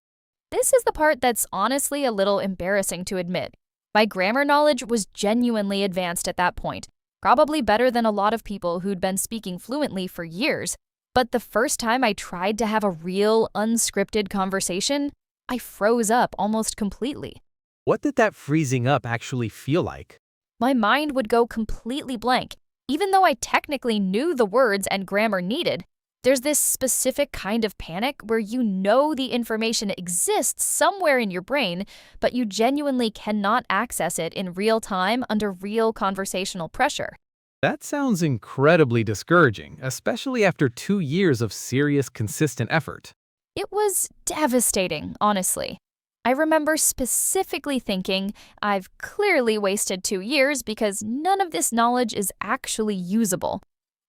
This is the part that's honestly a little embarrassing to admit. My grammar knowledge was genuinely advanced at that point, probably better than a lot of people who'd been speaking fluently for years. But the first time I tried to have a real, unscripted conversation, I froze up almost completely. What did that freezing up actually feel like? My mind would go completely blank, even though I technically knew the words and grammar needed. There's this specific kind of panic where you know the information exists somewhere in your brain, but you genuinely cannot access it in real time under real conversational pressure. That sounds incredibly discouraging, especially after 2 years of serious, consistent effort. It was devastating, honestly. I remember specifically thinking, I've clearly wasted 2 years because none of this knowledge is actually usable.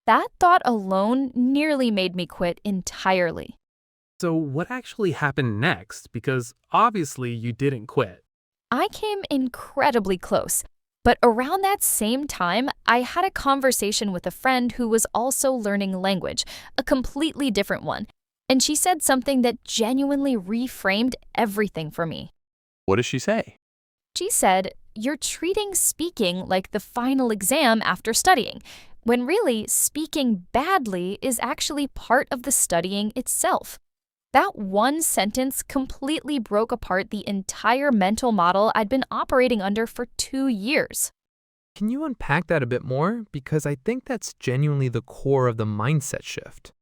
That thought alone nearly made me quit entirely. So what actually happened next? Because obviously you didn't quit. I came incredibly close, but around that same time, I had a conversation with a friend who was also learning language, a completely different one, and she said something that genuinely reframed everything for me. What does she say? She said, "You're treating speaking like the final exam after studying, when really speaking badly is actually part of the studying itself." That one sentence completely broke apart the entire mental model I'd been operating under for 2 years. Can you unpack that a bit more? Because I think that's genuinely the core of the mindset shift.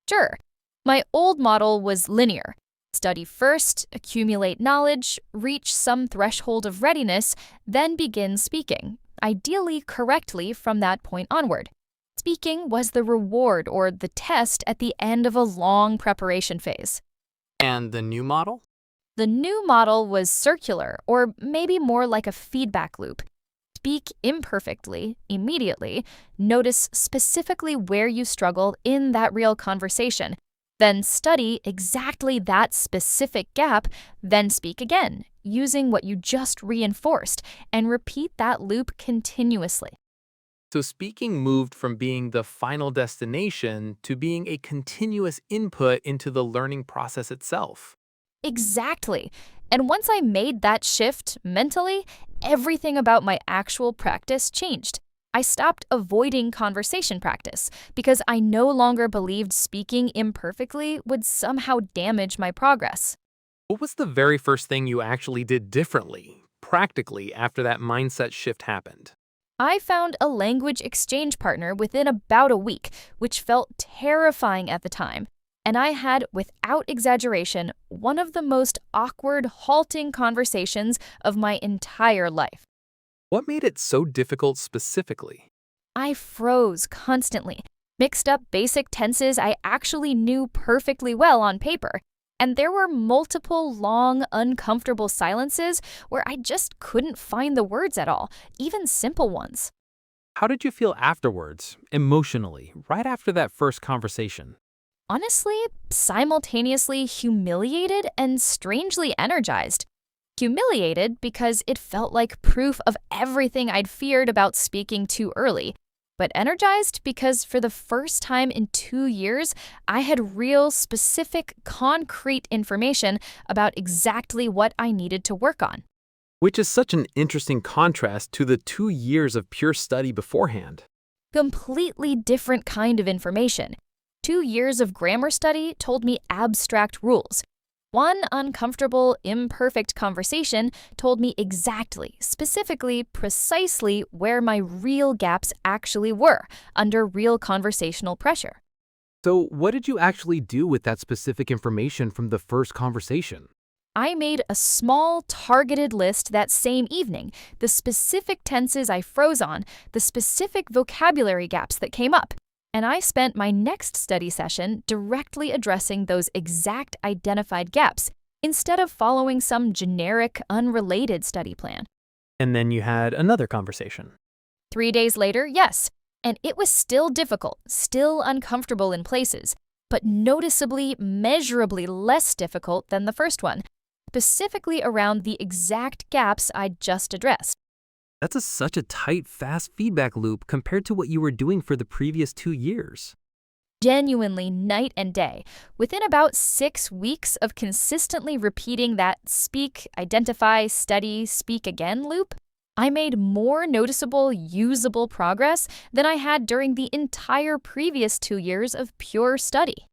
Sure, my old model was linear. Study first, accumulate knowledge, reach some threshold of readiness, then begin speaking, ideally correctly from that point onward. Speaking was the reward or the test at the end of a long preparation phase. And the new model? The new model was circular, or maybe more like a feedback loop. Speak imperfectly, immediately, notice specifically where you struggled in that real conversation, then study exactly that specific gap, then speak again, using what you just reinforced, and repeat that loop continuously. So speaking moved from being the final destination to being a continuous input into the learning process itself. Exactly. And once I made that shift mentally, everything about my actual practice changed. I stopped avoiding conversation practice because I no longer believed speaking imperfectly would somehow damage my progress. What was the very first thing you actually did differently, practically, after that mindset shift happened? I found a language exchange partner within about a week, which felt terrifying at the time. And I had, without exaggeration, one of the most awkward, halting conversations of my entire life. What made it so difficult specifically? I froze constantly, mixed up basic tenses I actually knew perfectly well on paper, and there were multiple long, uncomfortable silences where I just couldn't find the words at all, even simple ones. How did you feel afterwards, emotionally, right after that first conversation? Honestly, simultaneously humiliated and strangely energized. Humiliated because it felt like proof of everything I'd feared about speaking too early, but energized because for the first time in 2 years, I had real, specific, concrete information about exactly what I needed to work on. Which is such an interesting contrast to the 2 years of pure study beforehand. Completely different kind of information. 2 years of grammar study told me abstract rules. One uncomfortable, imperfect conversation told me exactly, specifically, precisely where my real gaps actually were under real conversational pressure. So, what did you actually do with that specific information from the first conversation? I made a small, targeted list that same evening, the specific tenses I froze on, the specific vocabulary gaps that came up. And I spent my next study session directly addressing those exact identified gaps instead of following some generic, unrelated study plan. And then you had another conversation. 3 days later, yes, and it was still difficult, still uncomfortable in places, but noticeably, measurably less difficult than the first one, specifically around the exact gaps I'd just addressed. That's such a tight, fast feedback loop compared to what you were doing for the previous 2 years. Genuinely night and day, within about 6 weeks of consistently repeating that speak, identify, study, speak again loop, I made more noticeable, usable progress than I had during the entire previous 2 years of pure study.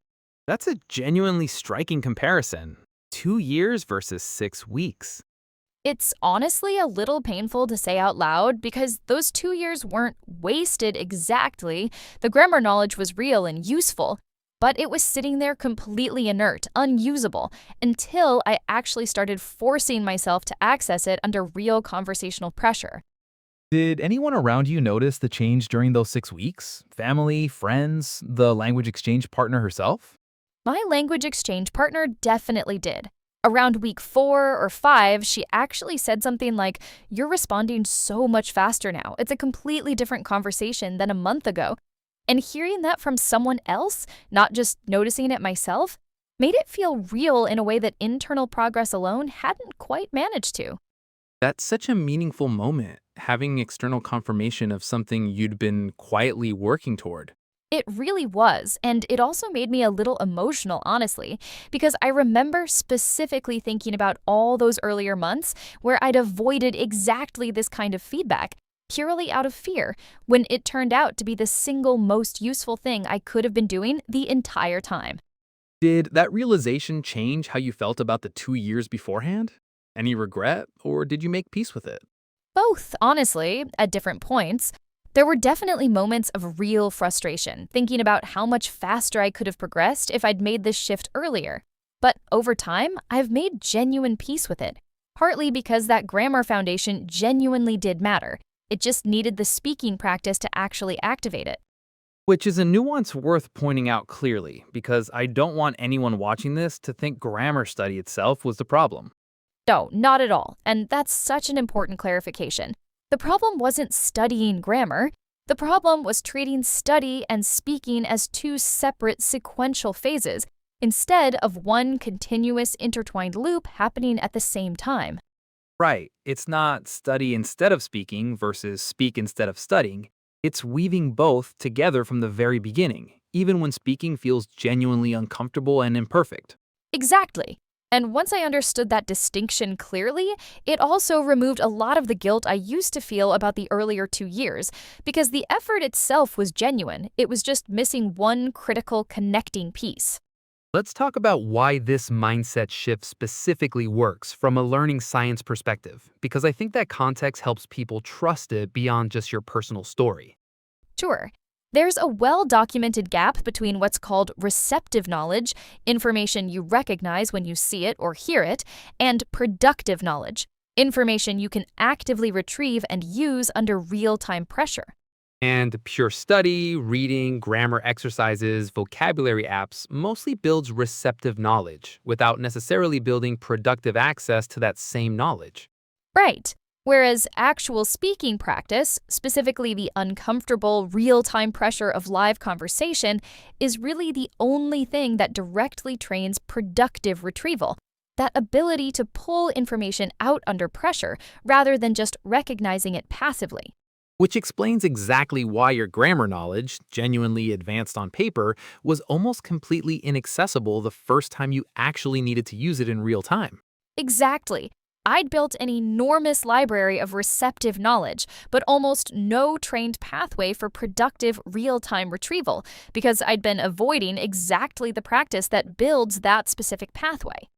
That's a genuinely striking comparison. 2 years versus 6 weeks. It's honestly a little painful to say out loud because those 2 years weren't wasted exactly. The grammar knowledge was real and useful, but it was sitting there completely inert, unusable, until I actually started forcing myself to access it under real conversational pressure. Did anyone around you notice the change during those 6 weeks? Family, friends, the language exchange partner herself? My language exchange partner definitely did. Around week 4 or 5, she actually said something like, "You're responding so much faster now. It's a completely different conversation than a month ago." And hearing that from someone else, not just noticing it myself, made it feel real in a way that internal progress alone hadn't quite managed to. That's such a meaningful moment, having external confirmation of something you'd been quietly working toward. It really was, and it also made me a little emotional, honestly, because I remember specifically thinking about all those earlier months where I'd avoided exactly this kind of feedback, purely out of fear, when it turned out to be the single most useful thing I could have been doing the entire time. Did that realization change how you felt about the 2 years beforehand? Any regret, or did you make peace with it? Both, honestly, at different points. There were definitely moments of real frustration, thinking about how much faster I could have progressed if I'd made this shift earlier. But over time, I've made genuine peace with it, partly because that grammar foundation genuinely did matter. It just needed the speaking practice to actually activate it. Which is a nuance worth pointing out clearly, because I don't want anyone watching this to think grammar study itself was the problem. No, not at all, and that's such an important clarification. The problem wasn't studying grammar. The problem was treating study and speaking as two separate sequential phases, instead of one continuous intertwined loop happening at the same time. Right, it's not study instead of speaking versus speak instead of studying. It's weaving both together from the very beginning, even when speaking feels genuinely uncomfortable and imperfect. Exactly. And once I understood that distinction clearly, it also removed a lot of the guilt I used to feel about the earlier 2 years, because the effort itself was genuine. It was just missing one critical connecting piece. Let's talk about why this mindset shift specifically works from a learning science perspective, because I think that context helps people trust it beyond just your personal story. Sure. There's a well-documented gap between what's called receptive knowledge, information you recognize when you see it or hear it, and productive knowledge, information you can actively retrieve and use under real-time pressure. And pure study, reading, grammar exercises, vocabulary apps mostly builds receptive knowledge without necessarily building productive access to that same knowledge. Right. Whereas actual speaking practice, specifically the uncomfortable, real-time pressure of live conversation, is really the only thing that directly trains productive retrieval, that ability to pull information out under pressure rather than just recognizing it passively. Which explains exactly why your grammar knowledge, genuinely advanced on paper, was almost completely inaccessible the first time you actually needed to use it in real time. Exactly. I'd built an enormous library of receptive knowledge, but almost no trained pathway for productive real-time retrieval, because I'd been avoiding exactly the practice that builds that specific pathway.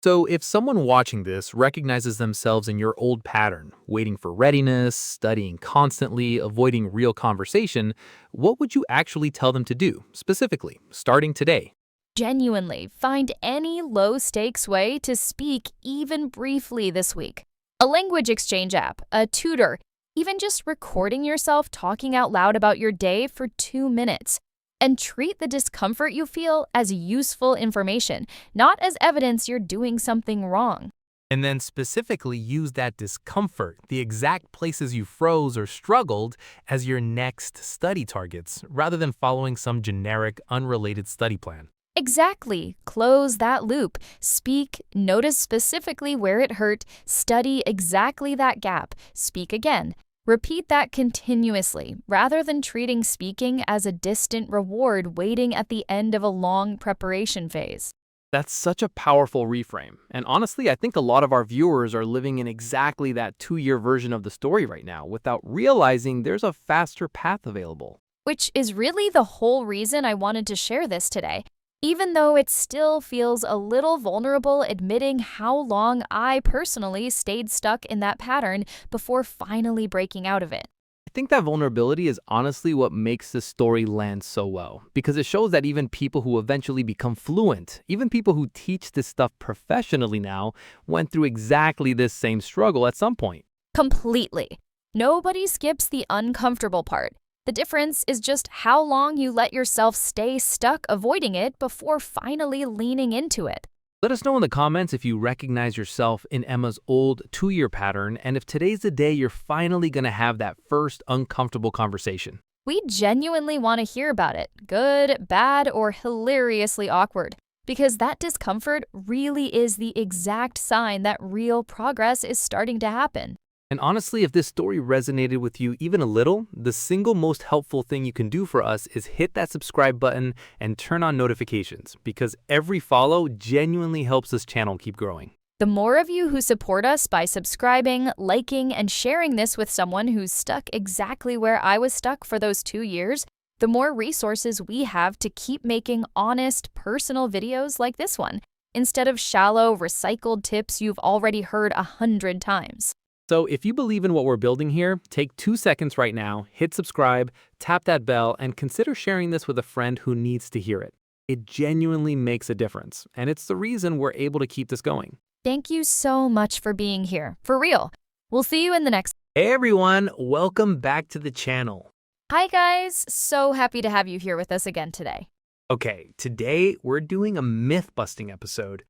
So if someone watching this recognizes themselves in your old pattern, waiting for readiness, studying constantly, avoiding real conversation, what would you actually tell them to do, specifically, starting today? Genuinely find any low-stakes way to speak even briefly this week. A language exchange app, a tutor, even just recording yourself talking out loud about your day for 2 minutes. And treat the discomfort you feel as useful information, not as evidence you're doing something wrong. And then specifically use that discomfort, the exact places you froze or struggled, as your next study targets, rather than following some generic, unrelated study plan. Exactly. Close that loop. Speak, notice specifically where it hurt, study exactly that gap, speak again. Repeat that continuously, rather than treating speaking as a distant reward waiting at the end of a long preparation phase. That's such a powerful reframe. And honestly, I think a lot of our viewers are living in exactly that 2-year version of the story right now without realizing there's a faster path available. Which is really the whole reason I wanted to share this today. Even though it still feels a little vulnerable admitting how long I personally stayed stuck in that pattern before finally breaking out of it. I think that vulnerability is honestly what makes this story land so well, because it shows that even people who eventually become fluent, even people who teach this stuff professionally now, went through exactly this same struggle at some point. Completely. Nobody skips the uncomfortable part. The difference is just how long you let yourself stay stuck avoiding it before finally leaning into it. Let us know in the comments if you recognize yourself in Emma's old 2-year pattern and if today's the day you're finally going to have that first uncomfortable conversation. We genuinely want to hear about it, good, bad, or hilariously awkward, because that discomfort really is the exact sign that real progress is starting to happen. And honestly, if this story resonated with you even a little, the single most helpful thing you can do for us is hit that subscribe button and turn on notifications, because every follow genuinely helps this channel keep growing. The more of you who support us by subscribing, liking, and sharing this with someone who's stuck exactly where I was stuck for those 2 years, the more resources we have to keep making honest, personal videos like this one, instead of shallow, recycled tips you've already heard 100 times. So if you believe in what we're building here, take 2 seconds right now, hit subscribe, tap that bell, and consider sharing this with a friend who needs to hear it. It genuinely makes a difference, and it's the reason we're able to keep this going. Thank you so much for being here. For real. We'll see you in the next. Hey everyone, welcome back to the channel. Hi guys, so happy to have you here with us again today. Okay, today we're doing a myth-busting episode.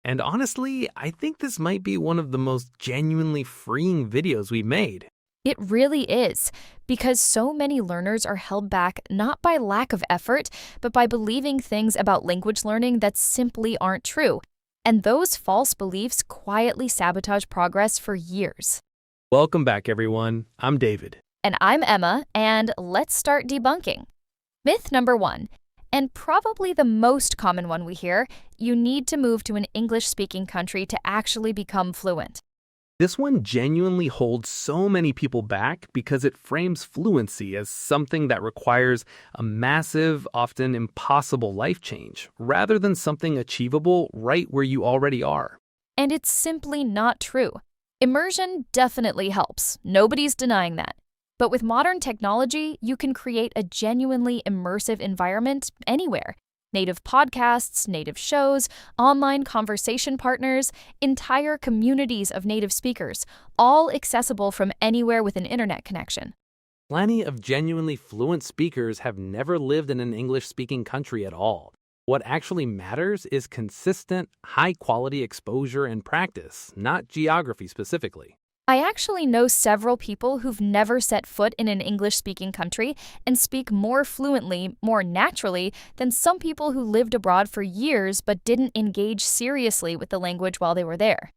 And honestly, I think this might be one of the most genuinely freeing videos we've made. It really is, because so many learners are held back not by lack of effort, but by believing things about language learning that simply aren't true. And those false beliefs quietly sabotage progress for years. Welcome back everyone, I'm David. And I'm Emma, and let's start debunking. Myth number 1, and probably the most common one we hear: you need to move to an English-speaking country to actually become fluent. This one genuinely holds so many people back because it frames fluency as something that requires a massive, often impossible life change, rather than something achievable right where you already are. And it's simply not true. Immersion definitely helps. Nobody's denying that. But with modern technology, you can create a genuinely immersive environment anywhere. Native podcasts, native shows, online conversation partners, entire communities of native speakers, all accessible from anywhere with an internet connection. Plenty of genuinely fluent speakers have never lived in an English-speaking country at all. What actually matters is consistent, high-quality exposure and practice, not geography specifically. I actually know several people who've never set foot in an English-speaking country and speak more fluently, more naturally, than some people who lived abroad for years but didn't engage seriously with the language while they were there.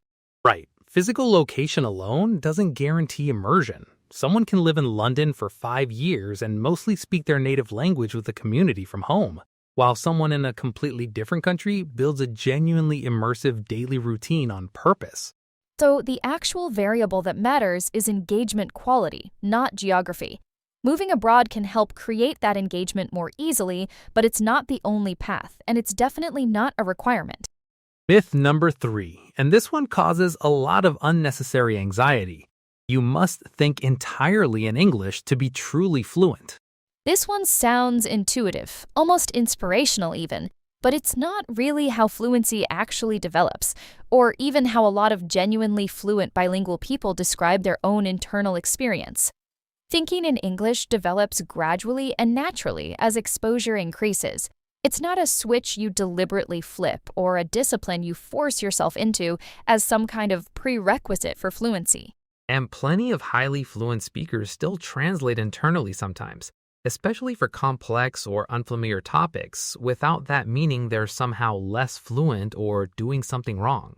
Right. Physical location alone doesn't guarantee immersion. Someone can live in London for 5 years and mostly speak their native language with the community from home, while someone in a completely different country builds a genuinely immersive daily routine on purpose. So the actual variable that matters is engagement quality, not geography. Moving abroad can help create that engagement more easily, but it's not the only path, and it's definitely not a requirement. Myth number 3, and this one causes a lot of unnecessary anxiety. You must think entirely in English to be truly fluent. This one sounds intuitive, almost inspirational even, but it's not really how fluency actually develops, or even how a lot of genuinely fluent bilingual people describe their own internal experience. Thinking in English develops gradually and naturally as exposure increases. It's not a switch you deliberately flip or a discipline you force yourself into as some kind of prerequisite for fluency. And plenty of highly fluent speakers still translate internally sometimes, especially for complex or unfamiliar topics, without that meaning they're somehow less fluent or doing something wrong.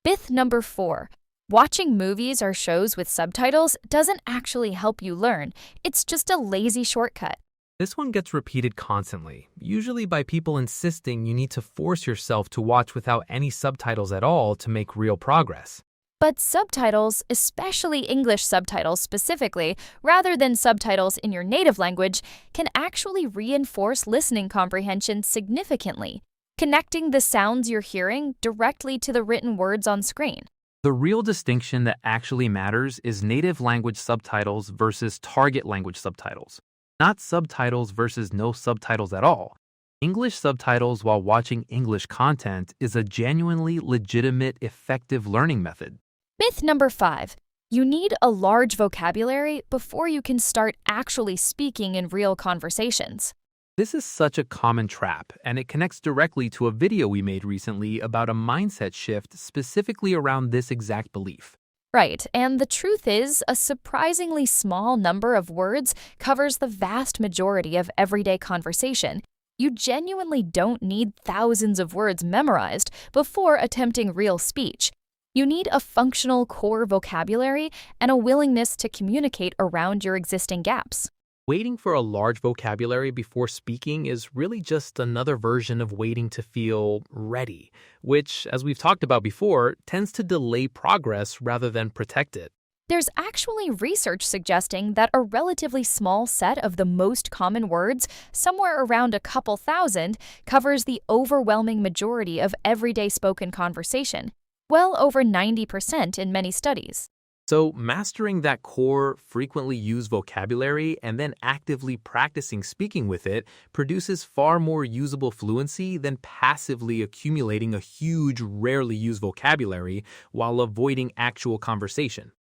Myth number 4. Watching movies or shows with subtitles doesn't actually help you learn. It's just a lazy shortcut. This one gets repeated constantly, usually by people insisting you need to force yourself to watch without any subtitles at all to make real progress. But subtitles, especially English subtitles specifically, rather than subtitles in your native language, can actually reinforce listening comprehension significantly, connecting the sounds you're hearing directly to the written words on screen. The real distinction that actually matters is native language subtitles versus target language subtitles, not subtitles versus no subtitles at all. English subtitles while watching English content is a genuinely legitimate, effective learning method. Myth number 5. You need a large vocabulary before you can start actually speaking in real conversations. This is such a common trap, and it connects directly to a video we made recently about a mindset shift specifically around this exact belief. Right, and the truth is, a surprisingly small number of words covers the vast majority of everyday conversation. You genuinely don't need thousands of words memorized before attempting real speech. You need a functional core vocabulary and a willingness to communicate around your existing gaps. Waiting for a large vocabulary before speaking is really just another version of waiting to feel ready, which, as we've talked about before, tends to delay progress rather than protect it. There's actually research suggesting that a relatively small set of the most common words, somewhere around a couple thousand, covers the overwhelming majority of everyday spoken conversation. Well over 90% in many studies. So, mastering that core, frequently used vocabulary and then actively practicing speaking with it produces far more usable fluency than passively accumulating a huge, rarely used vocabulary while avoiding actual conversation.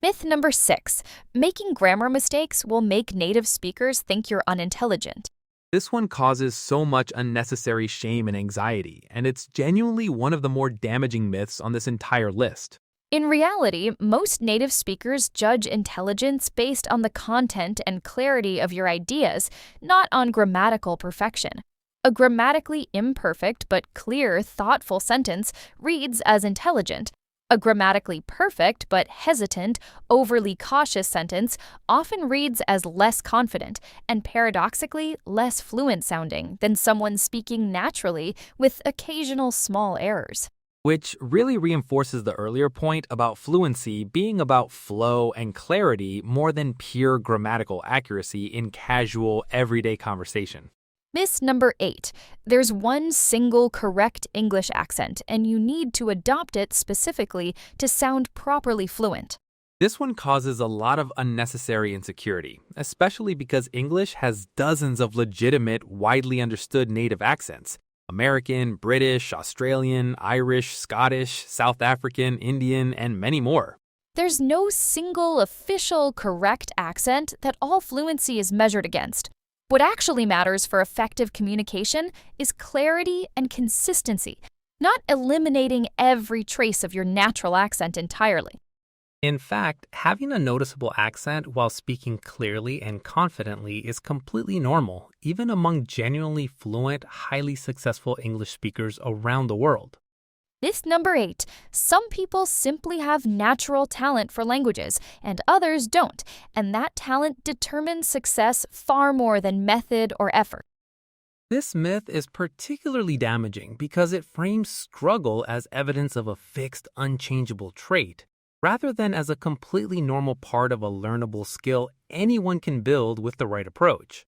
Myth number 6. Making grammar mistakes will make native speakers think you're unintelligent. This one causes so much unnecessary shame and anxiety, and it's genuinely one of the more damaging myths on this entire list. In reality, most native speakers judge intelligence based on the content and clarity of your ideas, not on grammatical perfection. A grammatically imperfect but clear, thoughtful sentence reads as intelligent. A grammatically perfect but hesitant, overly cautious sentence often reads as less confident and paradoxically less fluent sounding than someone speaking naturally with occasional small errors. Which really reinforces the earlier point about fluency being about flow and clarity more than pure grammatical accuracy in casual, everyday conversation. Myth number 8. There's one single correct English accent, and you need to adopt it specifically to sound properly fluent. This one causes a lot of unnecessary insecurity, especially because English has dozens of legitimate, widely understood native accents. American, British, Australian, Irish, Scottish, South African, Indian, and many more. There's no single official correct accent that all fluency is measured against. What actually matters for effective communication is clarity and consistency, not eliminating every trace of your natural accent entirely. In fact, having a noticeable accent while speaking clearly and confidently is completely normal, even among genuinely fluent, highly successful English speakers around the world. Myth number 8. Some people simply have natural talent for languages, and others don't, and that talent determines success far more than method or effort. This myth is particularly damaging because it frames struggle as evidence of a fixed, unchangeable trait, rather than as a completely normal part of a learnable skill anyone can build with the right approach.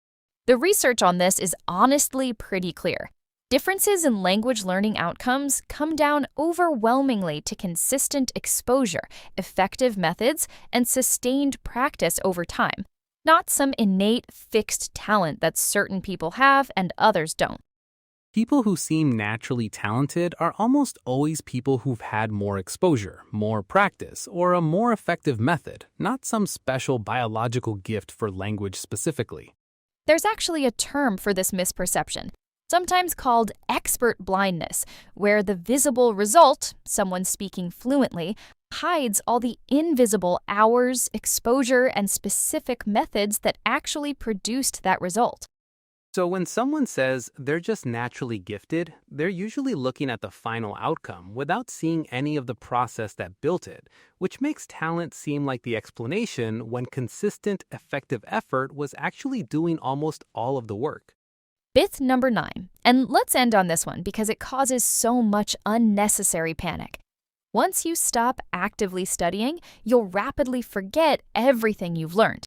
The research on this is honestly pretty clear. Differences in language learning outcomes come down overwhelmingly to consistent exposure, effective methods, and sustained practice over time, not some innate fixed talent that certain people have and others don't. People who seem naturally talented are almost always people who've had more exposure, more practice, or a more effective method, not some special biological gift for language specifically. There's actually a term for this misperception, sometimes called expert blindness, where the visible result, someone speaking fluently, hides all the invisible hours, exposure, and specific methods that actually produced that result. So when someone says they're just naturally gifted, they're usually looking at the final outcome without seeing any of the process that built it, which makes talent seem like the explanation when consistent, effective effort was actually doing almost all of the work. Myth number 9, and let's end on this one because it causes so much unnecessary panic. Once you stop actively studying, you'll rapidly forget everything you've learned.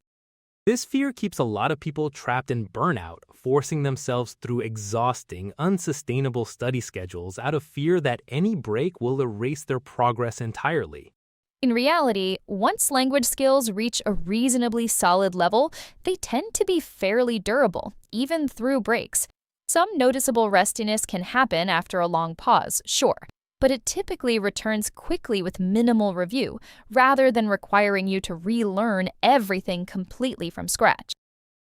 This fear keeps a lot of people trapped in burnout, forcing themselves through exhausting, unsustainable study schedules out of fear that any break will erase their progress entirely. In reality, once language skills reach a reasonably solid level, they tend to be fairly durable, even through breaks. Some noticeable restiness can happen after a long pause, sure, but it typically returns quickly with minimal review, rather than requiring you to relearn everything completely from scratch.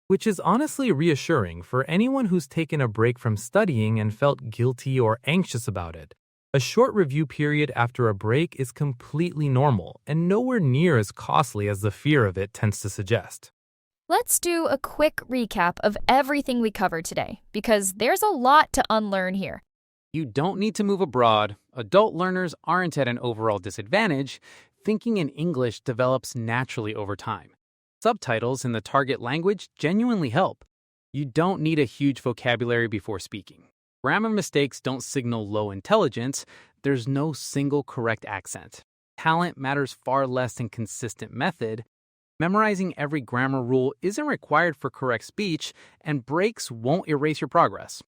Which is honestly reassuring for anyone who's taken a break from studying and felt guilty or anxious about it. A short review period after a break is completely normal and nowhere near as costly as the fear of it tends to suggest. Let's do a quick recap of everything we covered today, because there's a lot to unlearn here. You don't need to move abroad. Adult learners aren't at an overall disadvantage. Thinking in English develops naturally over time. Subtitles in the target language genuinely help. You don't need a huge vocabulary before speaking. Grammar mistakes don't signal low intelligence. There's no single correct accent. Talent matters far less than consistent method. Memorizing every grammar rule isn't required for correct speech, and breaks won't erase your progress.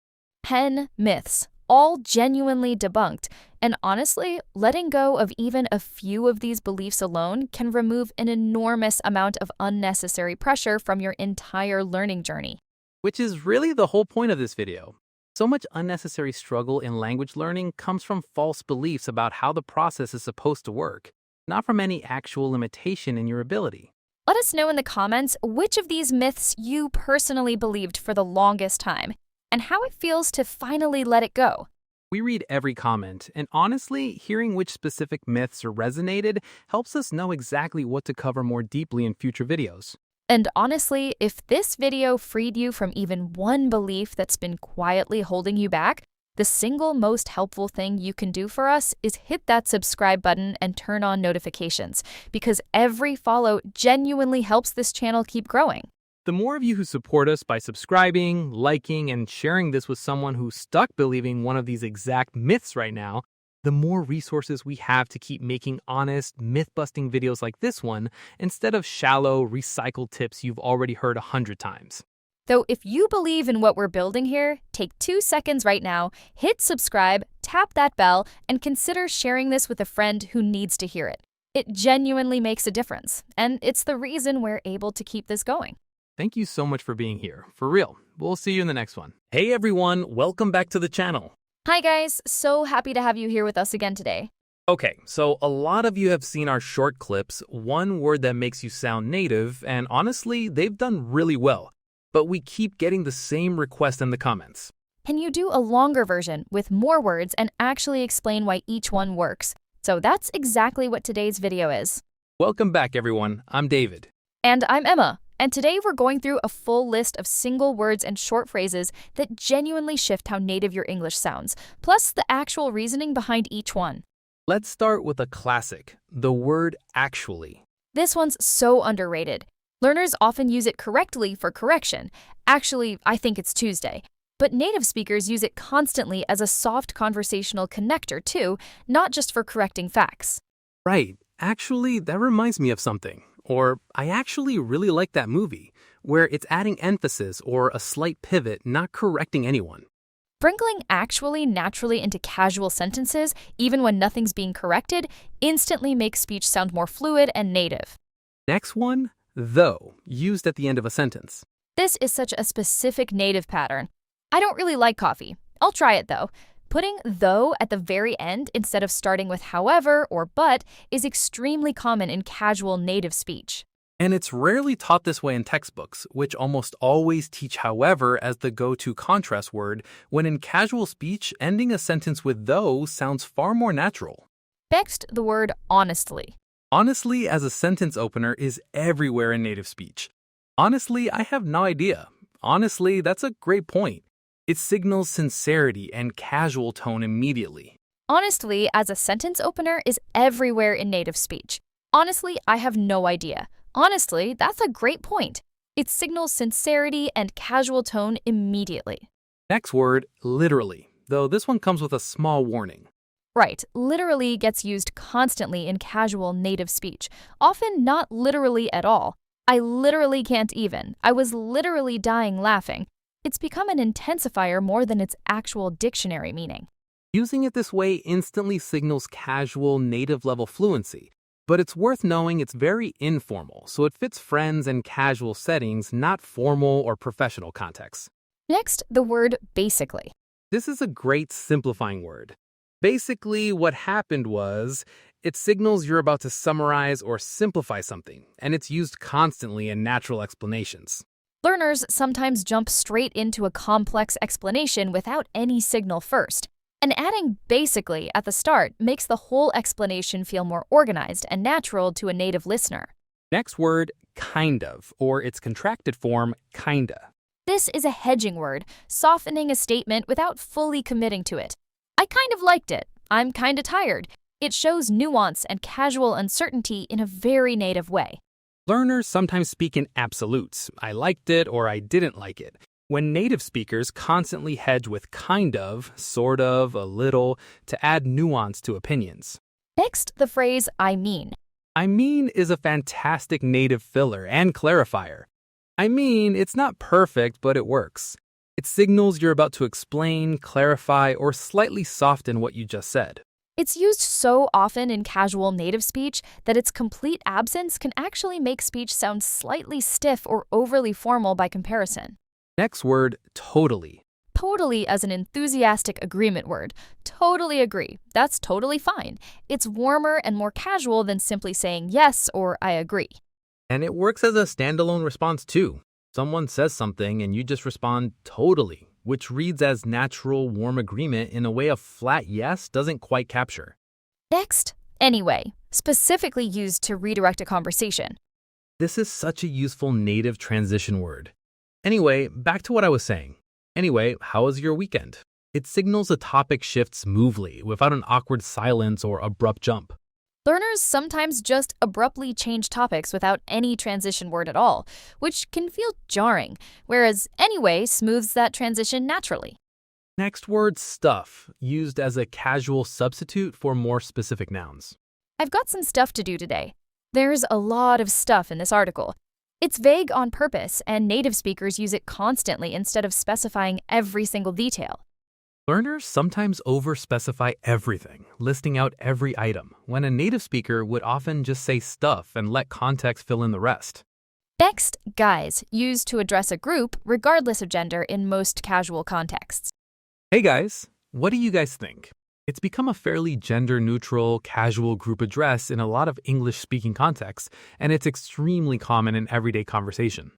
10 myths, all genuinely debunked, and honestly, letting go of even a few of these beliefs alone can remove an enormous amount of unnecessary pressure from your entire learning journey. Which is really the whole point of this video. So much unnecessary struggle in language learning comes from false beliefs about how the process is supposed to work, not from any actual limitation in your ability. Let us know in the comments which of these myths you personally believed for the longest time, and how it feels to finally let it go. We read every comment, and honestly, hearing which specific myths are resonated helps us know exactly what to cover more deeply in future videos. And honestly, if this video freed you from even one belief that's been quietly holding you back, The single most helpful thing you can do for us is hit that subscribe button and turn on notifications, because every follow genuinely helps this channel keep growing. The more of you who support us by subscribing, liking, and sharing this with someone who's stuck believing one of these exact myths right now, the more resources we have to keep making honest, myth-busting videos like this one instead of shallow, recycled tips you've already heard 100 times. Though if you believe in what we're building here, take 2 seconds right now, hit subscribe, tap that bell, and consider sharing this with a friend who needs to hear it. It genuinely makes a difference, and it's the reason we're able to keep this going. Thank you so much for being here. For real. We'll see you in the next one. Hey everyone, welcome back to the channel. Hi guys, so happy to have you here with us again today. Okay, so a lot of you have seen our short clips, one word that makes you sound native, and honestly, they've done really well. But we keep getting the same request in the comments. Can you do a longer version with more words and actually explain why each one works? So that's exactly what today's video is. Welcome back everyone, I'm David. And I'm Emma. And today we're going through a full list of single words and short phrases that genuinely shift how native your English sounds, plus the actual reasoning behind each one. Let's start with a classic, the word actually. This one's so underrated. Learners often use it correctly for correction. Actually, I think it's Tuesday. But native speakers use it constantly as a soft conversational connector too, not just for correcting facts. Right, actually, that reminds me of something. Or, I actually really like that movie, where it's adding emphasis or a slight pivot, not correcting anyone. Sprinkling actually naturally into casual sentences, even when nothing's being corrected, instantly makes speech sound more fluid and native. Next one, though, used at the end of a sentence. This is such a specific native pattern. I don't really like coffee. I'll try it though. Putting though at the very end instead of starting with however or but is extremely common in casual native speech. And it's rarely taught this way in textbooks, which almost always teach however as the go-to contrast word, when in casual speech, ending a sentence with though sounds far more natural. Next, the word honestly. Honestly as a sentence opener is everywhere in native speech. Honestly, I have no idea. Honestly, that's a great point. It signals sincerity and casual tone immediately. Honestly, as a sentence opener, is everywhere in native speech. Honestly, I have no idea. Honestly, that's a great point. It signals sincerity and casual tone immediately. Next word, literally, though this one comes with a small warning. Right, literally gets used constantly in casual native speech, often not literally at all. I literally can't even. I was literally dying laughing. It's become an intensifier more than its actual dictionary meaning. Using it this way instantly signals casual, native-level fluency, but it's worth knowing it's very informal, so it fits friends and casual settings, not formal or professional contexts. Next, the word basically. This is a great simplifying word. Basically, what happened was, it signals you're about to summarize or simplify something, and it's used constantly in natural explanations. Learners sometimes jump straight into a complex explanation without any signal first, and adding basically at the start makes the whole explanation feel more organized and natural to a native listener. Next word, kind of, or its contracted form, kinda. This is a hedging word, softening a statement without fully committing to it. I kind of liked it. I'm kinda tired. It shows nuance and casual uncertainty in a very native way. Learners sometimes speak in absolutes, I liked it or I didn't like it, when native speakers constantly hedge with kind of, sort of, a little, to add nuance to opinions. Next, the phrase I mean. I mean is a fantastic native filler and clarifier. I mean, it's not perfect, but it works. It signals you're about to explain, clarify, or slightly soften what you just said. It's used so often in casual native speech that its complete absence can actually make speech sound slightly stiff or overly formal by comparison. Next word, totally. Totally as an enthusiastic agreement word. Totally agree. That's totally fine. It's warmer and more casual than simply saying yes or I agree. And it works as a standalone response too. Someone says something and you just respond totally, which reads as natural, warm agreement in a way a flat yes doesn't quite capture. Next, anyway, specifically used to redirect a conversation. This is such a useful native transition word. Anyway, back to what I was saying. Anyway, how was your weekend? It signals a topic shifts smoothly without an awkward silence or abrupt jump. Learners sometimes just abruptly change topics without any transition word at all, which can feel jarring, whereas anyway smooths that transition naturally. Next word, stuff, used as a casual substitute for more specific nouns. I've got some stuff to do today. There's a lot of stuff in this article. It's vague on purpose, and native speakers use it constantly instead of specifying every single detail. Learners sometimes overspecify everything, listing out every item, when a native speaker would often just say stuff and let context fill in the rest. Next, guys, used to address a group regardless of gender in most casual contexts. Hey guys, what do you guys think? It's become a fairly gender-neutral, casual group address in a lot of English-speaking contexts, and it's extremely common in everyday conversation.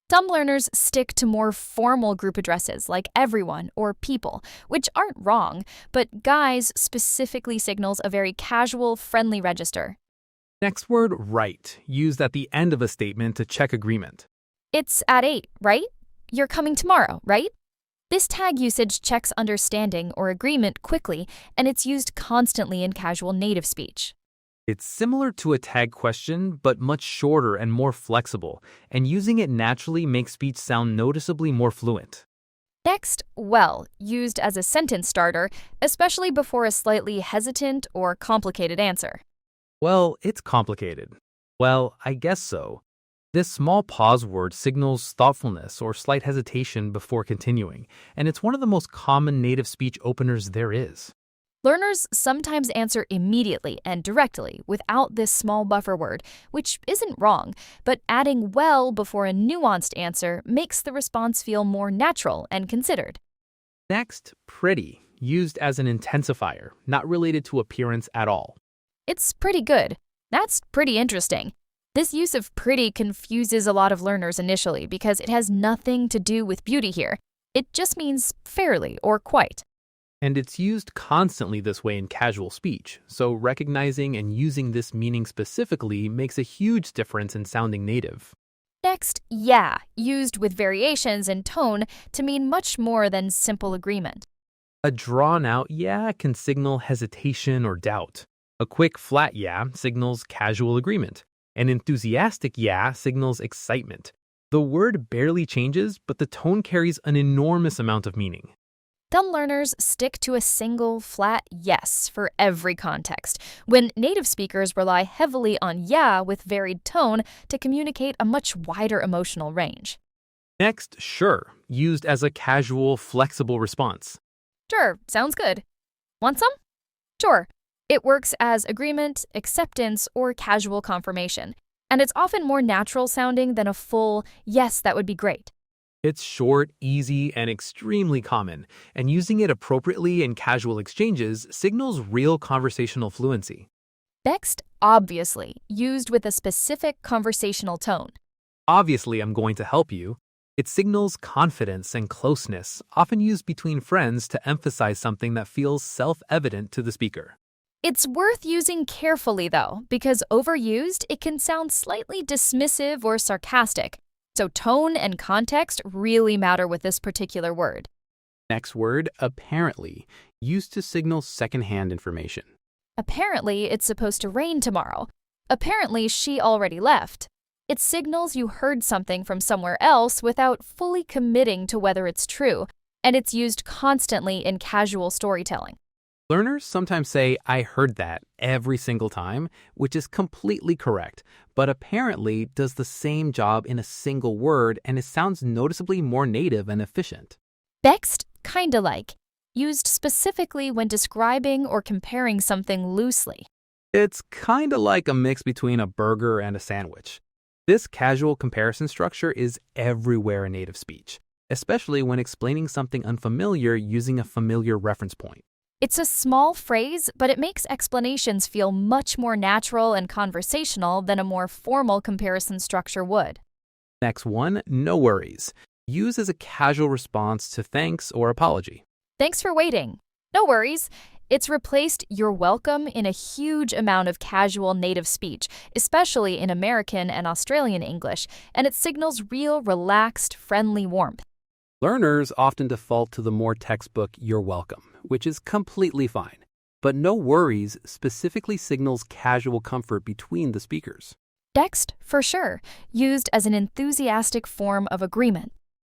Some learners stick to more formal group addresses like everyone or people, which aren't wrong, but guys specifically signals a very casual, friendly register. Next word, right, used at the end of a statement to check agreement. It's at 8, right? You're coming tomorrow, right? This tag usage checks understanding or agreement quickly, and it's used constantly in casual native speech. It's similar to a tag question, but much shorter and more flexible, and using it naturally makes speech sound noticeably more fluent. Next, well, used as a sentence starter, especially before a slightly hesitant or complicated answer. Well, it's complicated. Well, I guess so. This small pause word signals thoughtfulness or slight hesitation before continuing, and it's one of the most common native speech openers there is. Learners sometimes answer immediately and directly without this small buffer word, which isn't wrong, but adding well before a nuanced answer makes the response feel more natural and considered. Next, pretty, used as an intensifier, not related to appearance at all. It's pretty good. That's pretty interesting. This use of pretty confuses a lot of learners initially because it has nothing to do with beauty here. It just means fairly or quite. And it's used constantly this way in casual speech, so recognizing and using this meaning specifically makes a huge difference in sounding native. Next, yeah, used with variations in tone to mean much more than simple agreement. A drawn-out yeah can signal hesitation or doubt. A quick, flat yeah signals casual agreement. An enthusiastic yeah signals excitement. The word barely changes, but the tone carries an enormous amount of meaning. Some learners stick to a single, flat yes for every context, when native speakers rely heavily on yeah with varied tone to communicate a much wider emotional range. Next, sure, used as a casual, flexible response. Sure, sounds good. Want some? Sure. It works as agreement, acceptance, or casual confirmation, and it's often more natural sounding than a full, yes, that would be great. It's short, easy, and extremely common, and using it appropriately in casual exchanges signals real conversational fluency. Next, obviously, used with a specific conversational tone. Obviously, I'm going to help you. It signals confidence and closeness, often used between friends to emphasize something that feels self-evident to the speaker. It's worth using carefully, though, because overused, it can sound slightly dismissive or sarcastic. So tone and context really matter with this particular word. Next word, apparently, used to signal secondhand information. Apparently, it's supposed to rain tomorrow. Apparently, she already left. It signals you heard something from somewhere else without fully committing to whether it's true, and it's used constantly in casual storytelling. Learners sometimes say, I heard that, every single time, which is completely correct, but apparently does the same job in a single word and it sounds noticeably more native and efficient. Next, kinda like, used specifically when describing or comparing something loosely. It's kinda like a mix between a burger and a sandwich. This casual comparison structure is everywhere in native speech, especially when explaining something unfamiliar using a familiar reference point. It's a small phrase, but it makes explanations feel much more natural and conversational than a more formal comparison structure would. Next one, no worries. Use as a casual response to thanks or apology. Thanks for waiting. No worries. It's replaced you're welcome in a huge amount of casual native speech, especially in American and Australian English, and it signals real, relaxed, friendly warmth. Learners often default to the more textbook "you're welcome," which is completely fine. But "no worries" specifically signals casual comfort between the speakers. Next, for sure, used as an enthusiastic form of agreement.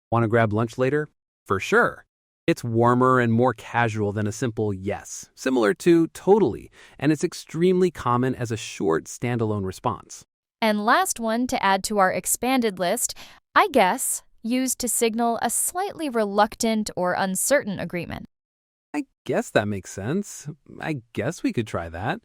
Want to grab lunch later? For sure. It's warmer and more casual than a simple yes, similar to totally, and it's extremely common as a short standalone response. And last one to add to our expanded list, I guess, used to signal a slightly reluctant or uncertain agreement. I guess that makes sense. I guess we could try that.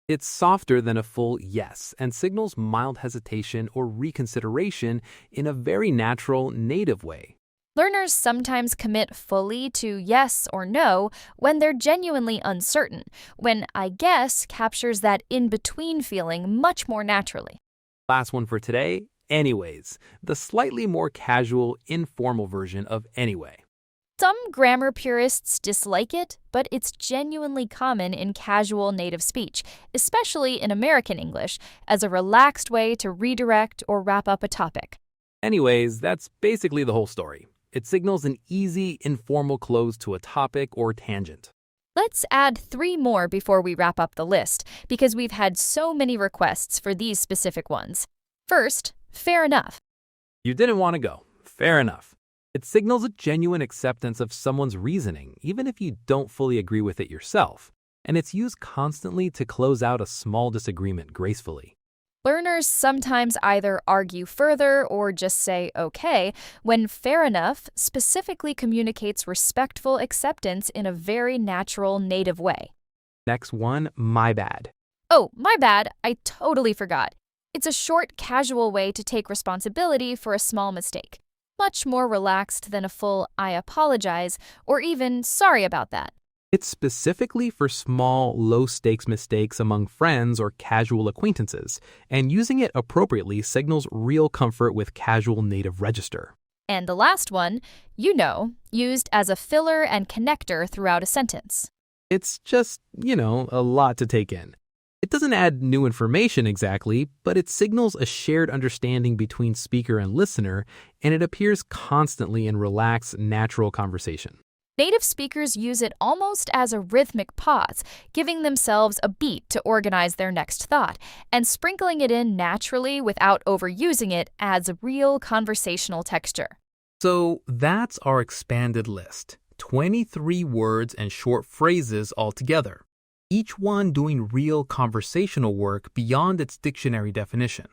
It's softer than a full yes and signals mild hesitation or reconsideration in a very natural, native way. Learners sometimes commit fully to yes or no when they're genuinely uncertain, when I guess captures that in-between feeling much more naturally. Last one for today, anyways, the slightly more casual, informal version of anyway. Some grammar purists dislike it, but it's genuinely common in casual native speech, especially in American English, as a relaxed way to redirect or wrap up a topic. Anyways, that's basically the whole story. It signals an easy, informal close to a topic or tangent. Let's add 3 more before we wrap up the list, because we've had so many requests for these specific ones. First, fair enough. You didn't want to go. Fair enough. It signals a genuine acceptance of someone's reasoning, even if you don't fully agree with it yourself. And it's used constantly to close out a small disagreement gracefully. Learners sometimes either argue further or just say okay, when fair enough specifically communicates respectful acceptance in a very natural, native way. Next one, my bad. Oh, my bad, I totally forgot. It's a short, casual way to take responsibility for a small mistake. Much more relaxed than a full I apologize or even sorry about that. It's specifically for small, low-stakes mistakes among friends or casual acquaintances, and using it appropriately signals real comfort with casual native register. And the last one, used as a filler and connector throughout a sentence. It's just, a lot to take in. It doesn't add new information exactly, but it signals a shared understanding between speaker and listener, and it appears constantly in relaxed, natural conversation. Native speakers use it almost as a rhythmic pause, giving themselves a beat to organize their next thought, and sprinkling it in naturally without overusing it adds a real conversational texture. So that's our expanded list, 23 words and short phrases altogether, each one doing real conversational work beyond its dictionary definition.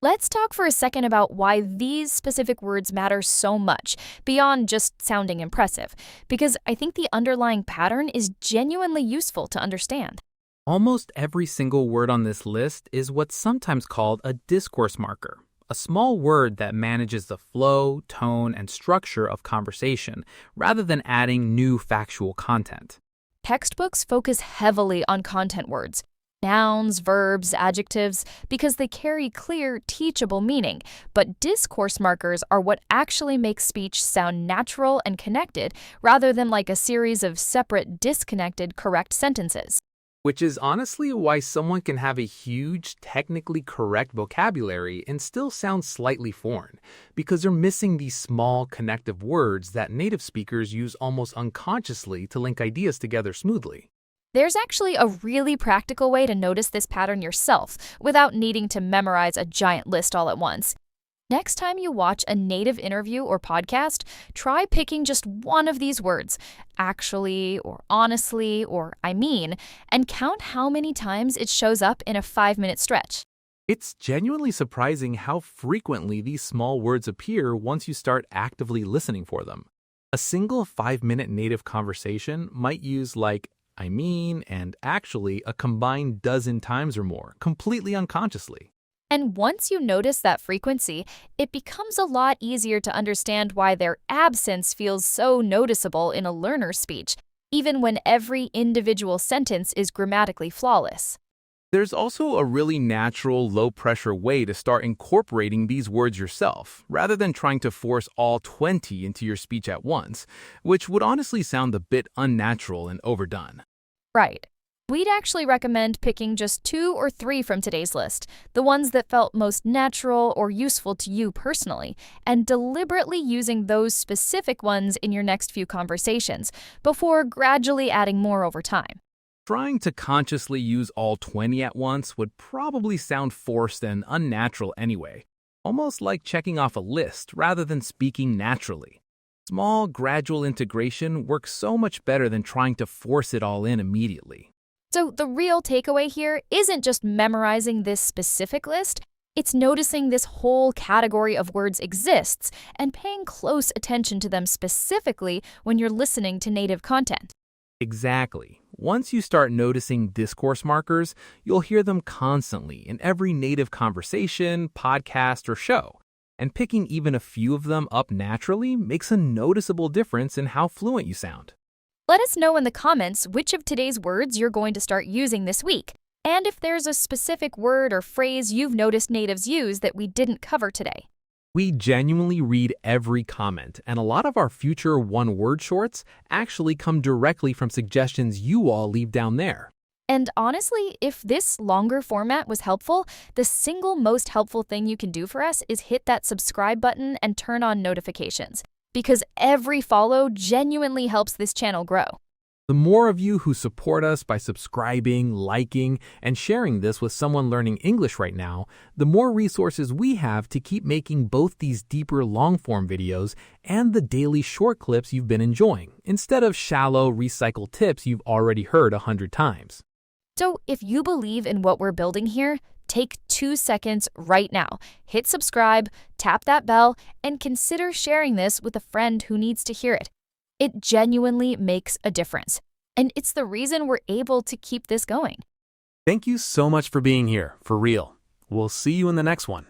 Let's talk for a second about why these specific words matter so much, beyond just sounding impressive, because I think the underlying pattern is genuinely useful to understand. Almost every single word on this list is what's sometimes called a discourse marker, a small word that manages the flow, tone, and structure of conversation, rather than adding new factual content. Textbooks focus heavily on content words, nouns, verbs, adjectives, because they carry clear, teachable meaning, but discourse markers are what actually make speech sound natural and connected, rather than like a series of separate, disconnected, correct sentences. Which is honestly why someone can have a huge, technically correct vocabulary and still sound slightly foreign, because they're missing these small, connective words that native speakers use almost unconsciously to link ideas together smoothly. There's actually a really practical way to notice this pattern yourself without needing to memorize a giant list all at once. Next time you watch a native interview or podcast, try picking just one of these words, actually, or honestly, or I mean, and count how many times it shows up in a 5-minute stretch. It's genuinely surprising how frequently these small words appear once you start actively listening for them. A single 5-minute native conversation might use I mean, and actually a combined dozen times or more, completely unconsciously. And once you notice that frequency, it becomes a lot easier to understand why their absence feels so noticeable in a learner's speech, even when every individual sentence is grammatically flawless. There's also a really natural, low-pressure way to start incorporating these words yourself, rather than trying to force all 20 into your speech at once, which would honestly sound a bit unnatural and overdone. Right. We'd actually recommend picking just 2 or 3 from today's list, the ones that felt most natural or useful to you personally, and deliberately using those specific ones in your next few conversations, before gradually adding more over time. Trying to consciously use all 20 at once would probably sound forced and unnatural anyway, almost like checking off a list rather than speaking naturally. Small, gradual integration works so much better than trying to force it all in immediately. So the real takeaway here isn't just memorizing this specific list, it's noticing this whole category of words exists and paying close attention to them specifically when you're listening to native content. Exactly. Once you start noticing discourse markers, you'll hear them constantly in every native conversation, podcast, or show. And picking even a few of them up naturally makes a noticeable difference in how fluent you sound. Let us know in the comments which of today's words you're going to start using this week, and if there's a specific word or phrase you've noticed natives use that we didn't cover today. We genuinely read every comment, and a lot of our future one-word shorts actually come directly from suggestions you all leave down there. And honestly, if this longer format was helpful, the single most helpful thing you can do for us is hit that subscribe button and turn on notifications, because every follow genuinely helps this channel grow. The more of you who support us by subscribing, liking, and sharing this with someone learning English right now, the more resources we have to keep making both these deeper long-form videos and the daily short clips you've been enjoying, instead of shallow, recycled tips you've already heard 100 times. So if you believe in what we're building here, take 2 seconds right now, hit subscribe, tap that bell, and consider sharing this with a friend who needs to hear it. It genuinely makes a difference, and it's the reason we're able to keep this going. Thank you so much for being here, for real. We'll see you in the next one.